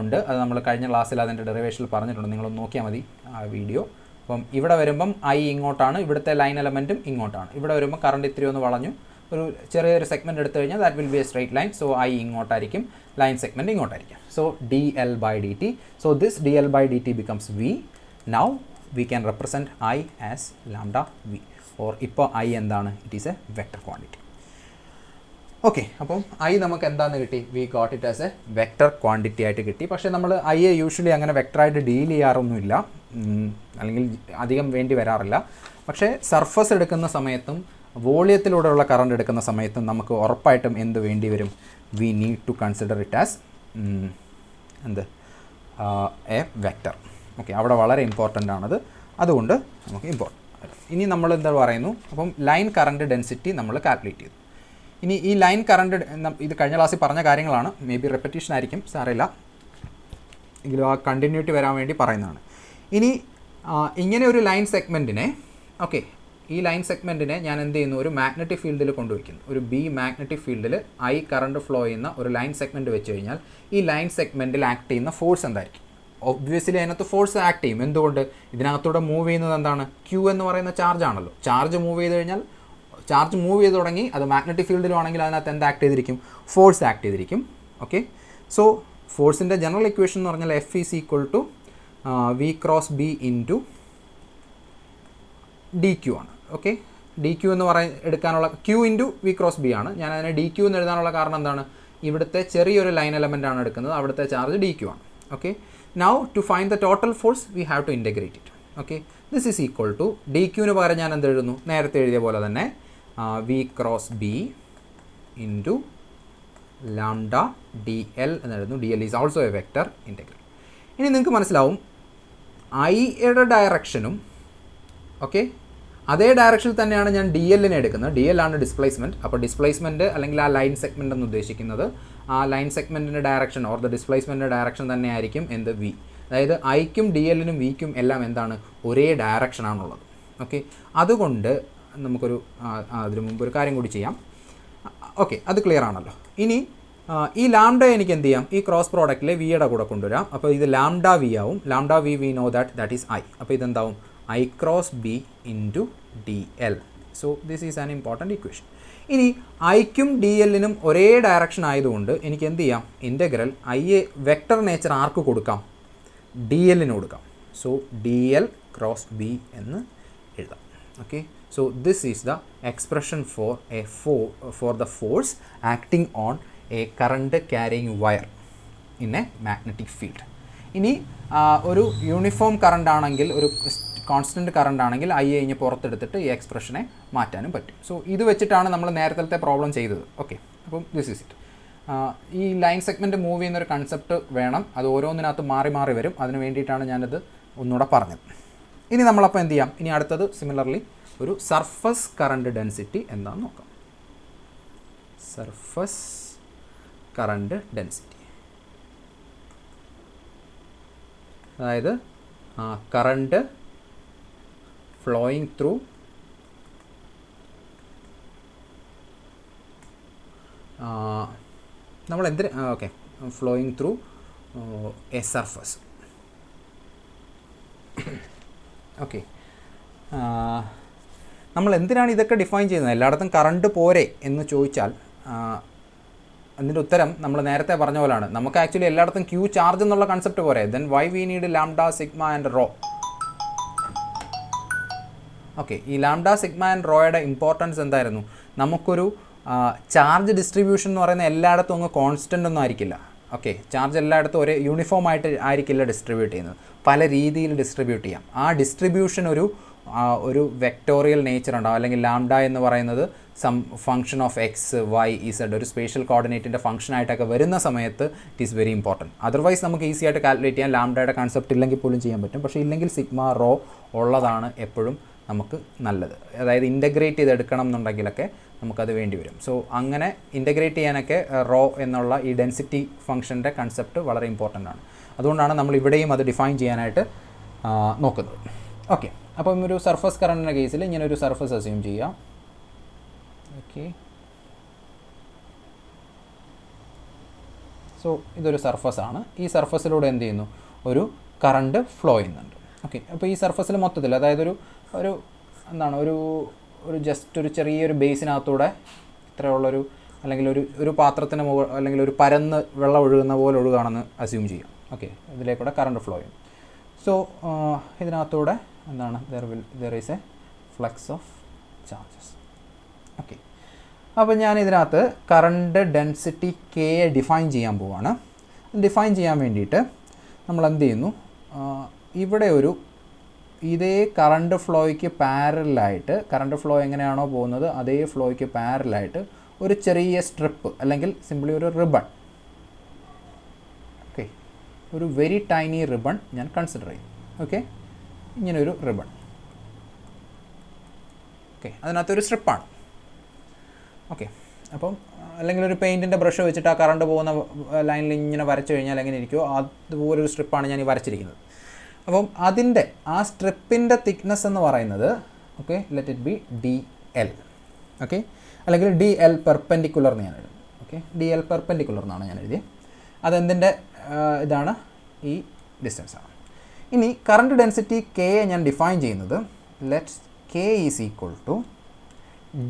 ഉണ്ട്. അത് നമ്മൾ കഴിഞ്ഞ ക്ലാസ്സിൽ അതിൻ്റെ ഡെറിവേഷനിൽ പറഞ്ഞിട്ടുണ്ട്. നിങ്ങളൊന്ന് നോക്കിയാൽ മതി ആ വീഡിയോ. അപ്പം ഇവിടെ വരുമ്പം ഐ ഇങ്ങോട്ടാണ്, ഇവിടുത്തെ ലൈൻ എലമെൻറ്റും ഇങ്ങോട്ടാണ്. ഇവിടെ വരുമ്പോൾ കറണ്ട് ഇത്തിരി ഒന്ന് വളഞ്ഞു, ഒരു ചെറിയൊരു സെഗ്മെൻറ്റ് എടുത്തു കഴിഞ്ഞാൽ that will be a straight line. So I ഇങ്ങോട്ടായിരിക്കും, ലൈൻ സെഗ്മെൻറ്റ് ഇങ്ങോട്ടായിരിക്കും. So D L by D T. So this D L by D T becomes V. Now we can represent I as lambda V. Or ഇപ്പോൾ I എന്താണ്? It is a vector quantity. Okay, അപ്പം I നമുക്ക് എന്താണെന്ന് കിട്ടി? We got it as a vector quantity ആയിട്ട് കിട്ടി. പക്ഷേ നമ്മൾ ഐയെ യൂഷ്വലി അങ്ങനെ വെക്ടറായിട്ട് ഡീൽ ചെയ്യാറൊന്നുമില്ല, അല്ലെങ്കിൽ അധികം വേണ്ടി വരാറില്ല. പക്ഷേ സർഫസ് എടുക്കുന്ന സമയത്തും വോളിയത്തിലൂടെയുള്ള കറണ്ട് എടുക്കുന്ന സമയത്തും നമുക്ക് ഉറപ്പായിട്ടും എന്ത് വേണ്ടി വരും? We need to consider it as a vector. Okay, അവിടെ വളരെ ഇമ്പോർട്ടൻ്റ് ആണത്. അതുകൊണ്ട് നമുക്ക് ഇമ്പോർട്ടൻ്റ്. ഇനി നമ്മൾ എന്താ പറയുന്നു? അപ്പം ലൈൻ കറണ്ട് ഡെൻസിറ്റി നമ്മൾ കാൽക്കുലേറ്റ് ചെയ്തു. ഇനി ഈ ലൈൻ കറണ്ട്, ഇത് കഴിഞ്ഞ ക്ലാസ്സിൽ പറഞ്ഞ കാര്യങ്ങളാണ്, മേ ബി റെപ്പറ്റീഷൻ ആയിരിക്കും, സാരമില്ല, എങ്കിലും ആ കണ്ടിന്യൂറ്റി വരാൻ വേണ്ടി പറയുന്നതാണ്. ഇനി ഇങ്ങനെ ഒരു ലൈൻ സെഗ്മെൻറ്റിനെ ഓക്കെ, ഈ ലൈൻ സെഗ്മെൻറ്റിനെ ഞാൻ എന്ത് ചെയ്യുന്നു? ഒരു മാഗ്നറ്റിക് ഫീൽഡിൽ കൊണ്ടുവയ്ക്കുന്നു. ഒരു ബി മാഗ്നറ്റിക് ഫീൽഡിൽ ഐ കറണ്ട് ഫ്ലോ ചെയ്യുന്ന ഒരു ലൈൻ സെഗ്മെൻറ്റ് വെച്ച് കഴിഞ്ഞാൽ ഈ ലൈൻ സെഗ്മെൻറ്റിൽ ആക്ട് ചെയ്യുന്ന ഫോഴ്സ് എന്തായിരിക്കും? ഒബ്വിയസ്ലി അതിനകത്ത് ഫോഴ്സ് ആക്ട് ചെയ്യും. എന്തുകൊണ്ട്? ഇതിനകത്തൂടെ മൂവ് ചെയ്യുന്നത് എന്താണ്? ക്യൂ എന്ന് പറയുന്ന ചാർജ് ആണല്ലോ. ചാർജ് മൂവ് ചെയ്ത് കഴിഞ്ഞാൽ, ചാർജ് മൂവ് ചെയ്ത് തുടങ്ങി, അത് മാഗ്നറ്റിക് ഫീൽഡിലാണെങ്കിൽ അതിനകത്ത് എന്ത് ആക്ട് ചെയ്തിരിക്കും? ഫോഴ്സ് ആക്ട് ചെയ്തിരിക്കും. ഓക്കെ, സോ ഫോഴ്സിൻ്റെ ജനറൽ ഇക്വേഷൻ എന്ന് പറഞ്ഞാൽ f is equal to v cross B into d Q ആണ്. ഓക്കെ, ഡി ക്യു എന്ന് എടുക്കാനുള്ള q into V cross B ആണ്. ഞാൻ അതിനെ ഡി ക്യു എന്ന് എഴുതാനുള്ള കാരണം എന്താണ്? ഇവിടുത്തെ ചെറിയൊരു ലൈൻ എലമെൻ്റ് ആണ് എടുക്കുന്നത്, അവിടുത്തെ ചാർജ് ഡി ക്യു ആണ്. Okay, now to find the total force we have to integrate it. Okay, this is equal to D ക്യൂവിന് പകരം ഞാൻ എന്ത് എഴുതുന്നു? നേരത്തെ എഴുതിയ പോലെ തന്നെ V cross B into lambda D L എന്നായിരുന്നു. D L is also a vector integral. ഇനി നിങ്ങൾക്ക് മനസ്സിലാവും ഐയുടെ ഡയറക്ഷനും ഓക്കെ അതേ ഡയറക്ഷനിൽ തന്നെയാണ് ഞാൻ ഡി എല്ലിനെ എടുക്കുന്നത്. ഡി എൽ ആണ് ഡിസ്പ്ലേസ്മെൻറ്റ്. അപ്പോൾ ഡിസ്പ്ലേസ്മെൻറ്റ് അല്ലെങ്കിൽ ആ ലൈൻ സെഗ്മെൻ്റ് എന്ന് ഉദ്ദേശിക്കുന്നത് ആ ലൈൻ സെഗ്മെൻറ്റിൻ്റെ ഡയറക്ഷൻ ഓർ ദ ഡിസ്പ്ലേസ്മെൻറ്റിൻ്റെ ഡയറക്ഷൻ തന്നെ ആയിരിക്കും എന്ത് വി. അതായത് ഐക്കും ഡി എല്ലിനും വിക്കും എല്ലാം എന്താണ് ഒരേ ഡയറക്ഷനാണുള്ളത്. ഓക്കെ, അതുകൊണ്ട് നമുക്കൊരു അതിനു മുമ്പ് ഒരു കാര്യം കൂടി ചെയ്യാം. ഓക്കെ, അത് ക്ലിയർ ആണല്ലോ. ഇനി ഈ ലാംഡ എനിക്ക് എന്ത് ചെയ്യാം, ഈ ക്രോസ് പ്രോഡക്റ്റിലെ വിയുടെ കൂടെ കൊണ്ടുവരാം. അപ്പോൾ ഇത് ലാംഡ വി ആവും. Lambda V no that is I. അപ്പോൾ ഇതെന്താവും I cross B into D L. So this is an important equation. ഇനി ഐക്കും ഡി എല്ലിനും ഒരേ ഡയറക്ഷൻ ആയതുകൊണ്ട് എനിക്ക് എന്ത് ചെയ്യാം, integral I a vector nature ആർക്ക് കൊടുക്കാം, ഡി എല്ലിന് കൊടുക്കാം. So D L cross B എന്ന് എഴുതാം. Okay, so this is the expression for the force acting on a current carrying wire in a magnetic field. ഇനി ഒരു യൂണിഫോം കറണ്ട് ആണെങ്കിൽ, ഒരു കോൺസ്റ്റൻറ്റ് കറണ്ട് ആണെങ്കിൽ ഐ കഴിഞ്ഞ് പുറത്തെടുത്തിട്ട് ഈ എക്സ്പ്രഷനെ മാറ്റാനും പറ്റും. സോ ഇത് വെച്ചിട്ടാണ് നമ്മൾ നേരത്തെ പ്രോബ്ലം ചെയ്തത്. ഓക്കെ, അപ്പം ദിസ് ഈസ് ഇറ്റ്. ഈ ലൈൻ സെഗ്മെൻറ്റ് മൂവ് ചെയ്യുന്നൊരു കൺസെപ്റ്റ് വേണം. അത് ഓരോന്നിനകത്ത് മാറി മാറി വരും. അതിന് വേണ്ടിയിട്ടാണ് ഞാനത് ഒന്നുകൂടെ പറഞ്ഞത്. ഇനി നമ്മളപ്പോൾ എന്ത് ചെയ്യാം, ഇനി അടുത്തത് സിമിലർലി ഒരു സർഫസ് കറണ്ട് ഡെൻസിറ്റി എന്താണെന്ന് നോക്കാം. സർഫസ് കറണ്ട് ഡെൻസിറ്റി, അതായത് കറണ്ട് ഫ്ലോയിങ് ത്രൂ നമ്മൾ എന്തിന് okay flowing through A surface. Okay, നമ്മൾ എന്തിനാണ് ഇതൊക്കെ ഡിഫൈൻ ചെയ്യുന്നത്? എല്ലായിടത്തും കറണ്ട് പോരെ എന്ന് ചോദിച്ചാൽ അതിൻ്റെ ഉത്തരം നമ്മൾ നേരത്തെ പറഞ്ഞ പോലെയാണ്. നമുക്ക് ആക്ച്വലി എല്ലായിടത്തും ക്യൂ ചാർജ് എന്നുള്ള കൺസെപ്റ്റ് പോരെ. Then why we need lambda sigma and rho. Okay, ഈ ലാംഡ സിഗ്മ ആൻഡ് റോയുടെ ഇമ്പോർട്ടൻസ് എന്തായിരുന്നു? നമുക്കൊരു ചാർജ് ഡിസ്ട്രിബ്യൂഷൻ എന്ന് പറയുന്നത് എല്ലായിടത്തും അങ്ങ് കോൺസ്റ്റൻ്റ് ഒന്നും ആയിരിക്കില്ല. ഓക്കെ, ചാർജ് എല്ലായിടത്തും ഒരേ യൂണിഫോം ആയിട്ട് ആയിരിക്കില്ല ഡിസ്ട്രിബ്യൂട്ട് ചെയ്യുന്നത്. പല രീതിയിൽ ഡിസ്ട്രിബ്യൂട്ട് ചെയ്യാം. ആ ഡിസ്ട്രിബ്യൂഷൻ ഒരു വെക്ടോറിയൽ നേച്ചർ ഉണ്ടാവും. അല്ലെങ്കിൽ ലാംഡ എന്ന് പറയുന്നത് some function of x y z, ഒരു സ്പേഷ്യൽ കോർഡിനേറ്റിൻ്റെ ഫംഗ്ഷനായിട്ടൊക്കെ വരുന്ന സമയത്ത് it is very important. Otherwise നമുക്ക് ഈസി ആയിട്ട് കാൽക്കുലേറ്റ് ചെയ്യാൻ ലാംഡയുടെ കൺസെപ്റ്റ് ഇല്ലെങ്കിൽ പോലും ചെയ്യാൻ പറ്റും. പക്ഷേ ഇല്ലെങ്കിൽ സിഗ്മ റോ ഉള്ളതാണ് എപ്പോഴും നമുക്ക് നല്ലത്. അതായത് ഇൻ്റഗ്രേറ്റ് ചെയ്തെടുക്കണം എന്നുണ്ടെങ്കിലൊക്കെ നമുക്കത് വേണ്ടി വരും. സോ അങ്ങനെ ഇൻ്റഗ്രേറ്റ് ചെയ്യാനൊക്കെ റോ എന്നുള്ള ഈ ഡെൻസിറ്റി ഫംഗ്ഷൻ്റെ കൺസെപ്റ്റ് വളരെ ഇമ്പോർട്ടൻ്റ് ആണ്. അതുകൊണ്ടാണ് നമ്മൾ ഇവിടെയും അത് ഡിഫൈൻ ചെയ്യാനായിട്ട് നോക്കുന്നത്. ഓക്കെ, അപ്പം ഒരു സർഫസ് കറണ്ടിൻ്റെ കേസിൽ ഇങ്ങനെ ഒരു സർഫസ് അസ്യൂം ചെയ്യാം. ഓക്കെ, സോ ഇതൊരു സർഫസ് ആണ്. ഈ സർഫസിലൂടെ എന്ത് ചെയ്യുന്നു, ഒരു കറണ്ട് ഫ്ലോ ചെയ്യുന്നുണ്ട്. ഓക്കെ, അപ്പോൾ ഈ സർഫസിൽ മൊത്തത്തിൽ, അതായത് ഒരു എന്താണ് ഒരു ജസ്റ്റ് ഒരു ചെറിയൊരു ബേസിനകത്തൂടെ ഇത്രയുള്ളൊരു, അല്ലെങ്കിൽ ഒരു പാത്രത്തിന് മുകളിൽ, അല്ലെങ്കിൽ ഒരു പരന്ന് വെള്ളം ഒഴുകുന്ന പോലെ ഒഴുകുകയാണെന്ന് അസ്യൂം ചെയ്യാം. ഓക്കെ, ഇതിലേക്കൂടെ കറണ്ട് ഫ്ലോ ചെയ്യും. സോ ഇതിനകത്തൂടെ എന്താണ്, there is A flux of charges. Okay, അപ്പോൾ ഞാൻ ഇതിനകത്ത് കറണ്ട് ഡെൻസിറ്റി കെ ഡിഫൈൻ ചെയ്യാൻ പോവാണ്. ഡിഫൈൻ ചെയ്യാൻ വേണ്ടിയിട്ട് നമ്മൾ എന്ത് ചെയ്യുന്നു, ഇവിടെ ഇതേ കറണ്ട് ഫ്ലോയ്ക്ക് പാരലായിട്ട്, കറണ്ട് ഫ്ലോ എങ്ങനെയാണോ പോകുന്നത് അതേ ഫ്ലോയ്ക്ക് പാരലായിട്ട് ഒരു ചെറിയ സ്ട്രിപ്പ്, അല്ലെങ്കിൽ സിംപ്ലി ഒരു റിബൺ, ഓക്കെ, ഒരു വെരി ടൈനി റിബൺ ഞാൻ കൺസിഡർ ചെയ്യും. ഓക്കെ, ഇങ്ങനൊരു റിബൺ. ഓക്കെ, അതിനകത്തൊരു സ്ട്രിപ്പാണ്. ഓക്കെ, അപ്പം അല്ലെങ്കിൽ ഒരു പെയിൻറ്റിൻ്റെ ബ്രഷ് വെച്ചിട്ട് ആ കറണ്ട് പോകുന്ന ലൈനിൽ ഇങ്ങനെ വരച്ചു കഴിഞ്ഞാൽ എങ്ങനെ ഇരിക്കുമോ അതുപോലൊരു സ്ട്രിപ്പാണ് ഞാൻ ഈ വരച്ചിരിക്കുന്നത്. അപ്പം അതിൻ്റെ ആ സ്ട്രിപ്പിൻ്റെ തിക്നെസ് എന്ന് പറയുന്നത്, okay, let it be D L. Okay, അല്ലെങ്കിൽ ഡി എൽ പെർപെൻഡിക്കുലർ എന്ന് ഞാൻ എഴുതും. ഓക്കെ, ഡി എൽ പെർപെൻഡിക്കുലർ എന്നാണ് ഞാൻ എഴുതിയത്. അതെന്തിൻ്റെ ഇതാണ്, ഈ ഡിസ്റ്റൻസാണ്. ഇനി കറണ്ട് ഡെൻസിറ്റി കെ ഞാൻ ഡിഫൈൻ ചെയ്യുന്നത്, let k is equal to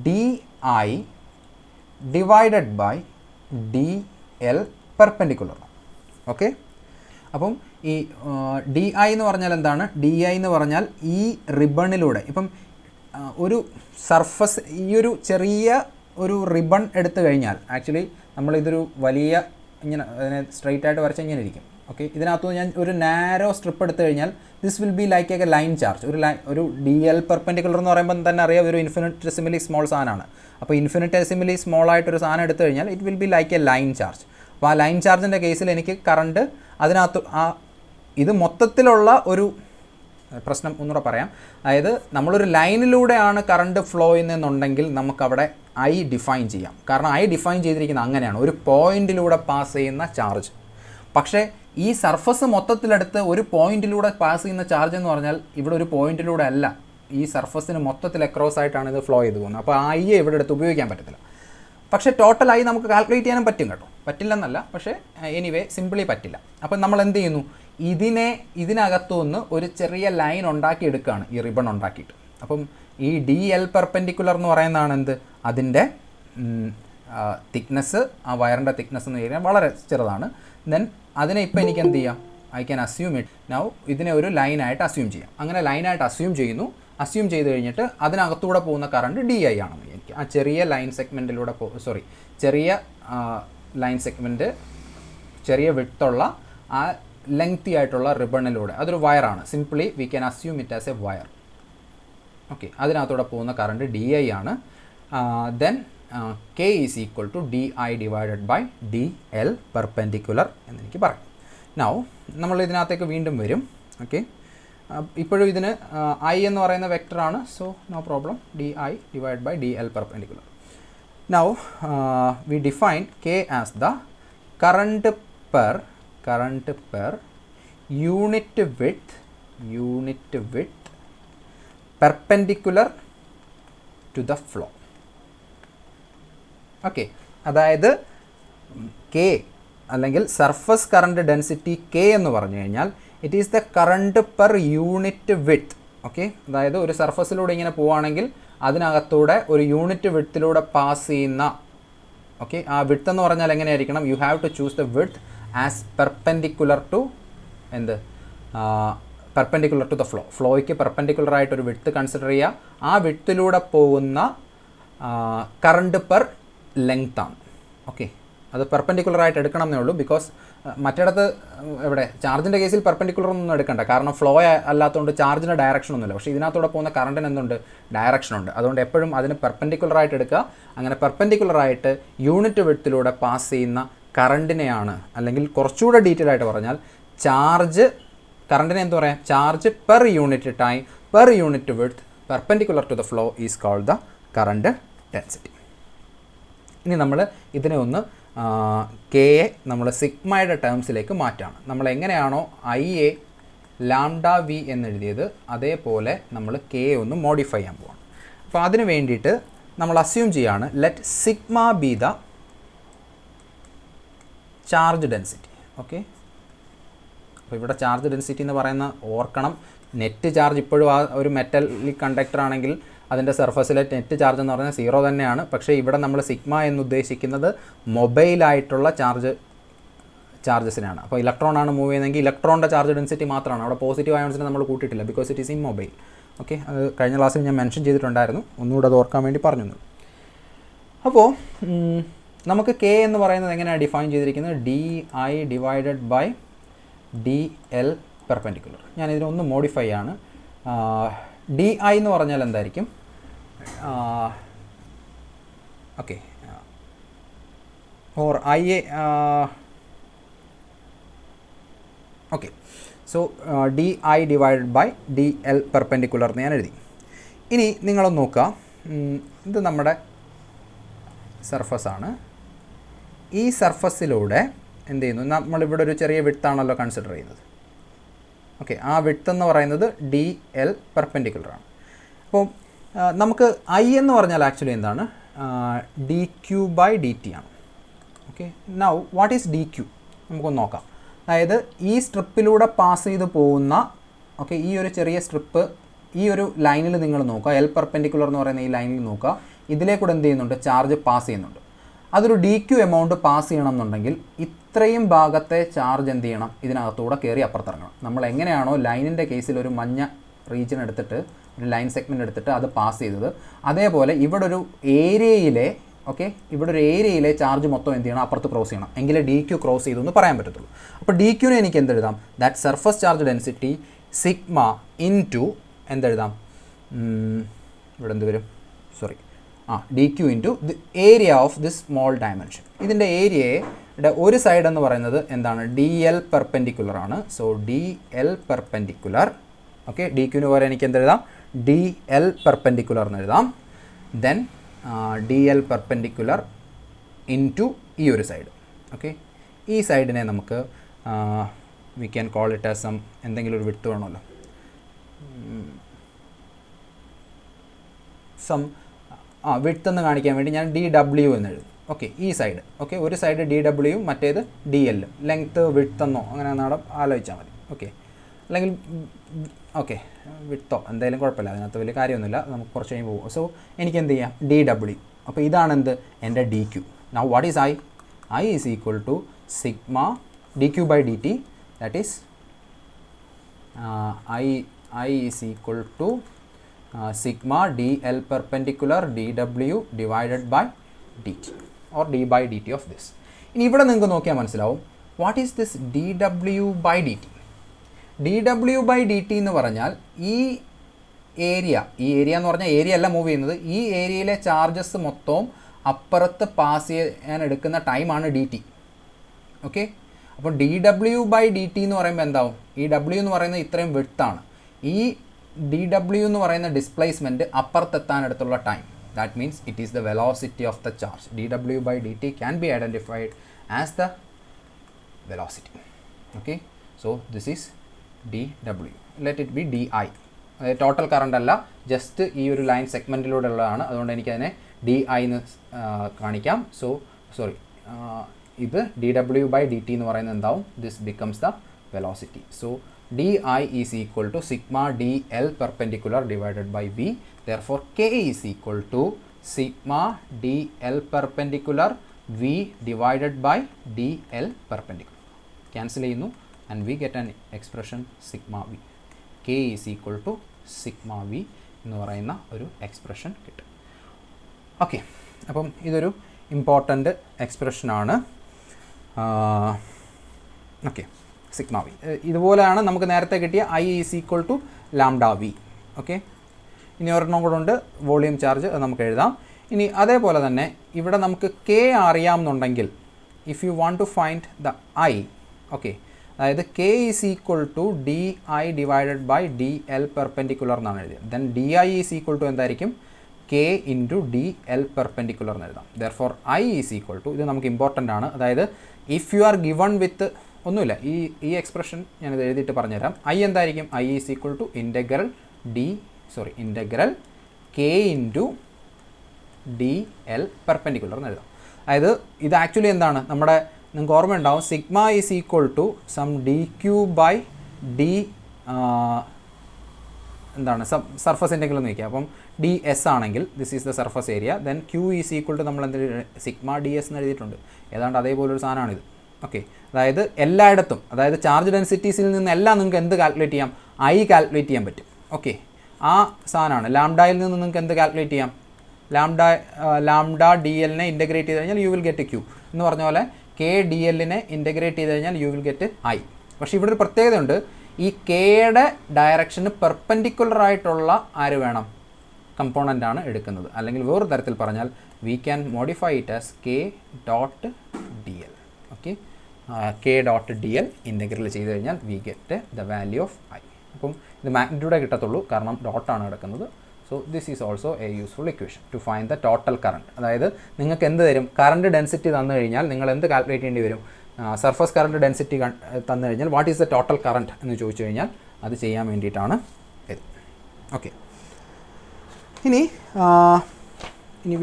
D I divided by D L perpendicular. Okay, അപ്പം ഈ ഡി ഐ എന്ന് പറഞ്ഞാൽ എന്താണ്, ഡി ഐ എന്ന് പറഞ്ഞാൽ ഈ റിബണിലൂടെ, ഇപ്പം ഒരു സർഫസ്, ഈ ഒരു ചെറിയ ഒരു റിബൺ എടുത്തു കഴിഞ്ഞാൽ, ആക്ച്വലി നമ്മളിതൊരു വലിയ ഇങ്ങനെ അതിനെ സ്ട്രെയിറ്റ് ആയിട്ട് വരച്ചാൽ ഇങ്ങനെ ഇരിക്കും. ഓക്കെ, ഇതിനകത്തുനിന്ന് ഞാൻ ഒരു നാരോ സ്ട്രിപ്പ് എടുത്തു കഴിഞ്ഞാൽ this will be like A line charge. ഒരു ഡി എൽ പെർപെൻഡിക്കുലർ എന്ന് പറയുമ്പോൾ തന്നെ അറിയാം ഒരു ഇൻഫിനിറ്റെസിമലി സ്മോൾ സാധനമാണ്. അപ്പോൾ ഇൻഫിനിറ്റെസിമലി സ്മോൾ ആയിട്ടൊരു സാധനം എടുത്തു കഴിഞ്ഞാൽ it will be like A line charge. അപ്പോൾ ആ ലൈൻ ചാർജിൻ്റെ കേസിൽ എനിക്ക് കറണ്ട് അതിനകത്ത് ഇത് മൊത്തത്തിലുള്ള ഒരു പ്രശ്നം ഒന്നുകൂടെ പറയാം. അതായത് നമ്മളൊരു ലൈനിലൂടെയാണ് കറണ്ട് ഫ്ലോ ചെയ്യുന്നതെന്നുണ്ടെങ്കിൽ നമുക്കവിടെ ഐ ഡിഫൈൻ ചെയ്യാം. കാരണം ഐ ഡിഫൈൻ ചെയ്തിരിക്കുന്നത് അങ്ങനെയാണ്, ഒരു പോയിന്റിലൂടെ പാസ് ചെയ്യുന്ന ചാർജ്. പക്ഷേ ഈ സർഫസ് മൊത്തത്തിലെടുത്ത് ഒരു പോയിന്റിലൂടെ പാസ് ചെയ്യുന്ന ചാർജ് എന്ന് പറഞ്ഞാൽ ഇവിടെ ഒരു പോയിന്റിലൂടെ അല്ല, ഈ സർഫസിന് മൊത്തത്തിൽ അക്രോസ് ആയിട്ടാണ് ഇത് ഫ്ലോ ചെയ്ത് പോകുന്നത്. അപ്പോൾ ഐ ഇവിടെ എടുത്ത് ഉപയോഗിക്കാൻ പറ്റത്തില്ല. പക്ഷേ ടോട്ടലായി നമുക്ക് കാൽക്കുലേറ്റ് ചെയ്യാനും പറ്റും കേട്ടോ, പറ്റില്ലെന്നല്ല, പക്ഷേ എനിവേ സിംപിളി പറ്റില്ല. അപ്പം നമ്മൾ എന്ത് ചെയ്യുന്നു, ഇതിനകത്തുനിന്ന് ഒരു ചെറിയ ലൈൻ ഉണ്ടാക്കി എടുക്കുകയാണ്, ഈ റിബൺ ഉണ്ടാക്കിയിട്ട്. അപ്പം ഈ ഡി എൽ പെർപെൻഡിക്കുലർ എന്ന് പറയുന്നതാണ് എന്ത്, അതിൻ്റെ തിക്നെസ്, ആ വയറിൻ്റെ തിക്നെസ് എന്ന് പറഞ്ഞാൽ വളരെ ചെറുതാണ്. ദെൻ അതിനെ ഇപ്പോൾ എനിക്ക് എന്ത് ചെയ്യാം, I can assume it now, ഇതിനെ ഒരു ലൈനായിട്ട് അസ്യൂം ചെയ്യാം. അങ്ങനെ ലൈനായിട്ട് അസ്യൂം ചെയ്യുന്നു. അസ്യൂം ചെയ്ത് കഴിഞ്ഞിട്ട് അതിനകത്തൂടെ പോകുന്ന കറണ്ട് ഡി ഐ ആണെന്ന് എനിക്ക് ആ ചെറിയ ലൈൻ സെഗ്മെൻറ്റിലൂടെ ചെറിയ ലൈൻ സെഗ്മെൻറ്റ്, ചെറിയ വിട്ടുള്ള ആ ലെങ്തി ആയിട്ടുള്ള റിബണിലൂടെ, അതൊരു വയറാണ്. Simply we can assume it as a wire. Okay, അതിനകത്തൂടെ പോകുന്ന കറണ്ട് ഡി ഐ ആണ്. Then K is equal to D I divided by D L perpendicular എന്നെനിക്ക് പറയാം. നൗ നമ്മൾ ഇതിനകത്തേക്ക് വീണ്ടും വരും. ഓക്കെ, ഇപ്പോഴും ഇതിന് ഐ എന്ന് പറയുന്ന വെക്ടറാണ്, so no problem, D I divide by D L perpendicular. Now we define K as the current per unit width perpendicular to the flow. Okay, അതായത് കെ അല്ലെങ്കിൽ സർഫസ് കറണ്ട് ഡെൻസിറ്റി കെ എന്ന് പറഞ്ഞു കഴിഞ്ഞാൽ it is the current per unit width. Okay, അതായത് ഒരു സർഫസിലൂടെ ഇങ്ങനെ പോവുകയാണെങ്കിൽ അതിനകത്തൂടെ ഒരു യൂണിറ്റ് വിഡ്ത്തിലൂടെ പാസ് ചെയ്യുന്ന, ഓക്കെ, ആ വിഡ്ത്ത് എന്ന് പറഞ്ഞാൽ എങ്ങനെയായിരിക്കണം, you have to choose the width as perpendicular to perpendicular to the flow. ഫ്ലോയ്ക്ക് പെർപെൻഡിക്കുലർ ആയിട്ടൊരു വിഡ്ത്ത് കൺസിഡർ ചെയ്യുക. ആ വിഡ്ത്തിലൂടെ പോകുന്ന കറണ്ട് പെർ ലെങ്ത് ആണ്. ഓക്കെ, അത് പെർപെൻഡിക്കുലർ ആയിട്ട് എടുക്കണം എന്നേ ഉള്ളൂ. ബിക്കോസ് മറ്റിടത്ത് എവിടെ ചാർജിൻ്റെ കേസിൽ പെർപെൻഡിക്കുലർ ഒന്നും എടുക്കണ്ട, കാരണം ഫ്ലോ അല്ലാത്തതുകൊണ്ട് ചാർജിന് ഡയറക്ഷൻ ഒന്നുമില്ല. പക്ഷേ ഇതിനകത്തൂടെ പോകുന്ന കറണ്ടിന് എന്തുണ്ട്, ഡയറക്ഷൻ ഉണ്ട്. അതുകൊണ്ട് എപ്പോഴും അതിന് പെർപെൻഡിക്കുലർ ആയിട്ട് എടുക്കുക. അങ്ങനെ പെർപെൻഡിക്കുലർ ആയിട്ട് യൂണിറ്റ് വിഡ്ത്തിലൂടെ പാസ് ചെയ്യുന്ന കറണ്ടിനെയാണ്, അല്ലെങ്കിൽ കുറച്ചുകൂടെ ഡീറ്റെയിൽ ആയിട്ട് പറഞ്ഞാൽ കറണ്ടിനെ എന്ത് പറയാം, charge per unit time per unit width perpendicular to the flow is called the current density. ഇനി നമ്മൾ ഇതിനെ ഒന്ന് കെയെ നമ്മൾ സിഗ്മയുടെ ടേംസിലേക്ക് മാറ്റാണ്. നമ്മൾ എങ്ങനെയാണോ ഐ എ ലാംഡ വി എന്നെഴുതിയത് അതേപോലെ നമ്മൾ കെയെ ഒന്ന് മോഡിഫൈ ചെയ്യാൻ പോവാണ്. അപ്പോൾ അതിന് വേണ്ടിയിട്ട് നമ്മൾ അസ്യൂം ചെയ്യാണ്, let sigma B the charge density. Okay, അപ്പോൾ ഇവിടെ ചാർജ് ഡെൻസിറ്റി എന്ന് പറയുന്ന ഓർക്കണം, നെറ്റ് ചാർജ് ഇപ്പോഴും ആ ഒരു മെറ്റലിക് കണ്ടക്ടർ ആണെങ്കിൽ അതിൻ്റെ സർഫസിലെ നെറ്റ് ചാർജ് എന്ന് പറഞ്ഞാൽ 0 തന്നെയാണ്. പക്ഷേ ഇവിടെ നമ്മൾ സിഗ്മ എന്ന് ഉദ്ദേശിക്കുന്നത് മൊബൈലായിട്ടുള്ള ചാർജസിനാണ്. അപ്പോൾ ഇലക്ട്രോൺ ആണ് മൂവ് ചെയ്യുന്നതെങ്കിൽ ഇലക്ട്രോണിൻ്റെ ചാർജ് ഡെൻസിറ്റി മാത്രമാണ്. അവിടെ പോസിറ്റീവ് അയോൺസിനെ നമ്മൾ കൂട്ടിയിട്ടില്ല, because it is immobile. Okay, അത് കഴിഞ്ഞ ക്ലാസ്സിൽ ഞാൻ മെൻഷൻ ചെയ്തിട്ടുണ്ടായിരുന്നു, ഒന്നുകൂടെ അത് ഓർക്കാൻ വേണ്ടി പറഞ്ഞു. അപ്പോൾ നമുക്ക് കെ എന്ന് പറയുന്നത് എങ്ങനെയാണ് ഡിഫൈൻ ചെയ്തിരിക്കുന്നത്, d I divided by D L perpendicular. ഞാൻ ഇതിനൊന്ന് മോഡിഫൈ ആണ്. ഡി ഐ എന്ന് പറഞ്ഞാൽ എന്തായിരിക്കും, okay, or i a, okay, so d I divided by D L perpendicular എന്ന് ഞാൻ എഴുതി. ഇനി നിങ്ങളൊന്ന് നോക്കുക, ഇത് നമ്മുടെ സർഫസാണ്. ഈ സർഫസിലൂടെ എന്ത് ചെയ്യുന്നു, നമ്മളിവിടെ ഒരു ചെറിയ വിഡ്ത്താണല്ലോ കൺസിഡർ ചെയ്യുന്നത്. ഓക്കെ, ആ വിഡ്ത്ത് എന്ന് പറയുന്നത് ഡി എൽ പെർപെൻഡിക്കുലറാണ്. അപ്പോൾ നമുക്ക് ഐ എന്ന് പറഞ്ഞാൽ ആക്ച്വലി എന്താണ്, D Q by D T ആണ്. Okay, now what is D Q നമുക്കൊന്ന് നോക്കാം. അതായത് ഈ സ്ട്രിപ്പിലൂടെ പാസ് ചെയ്ത് പോകുന്ന, ഓക്കെ, ഈ ഒരു ചെറിയ സ്ട്രിപ്പ്, ഈ ഒരു ലൈനിൽ നിങ്ങൾ നോക്കുക, എൽ പെർപെൻഡിക്കുലർ എന്ന് പറയുന്ന ഈ ലൈനിൽ നോക്കുക, ഇതിലേക്കൂടെ എന്ത് ചെയ്യുന്നുണ്ട്, ചാർജ് പാസ് ചെയ്യുന്നുണ്ട്. അതൊരു ഡി ക്യൂ എമൗണ്ട് പാസ് ചെയ്യണം എന്നുണ്ടെങ്കിൽ ഇത്രയും ഭാഗത്തെ ചാർജ് എന്ത് ചെയ്യണം, ഇതിനകത്തൂടെ കയറി അപ്പുറത്തിറങ്ങണം. നമ്മൾ എങ്ങനെയാണോ ലൈനിൻ്റെ കേസിൽ ഒരു മഞ്ഞ റീജിയൻ എടുത്തിട്ട്, ഒരു ലൈൻ സെഗ്മെൻറ്റ് എടുത്തിട്ട് അത് പാസ് ചെയ്തത്, അതേപോലെ ഇവിടെ ഒരു ഏരിയയിലെ ഓക്കെ, ഇവിടെ ഒരു ഏരിയയിലെ ചാർജ് മൊത്തം എന്ത് ചെയ്യണം, അപ്പുറത്ത് ക്രോസ് ചെയ്യണം, എങ്കിലേ ഡി ക്യു ക്രോസ് ചെയ്തു എന്ന് പറയാൻ പറ്റത്തുള്ളൂ. അപ്പോൾ ഡി ക്യൂനെ എനിക്ക് എന്തെഴുതാം, that surface charge density sigma into എന്തെഴുതാം, ഇവിടെ എന്ത് വരും, sorry D Q into the area of this small dimension. ഇതിൻ്റെ ഏരിയയുടെ ഒരു സൈഡ് എന്ന് പറയുന്നത് എന്താണ്, ഡി എൽ പെർപെൻഡിക്കുലർ ആണ്. So D L perpendicular, okay, D ക്യൂന് പോലെ എനിക്ക് എന്തെഴുതാം, ഡി എൽ പെർപെൻഡിക്കുലർ എന്ന് എഴുതാം. Then D L perpendicular into ഈ ഒരു സൈഡ്. ഓക്കെ, ഈ സൈഡിനെ നമുക്ക് we can call it as some എന്തെങ്കിലും ഒരു വിഡ്ത്ത് വേണമല്ലോ, സം വിഡ്ത്ത് എന്ന് കാണിക്കാൻ വേണ്ടി ഞാൻ ഡി ഡബ്ല്യു എന്ന് എഴുതും. ഓക്കെ, ഈ സൈഡ്, ഓക്കെ, ഒരു സൈഡ് ഡി ഡബ്ല്യുവും മറ്റേത് ഡി എല്ലും, ലെങ്ത്ത് വിഡ്ത്ത് എന്നോ അങ്ങനെ നാടം ആലോചിച്ചാൽ മതി. ഓക്കെ, അല്ലെങ്കിൽ ഓക്കെ വിഡ്ത്തോ എന്തായാലും കുഴപ്പമില്ല, അതിനകത്ത് വലിയ കാര്യമൊന്നുമില്ല, നമുക്ക് കുറച്ച് കഴിയുമ്പോൾ പോകും. സോ എനിക്ക് എന്ത് ചെയ്യാം, ഡി ഡബ്ല്യു. അപ്പോൾ ഇതാണ് എന്ത്, എൻ്റെ D Q. Now what is I is equal to sigma D Q by D T, that is I is equal to sigma D L perpendicular D W divided by D T or D by D T of this. ഇനി ഇവിടെ നിങ്ങൾക്ക് നോക്കിയാൽ മനസ്സിലാവും, what is this D W by D T. D W by D T എന്ന് പറഞ്ഞാൽ ഈ area എന്ന് പറഞ്ഞാൽ ഏരിയ അല്ല മൂവ് ചെയ്യുന്നത്, ഈ ഏരിയയിലെ ചാർജസ് മൊത്തവും അപ്പുറത്ത് പാസ് ചെയ്യാൻ എടുക്കുന്ന ടൈമാണ് ഡി ടി. ഓക്കെ, അപ്പോൾ d W by D T എന്ന് പറയുമ്പോൾ എന്താവും, ഈ ഡബ്ല്യു എന്ന് പറയുന്നത് ഇത്രയും വിഡ്ത്താണ്, ഈ ഡി ഡബ്ല്യു എന്ന് പറയുന്ന ഡിസ്പ്ലേസ്മെൻറ്റ് അപ്പുറത്തെത്താനെടുത്തുള്ള time, that means it is the velocity of the charge. D W by D T can be identified as the velocity. Okay, so this is D W, let it be D I. അതായത് total current അല്ല, just ഈ ഒരു line സെഗ്മെൻറ്റിലൂടെ ഉള്ളതാണ്, അതുകൊണ്ട് എനിക്കതിനെ D i എന്ന് കാണിക്കാം. So sorry, ഇത് d W by D T എന്ന് പറയുന്നത് എന്താവും, this becomes the velocity. So d I is equal to sigma D L perpendicular divided by v. Therefore k is equal to sigma D L perpendicular v divided by D L perpendicular. Cancel ചെയ്യുന്നു and we get an expression sigma v. K is equal to sigma v എന്ന് പറയുന്ന ഒരു expression കിട്ടും. Okay, അപ്പം ഇതൊരു important എക്സ്പ്രഷനാണ്. Okay, sigma v ഇതുപോലെയാണ് നമുക്ക് നേരത്തെ കിട്ടിയ i is equal to lambda v. Okay, ഇനി ഒരെണ്ണം കൂടെ ഉണ്ട്, വോളിയം ചാർജ്, അത് നമുക്ക് എഴുതാം. ഇനി അതേപോലെ തന്നെ ഇവിടെ നമുക്ക് കെ അറിയാമെന്നുണ്ടെങ്കിൽ, if you want to find the I, okay, അതായത് K is equal to D I divided by D L perpendicular എന്നാണ് എഴുതിയത്. Then D I is equal to എന്തായിരിക്കും, K into D L perpendicular എന്ന് എഴുതാം. Therefore I is equal to, ഇത് നമുക്ക് important ആണ്, അതായത് if you are given with ഒന്നുമില്ല, ഈ എക്സ്പ്രഷൻ ഞാനിത് എഴുതിയിട്ട് പറഞ്ഞുതരാം. ഐ എന്തായിരിക്കും, I is equal to integral K into D L perpendicular എന്ന് എഴുതാം. അതായത് ഇത് ആക്ച്വലി എന്താണ്, നമ്മുടെ നിങ്ങൾക്ക് ഓർമ്മയുണ്ടാവും, sigma is equal to sum D Q by D എന്താണ് സർഫസ് ഇൻ്റഗ്രൽ എന്ന് വയ്ക്കുക. അപ്പം ഡി എസ് ആണെങ്കിൽ this is the surface area, then Q is equal to നമ്മൾ എന്ത് സിഗ്മ ഡി എസ് എന്ന് എഴുതിയിട്ടുണ്ട്, ഏതാണ്ട് അതേപോലൊരു സാധനമാണിത്. ഓക്കെ, അതായത് എല്ലായിടത്തും, അതായത് ചാർജ് ഡെൻസിറ്റീസിൽ നിന്നെല്ലാം നിങ്ങൾക്ക് എന്ത് കാൽക്കുലേറ്റ് ചെയ്യാം, ഐ കാൽക്കുലേറ്റ് ചെയ്യാൻ പറ്റും. ഓക്കെ, ആ സാധനമാണ്. ലാംഡയിൽ നിന്ന് നിങ്ങൾക്ക് എന്ത് കാൽക്കുലേറ്റ് ചെയ്യാം, ലാംഡ ഡി എല്ലിനെ ഇൻ്റഗ്രേറ്റ് ചെയ്ത് കഴിഞ്ഞാൽ യു വിൽ ഗെറ്റ് ക്യൂ എന്ന് പറഞ്ഞ പോലെ കെ ഡി എല്ലിനെ ഇൻ്റഗ്രേറ്റ് ചെയ്ത് കഴിഞ്ഞാൽ യു വിൽ ഗെറ്റ് ഐ. പക്ഷേ ഇവിടെ ഒരു പ്രത്യേകതയുണ്ട്, ഈ കെയുടെ ഡയറക്ഷന് പെർപെൻഡിക്കുലർ ആയിട്ടുള്ള ആര് വേണം, കമ്പോണൻ്റ് ആണ് എടുക്കുന്നത്. അല്ലെങ്കിൽ വേറൊരു തരത്തിൽ പറഞ്ഞാൽ we can modify it as K dot D L. Okay, K dot D L integral ചെയ്ത് കഴിഞ്ഞാൽ we get the value of I. അപ്പം ഇത് മാഗ്നിറ്റ്യൂഡേ കിട്ടത്തുള്ളൂ, കാരണം ഡോട്ടാണ് കിടക്കുന്നത്. So this is also A useful equation two find the total current. അതായത് നിങ്ങൾക്ക് എന്ത് തരും, കറണ്ട് ഡെൻസിറ്റി തന്നു കഴിഞ്ഞാൽ നിങ്ങൾ എന്ത് കാൽക്കുലേറ്റ് ചെയ്യേണ്ടി വരും, സർഫസ് കറണ്ട് ഡെൻസിറ്റി തന്നു കഴിഞ്ഞാൽ what is the total current എന്ന് ചോദിച്ചു കഴിഞ്ഞാൽ അത് ചെയ്യാൻ വേണ്ടിയിട്ടാണ് ഇത്. ഓക്കെ, ഇനി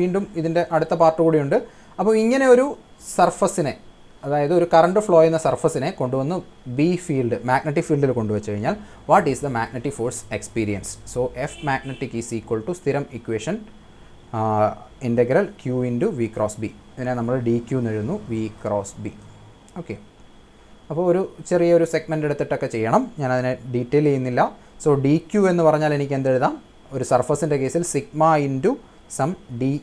വീണ്ടും ഇതിൻ്റെ അടുത്ത പാർട്ട് കൂടിയുണ്ട്. അപ്പോൾ ഇങ്ങനെ ഒരു സർഫസിനെ, അതായത് ഒരു കറണ്ട് ഫ്ലോ ചെയ്യുന്ന സർഫസിനെ കൊണ്ടുവന്ന് ബി ഫീൽഡ്, മാഗ്നറ്റിക് ഫീൽഡിൽ കൊണ്ടുവച്ച് കഴിഞ്ഞാൽ what is the magnetic force experience. So F magnetic is equal to സ്ഥിരം equation integral Q into V cross B. ഇതിനെ നമ്മൾ ഡി ക്യൂ എന്ന് എഴുതുന്നു, വി ക്രോസ് ബി. ഓക്കെ, അപ്പോൾ ഒരു ചെറിയൊരു സെഗ്മെൻ്റ് എടുത്തിട്ടൊക്കെ ചെയ്യണം, ഞാനതിനെ ഡീറ്റെയിൽ ചെയ്യുന്നില്ല. സോ ഡി ക്യൂ എന്ന് പറഞ്ഞാൽ എനിക്ക് എന്തെഴുതാം, ഒരു സർഫസിൻ്റെ കേസിൽ sigma into some D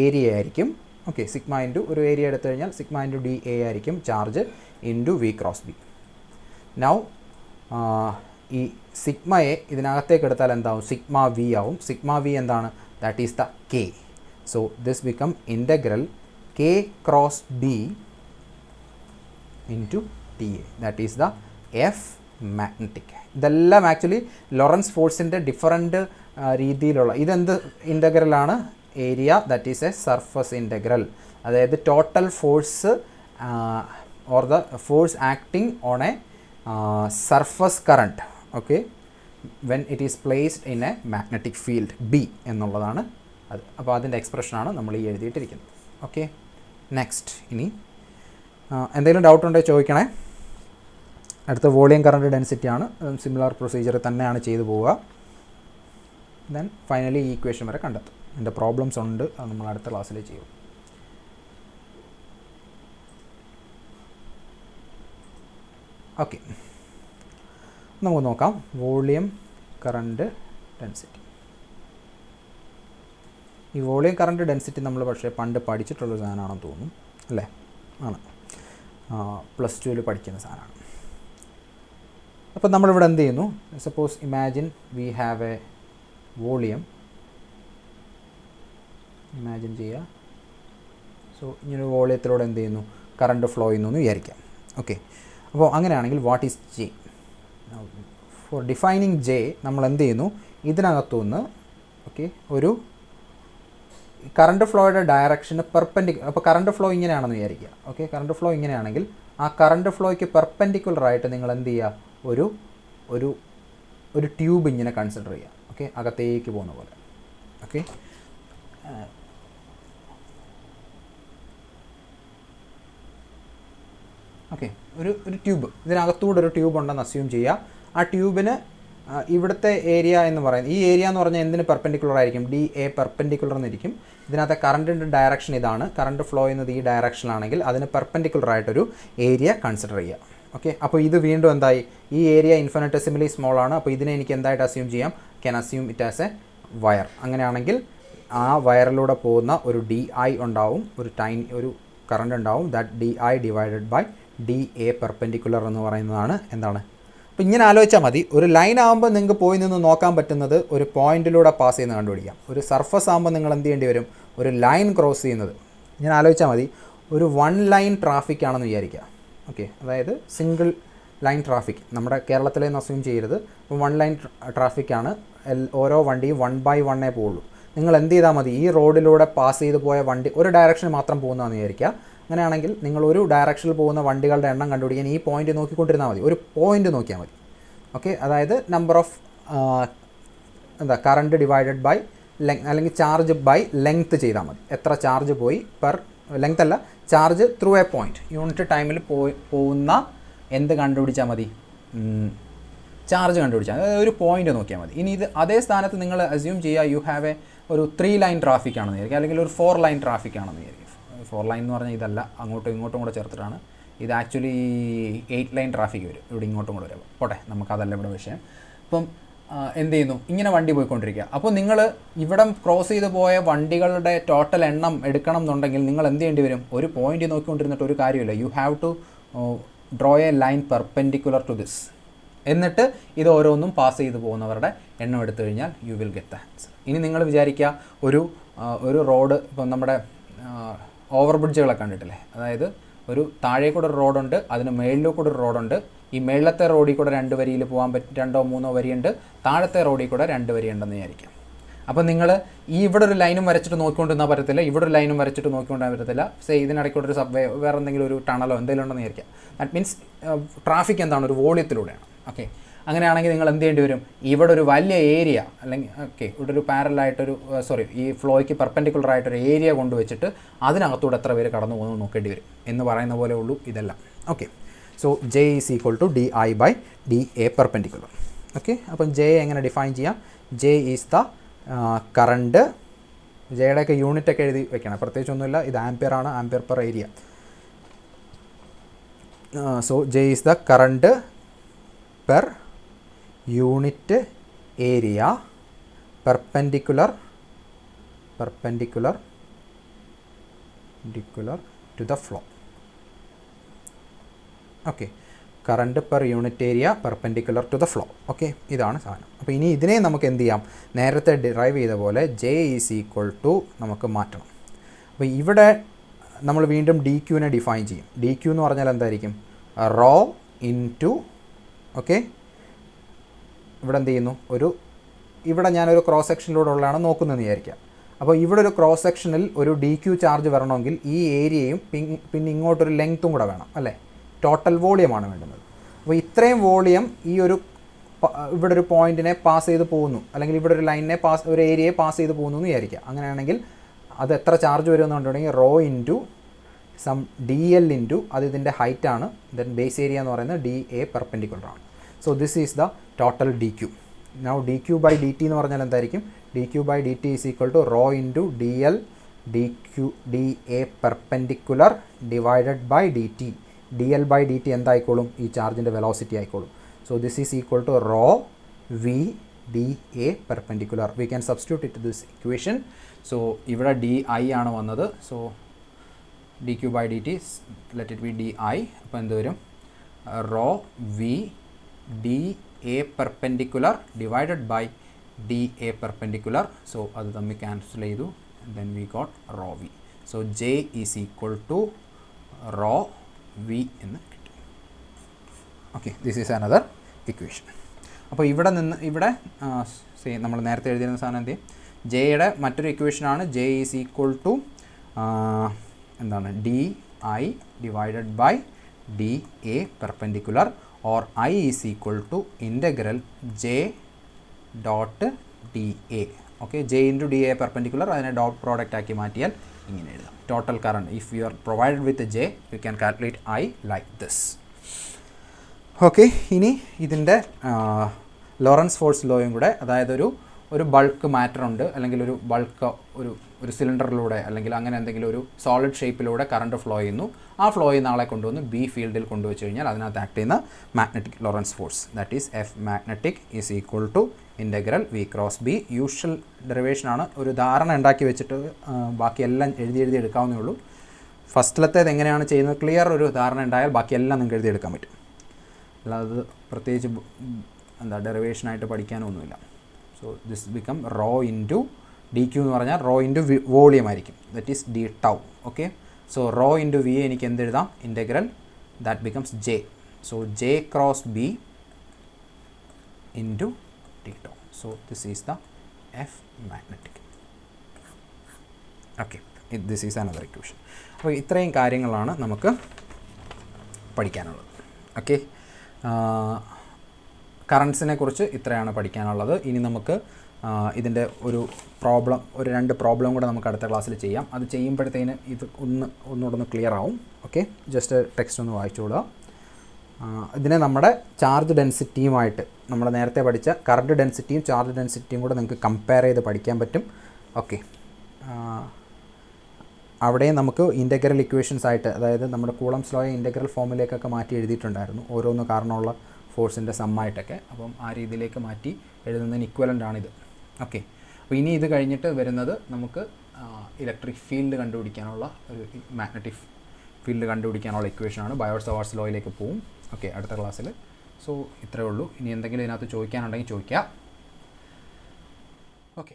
area ആയിരിക്കും. ഓക്കെ, സിഗ്മ ഇൻറ്റു ഒരു ഏരിയ എടുത്തു കഴിഞ്ഞാൽ സിഗ്മ ഇൻറ്റു ഡി എ ആയിരിക്കും charge into V cross B. Now ഈ സിഗ്മ എ ഇതിനകത്തേക്ക് എടുത്താൽ എന്താവും? സിഗ്മ വി ആവും. സിഗ്മ വി എന്താണ്? That is the K. So this become integral K cross B into T A, that is the F magnetic. ഇതെല്ലാം actually Lorentz ഫോഴ്സിൻ്റെ different രീതിയിലുള്ള ഇതെന്ത് ഇൻ്റഗ്രലാണ്? Area that is A surface integral. അതായത് total force or the force acting on a surface current, okay, when it is placed in a magnetic field B എന്നുള്ളതാണ് അത്. അപ്പോൾ അതിൻ്റെ എക്സ്പ്രഷനാണ് നമ്മൾ ഈ എഴുതിയിട്ടിരിക്കുന്നത്. Okay, next. ഇനി എന്തെങ്കിലും ഡൗട്ട് ഉണ്ടെങ്കിൽ ചോദിക്കണേ. അടുത്ത വോളിയം കറണ്ട് ഡെൻസിറ്റിയാണ്. സിമിലർ പ്രൊസീജിയർ തന്നെയാണ് ചെയ്തു പോവുക. ദെൻ ഫൈനലി ഈ ഇക്വേഷൻ വരെ കണ്ടെത്തും. എൻ്റെ പ്രോബ്ലംസ് ഉണ്ട്, അത് നമ്മൾ അടുത്ത ക്ലാസ്സിൽ ചെയ്യും. ഓക്കെ, നമുക്ക് നോക്കാം വോളിയം കറണ്ട് ഡെൻസിറ്റി. ഈ വോളിയം കറണ്ട് ഡെൻസിറ്റി നമ്മൾ പക്ഷേ പണ്ട് പഠിച്ചിട്ടുള്ള സാധനമാണെന്ന് തോന്നുന്നു, അല്ലേ? ആണ്, +2 പഠിക്കുന്ന സാധനമാണ്. അപ്പോൾ നമ്മളിവിടെ എന്ത് ചെയ്യുന്നു? Suppose imagine V have A volume, imagine ചെയ്യുക. സോ ഇങ്ങനെ വോളിയത്തിലൂടെ എന്ത് ചെയ്യുന്നു? കറണ്ട് ഫ്ലോ ചെയ്യുന്നു എന്ന് വിചാരിക്കാം. ഓക്കെ, അപ്പോൾ അങ്ങനെയാണെങ്കിൽ what is J? Four defining J നമ്മൾ എന്ത് ചെയ്യുന്നു? ഇതിനകത്തുനിന്ന് ഓക്കെ ഒരു കറണ്ട് ഫ്ലോയുടെ ഡയറക്ഷന് പെർപെൻഡിക്കുലർ. അപ്പോൾ കറണ്ട് ഫ്ലോ ഇങ്ങനെയാണെന്ന് വിചാരിക്കുക. ഓക്കെ, കറണ്ട് ഫ്ലോ ഇങ്ങനെയാണെങ്കിൽ ആ കറണ്ട് ഫ്ലോയ്ക്ക് പെർപെൻഡിക്കുലറായിട്ട് നിങ്ങൾ എന്ത് ചെയ്യുക? ഒരു ഒരു ഒരു ട്യൂബ് ഇങ്ങനെ കൺസിഡർ ചെയ്യുക. ഓക്കെ, അകത്തേക്ക് പോകുന്ന പോലെ. ഓക്കെ, ഓക്കെ, ഒരു ട്യൂബ്, ഇതിനകത്തൂടെ ഒരു ട്യൂബ് ഉണ്ടെന്ന് അസ്യൂം ചെയ്യുക. ആ ട്യൂബിന് ഇവിടുത്തെ ഏരിയ എന്ന് പറയുന്നത്, ഈ ഏരിയ എന്ന് പറഞ്ഞാൽ എന്തിന് പെർപെൻഡിക്കുലർ ആയിരിക്കും? ഡി എ പെർപെൻഡിക്കുലർ എന്നിരിക്കും. ഇതിനകത്തെ കറണ്ടിൻ്റെ ഡയറക്ഷൻ ഇതാണ്. കറണ്ട് ഫ്ലോ ചെയ്യുന്നത് ഈ ഡയറക്ഷനിലാണെങ്കിൽ അതിന് പെർപെൻഡിക്കുലറായിട്ടൊരു ഏരിയ കൺസിഡർ ചെയ്യുക. ഓക്കെ, അപ്പോൾ ഇത് വീണ്ടും എന്തായി? ഈ ഏരിയ ഇൻഫിനിറ്റസിമലി സ്മോൾ ആണ്. അപ്പോൾ ഇതിനെ എനിക്ക് എന്തായിട്ട് അസ്യൂം ചെയ്യാം? Can assume it as a wire. അങ്ങനെയാണെങ്കിൽ ആ വയറിലൂടെ പോകുന്ന ഒരു ഡി ഐ ഉണ്ടാവും, ഒരു കറണ്ട് ഉണ്ടാവും. That d I divided by D A perpendicular എന്ന് പറയുന്നതാണ് എന്താണ്? അപ്പോൾ ഇങ്ങനെ ആലോചിച്ചാൽ മതി. ഒരു ലൈൻ ആകുമ്പോൾ നിങ്ങൾക്ക് പോയി നിന്ന് നോക്കാൻ പറ്റുന്നത് ഒരു പോയിന്റിലൂടെ പാസ് ചെയ്യുന്നത് കണ്ടുപിടിക്കാം. ഒരു സർഫസ് ആകുമ്പോൾ നിങ്ങൾ എന്ത് ചെയ്യേണ്ടി വരും? ഒരു ലൈൻ ക്രോസ് ചെയ്യുന്നത്. ഇങ്ങനെ ആലോചിച്ചാൽ മതി. ഒരു 1 ലൈൻ ട്രാഫിക് ആണെന്ന് വിചാരിക്കുക. ഓക്കെ, അതായത് സിംഗിൾ ലൈൻ ട്രാഫിക്. നമ്മുടെ കേരളത്തിലേന്ന് അസ്യൂം ചെയ്യരുത്. അപ്പോൾ 1 ലൈൻ ട്രാഫിക്കാണ്. ഓരോ വണ്ടിയും 1 by 1 പോകുള്ളൂ. നിങ്ങൾ എന്ത് ചെയ്താൽ മതി? ഈ റോഡിലൂടെ പാസ് ചെയ്ത് പോയ വണ്ടി ഒരു ഡയറക്ഷനിൽ മാത്രം പോകുന്നതെന്ന് വിചാരിക്കുക. അങ്ങനെയാണെങ്കിൽ നിങ്ങൾ ഒരു ഡയറക്ഷനിൽ പോകുന്ന വണ്ടികളുടെ എണ്ണം കണ്ടുപിടിക്കാൻ ഈ പോയിന്റ് നോക്കിക്കൊണ്ടിരുന്നാൽ മതി. ഒരു പോയിന്റ് നോക്കിയാൽ മതി. ഓക്കെ, അതായത് number of current divided by length, അല്ലെങ്കിൽ ചാർജ് ബൈ ലെങ്ത്ത് ചെയ്താൽ മതി. എത്ര ചാർജ് പോയി പെർ ലെങ്ത് അല്ല, charge through a point. Unit ടൈമിൽ പോകുന്ന എന്ത് കണ്ടുപിടിച്ചാൽ മതി? ചാർജ് കണ്ടുപിടിച്ചാൽ, അതായത് ഒരു പോയിന്റ് നോക്കിയാൽ മതി. ഇനി ഇത് അതേ സ്ഥാനത്ത് നിങ്ങൾ അസ്യൂം ചെയ്യുക യു ഹാവ് ഒരു 3 ലൈൻ ട്രാഫിക് ആണെന്ന് വിചാരിക്കുക, അല്ലെങ്കിൽ ഒരു 4 ലൈൻ ട്രാഫിക് ആണെന്ന് വിചാരിക്കുക. 4 ലൈൻ എന്ന് പറഞ്ഞാൽ ഇതല്ല, അങ്ങോട്ടും ഇങ്ങോട്ടും കൂടെ ചേർത്തിട്ടാണ്. ഇത് ആക്ച്വലി 8 ലൈൻ ട്രാഫിക് വരും, ഇവിടെ ഇങ്ങോട്ടും കൂടെ വരും. പോട്ടെ, നമുക്കതല്ല ഇവിടെ വിഷയം. അപ്പം എന്ത് ചെയ്യുന്നു? ഇങ്ങനെ വണ്ടി പോയിക്കൊണ്ടിരിക്കുക. അപ്പോൾ നിങ്ങൾ ഇവിടെ ക്രോസ് ചെയ്ത് പോയ വണ്ടികളുടെ ടോട്ടൽ എണ്ണം എടുക്കണം എന്നുണ്ടെങ്കിൽ നിങ്ങൾ എന്ത് ചെയ്യേണ്ടി വരും? ഒരു പോയിന്റ് നോക്കിക്കൊണ്ടിരുന്നിട്ട് ഒരു കാര്യമില്ല. You have to draw a line perpendicular to this. എന്നിട്ട് ഇത് ഓരോന്നും പാസ് ചെയ്ത് പോകുന്നവരുടെ എണ്ണം എടുത്തു കഴിഞ്ഞാൽ you will get the answer. ഇനി നിങ്ങൾ വിചാരിക്കുക ഒരു റോഡ്, ഇപ്പം നമ്മുടെ ഓവർ ബ്രിഡ്ജുകളൊക്കെ കണ്ടിട്ടില്ലേ? അതായത് ഒരു താഴെ കൂടെ ഒരു റോഡുണ്ട്, അതിന് മേളിൽ കൂടെ ഒരു റോഡുണ്ട്. ഈ മേളത്തെ റോഡിൽ കൂടെ 2 വരിയിൽ പോകാൻ പറ്റും, 2-3 വരിയുണ്ട്. താഴത്തെ റോഡിൽ കൂടെ 2 വരിയുണ്ടെന്ന് വിചാരിക്കാം. അപ്പോൾ നിങ്ങൾ ഇവിടെ ഒരു ലൈനും വരച്ചിട്ട് നോക്കിക്കൊണ്ടിരുന്നാൽ പറ്റത്തില്ല, ഇവിടെ ഒരു ലൈനും വരച്ചിട്ട് നോക്കിക്കൊണ്ടാൻ പറ്റത്തില്ല. ഇതിനിടയ്ക്കൂടെ ഒരു സബ്വേ, വേറെ എന്തെങ്കിലും ഒരു ടണലോ എന്തെങ്കിലും ഉണ്ടെന്ന് വിചാരിക്കാം. ദാറ്റ് മീൻസ് ട്രാഫിക് എന്താണ്? ഒരു വോളിയത്തിലൂടെയാണ്. ഓക്കെ, അങ്ങനെയാണെങ്കിൽ നിങ്ങൾ എന്ത് ചെയ്യേണ്ടി വരും? ഇവിടെ ഒരു വലിയ ഏരിയ, അല്ലെങ്കിൽ ഇവിടെ ഒരു പാരലായിട്ടൊരു ഈ ഫ്ലോയ്ക്ക് പെർപെൻഡിക്കുലർ ആയിട്ടൊരു ഏരിയ കൊണ്ടുവച്ചിട്ട് അതിനകത്തൂടെ എത്ര പേര് കടന്നു പോകുന്നു നോക്കേണ്ടി വരും എന്ന് പറയുന്ന പോലെ ഉള്ളൂ ഇതെല്ലാം. Okay, so J is equal to D I by D A perpendicular. Okay, അപ്പം ജെ എങ്ങനെ ഡിഫൈൻ ചെയ്യാം? J is the current. ജെയുടെയൊക്കെ യൂണിറ്റൊക്കെ എഴുതി വെക്കണം, പ്രത്യേകിച്ചൊന്നുമില്ല. ഇത് ആംപിയർ ആണ്, ampere per area. So J is the current per unit area perpendicular perpendicular to the flow. Okay, current per unit area perpendicular to the flow. Okay, ഇതാണ് സാധനം. അപ്പോൾ ഇനി ഇതിനെ നമുക്ക് എന്ത് ചെയ്യാം, നേരത്തെ ഡിറൈവ് ചെയ്ത പോലെ J ഈസ് ഈക്വൽ ടു നമുക്ക് മാറ്റണം. അപ്പോൾ ഇവിടെ നമ്മൾ വീണ്ടും ഡി ക്യൂവിനെ ഡിഫൈൻ ചെയ്യും. ഡി ക്യൂ എന്ന് പറഞ്ഞാൽ എന്തായിരിക്കും, റോ ഇൻറ്റു, ഓക്കെ, ഇവിടെ എന്ത് ചെയ്യുന്നു, ഇവിടെ ഞാനൊരു ക്രോസ് സെക്ഷനിലൂടെ ഉള്ളതാണ് നോക്കുന്നതെന്ന് വിചാരിക്കാം. അപ്പോൾ ഇവിടെ ഒരു ക്രോസ് സെക്ഷനിൽ ഒരു ഡി ക്യൂ ചാർജ് വരണമെങ്കിൽ ഈ ഏരിയയും പിന്നെ ഇങ്ങോട്ടൊരു ലെങ്ത്തും കൂടെ വേണം അല്ലേ, ടോട്ടൽ വോളിയമാണ് വേണ്ടുന്നത്. അപ്പോൾ ഇത്രയും വോളിയം ഇവിടെ ഒരു പോയിന്റിനെ പാസ് ചെയ്ത് പോകുന്നു, അല്ലെങ്കിൽ ഇവിടെ ഒരു ലൈനിനെ ഒരു ഏരിയയെ പാസ് ചെയ്ത് പോകുന്നു എന്ന് വിചാരിക്കുക. അങ്ങനെയാണെങ്കിൽ അത് എത്ര ചാർജ് വരുമെന്ന് പറഞ്ഞിട്ടുണ്ടെങ്കിൽ rho into some D L into അത് ഇതിൻ്റെ ഹൈറ്റാണ്, ദെൻ ബേസ് ഏരിയ എന്ന് പറയുന്നത് ഡി എ പെർപെൻഡിക്കുലർ ആണ്. So this is the total D Q. Now D Q by D T എന്ന് പറഞ്ഞാൽ എന്തായിരിക്കും, D Q by D T is equal to rho into D L D A perpendicular divided by D T. D L by D T എന്തായിക്കോളും, ഈ ചാർജിൻ്റെ velocity ആയിക്കോളും. So this is equal to rho v d A perpendicular. We can substitute it this equation. So ഇവിടെ d I ആണ് വന്നത്. So d Q by D t let it be D i. അപ്പോൾ എന്ത് വരും, rho v d A perpendicular divided by D A perpendicular. So അത് തമ്മിൽ cancel ചെയ്തു, then we got rho v. So J is equal to rho v എന്ന് കിട്ടും. Okay, this is another equation. അപ്പോൾ ഇവിടെ നമ്മൾ നേരത്തെ എഴുതിയിരുന്ന സാധനം എന്ത് ചെയ്യും, ജെയുടെ മറ്റൊരു ഇക്വേഷനാണ് ജെ ഈസ് ഈക്വൽ ടു എന്താണ്, d I divided by D A perpendicular, or i is equal to integral j dot d a. Okay, j into D A perpendicular, അതിനെ ഡോട്ട് പ്രോഡക്റ്റ് ആക്കി മാറ്റിയാൽ ഇങ്ങനെ എഴുതാം, total current. If you are provided with j you can calculate i like this. Okay, ഇനി ഇതിൻ്റെ Lorentz force ലോയും കൂടെ, അതായത് ഒരു ബൾക്ക് മാറ്റർ ഉണ്ട്, അല്ലെങ്കിൽ ഒരു ബൾക്ക് ഒരു സിലിണ്ടറിലൂടെ അല്ലെങ്കിൽ അങ്ങനെ എന്തെങ്കിലും ഒരു സോളിഡ് ഷേപ്പിലൂടെ കറണ്ട് ഫ്ലോ ചെയ്യുന്നു. ആ ഫ്ലോ ചെയ്യുന്ന ആളെ കൊണ്ടുവന്ന് ബി ഫീൽഡിൽ കൊണ്ടുവച്ച് കഴിഞ്ഞാൽ അതിനകത്ത് ആക്ട് ചെയ്യുന്ന magnetic Lorentz force, that is F magnetic is equal to integral V cross B. Usual ഡെറിവേഷനാണ്, ഒരു ധാരണ ഉണ്ടാക്കി വെച്ചിട്ട് ബാക്കിയെല്ലാം എഴുതി എടുക്കാവുന്നേ ഉള്ളൂ. ഫസ്റ്റിലത്തേത് എങ്ങനെയാണ് ചെയ്യുന്നത് ക്ലിയർ ഒരു ധാരണ ഉണ്ടായാൽ ബാക്കിയെല്ലാം നിങ്ങൾക്ക് എഴുതിയെടുക്കാൻ പറ്റും. അല്ലാതെ പ്രത്യേകിച്ച് ഡെറിവേഷനായിട്ട് പഠിക്കാനൊന്നുമില്ല. So this become rho into D Q എന്ന് പറഞ്ഞാൽ റോ ഇൻറ്റു വോളിയം ആയിരിക്കും, that is D tau. Okay, so rho into V എനിക്ക് എന്തെഴുതാം, integral that becomes J. So J cross B into D tau. So this is the F magnetic. Okay, this is another equation. അപ്പോൾ ഇത്രയും കാര്യങ്ങളാണ് നമുക്ക് പഠിക്കാനുള്ളത്. Okay, കറൻസിനെ കുറിച്ച് ഇത്രയാണ് പഠിക്കാനുള്ളത്. ഇനി നമുക്ക് ഇതിൻ്റെ ഒരു രണ്ട് പ്രോബ്ലം കൂടെ നമുക്ക് അടുത്ത ക്ലാസ്സിൽ ചെയ്യാം. അത് ചെയ്യുമ്പോഴത്തേന് ഇത് ഒന്നുകൂടെ ക്ലിയർ ആവും. ഓക്കെ, ജസ്റ്റ് ടെക്സ്റ്റ് ഒന്ന് വായിച്ചോളുക. ഇതിനെ നമ്മുടെ ചാർജ് ഡെൻസിറ്റിയുമായിട്ട് നമ്മൾ നേരത്തെ പഠിച്ച കറണ്ട് ഡെൻസിറ്റിയും ചാർജ് ഡെൻസിറ്റിയും കൂടെ നിങ്ങൾക്ക് കമ്പയർ ചെയ്ത് പഠിക്കാൻ പറ്റും. ഓക്കെ, അവിടെ നമുക്ക് ഇൻ്റഗ്രൽ ഇക്വേഷൻസ് ആയിട്ട്, അതായത് നമ്മുടെ കൂളംസ് ലോയെ ഇൻ്റഗ്രൽ ഫോമിലേക്കൊക്കെ മാറ്റി എഴുതിയിട്ടുണ്ടായിരുന്നു, ഓരോന്ന് കാരണമുള്ള ഫോഴ്സിൻ്റെ സമ്മായിട്ടൊക്കെ. അപ്പം ആ രീതിയിലേക്ക് മാറ്റി എഴുതുന്നതിന് ഇക്വലൻ്റ് ആണിത്. ഓക്കെ, അപ്പോൾ ഇനി ഇത് കഴിഞ്ഞിട്ട് വരുന്നത് നമുക്ക് ഇലക്ട്രിക് ഫീൽഡ് കണ്ടുപിടിക്കാനുള്ള ഒരു മാഗ്നറ്റിക് ഫീൽഡ് കണ്ടുപിടിക്കാനുള്ള ഇക്വേഷനാണ്. ബയോട്ട്-സാവാർട്സ് ലോയിലേക്ക് പോവും. ഓക്കെ, അടുത്ത ക്ലാസ്സിൽ. സോ ഇത്രയേ ഉള്ളൂ. ഇനി എന്തെങ്കിലും ഇതിനകത്ത് ചോദിക്കാനുണ്ടെങ്കിൽ ചോദിക്കാം. ഓക്കെ.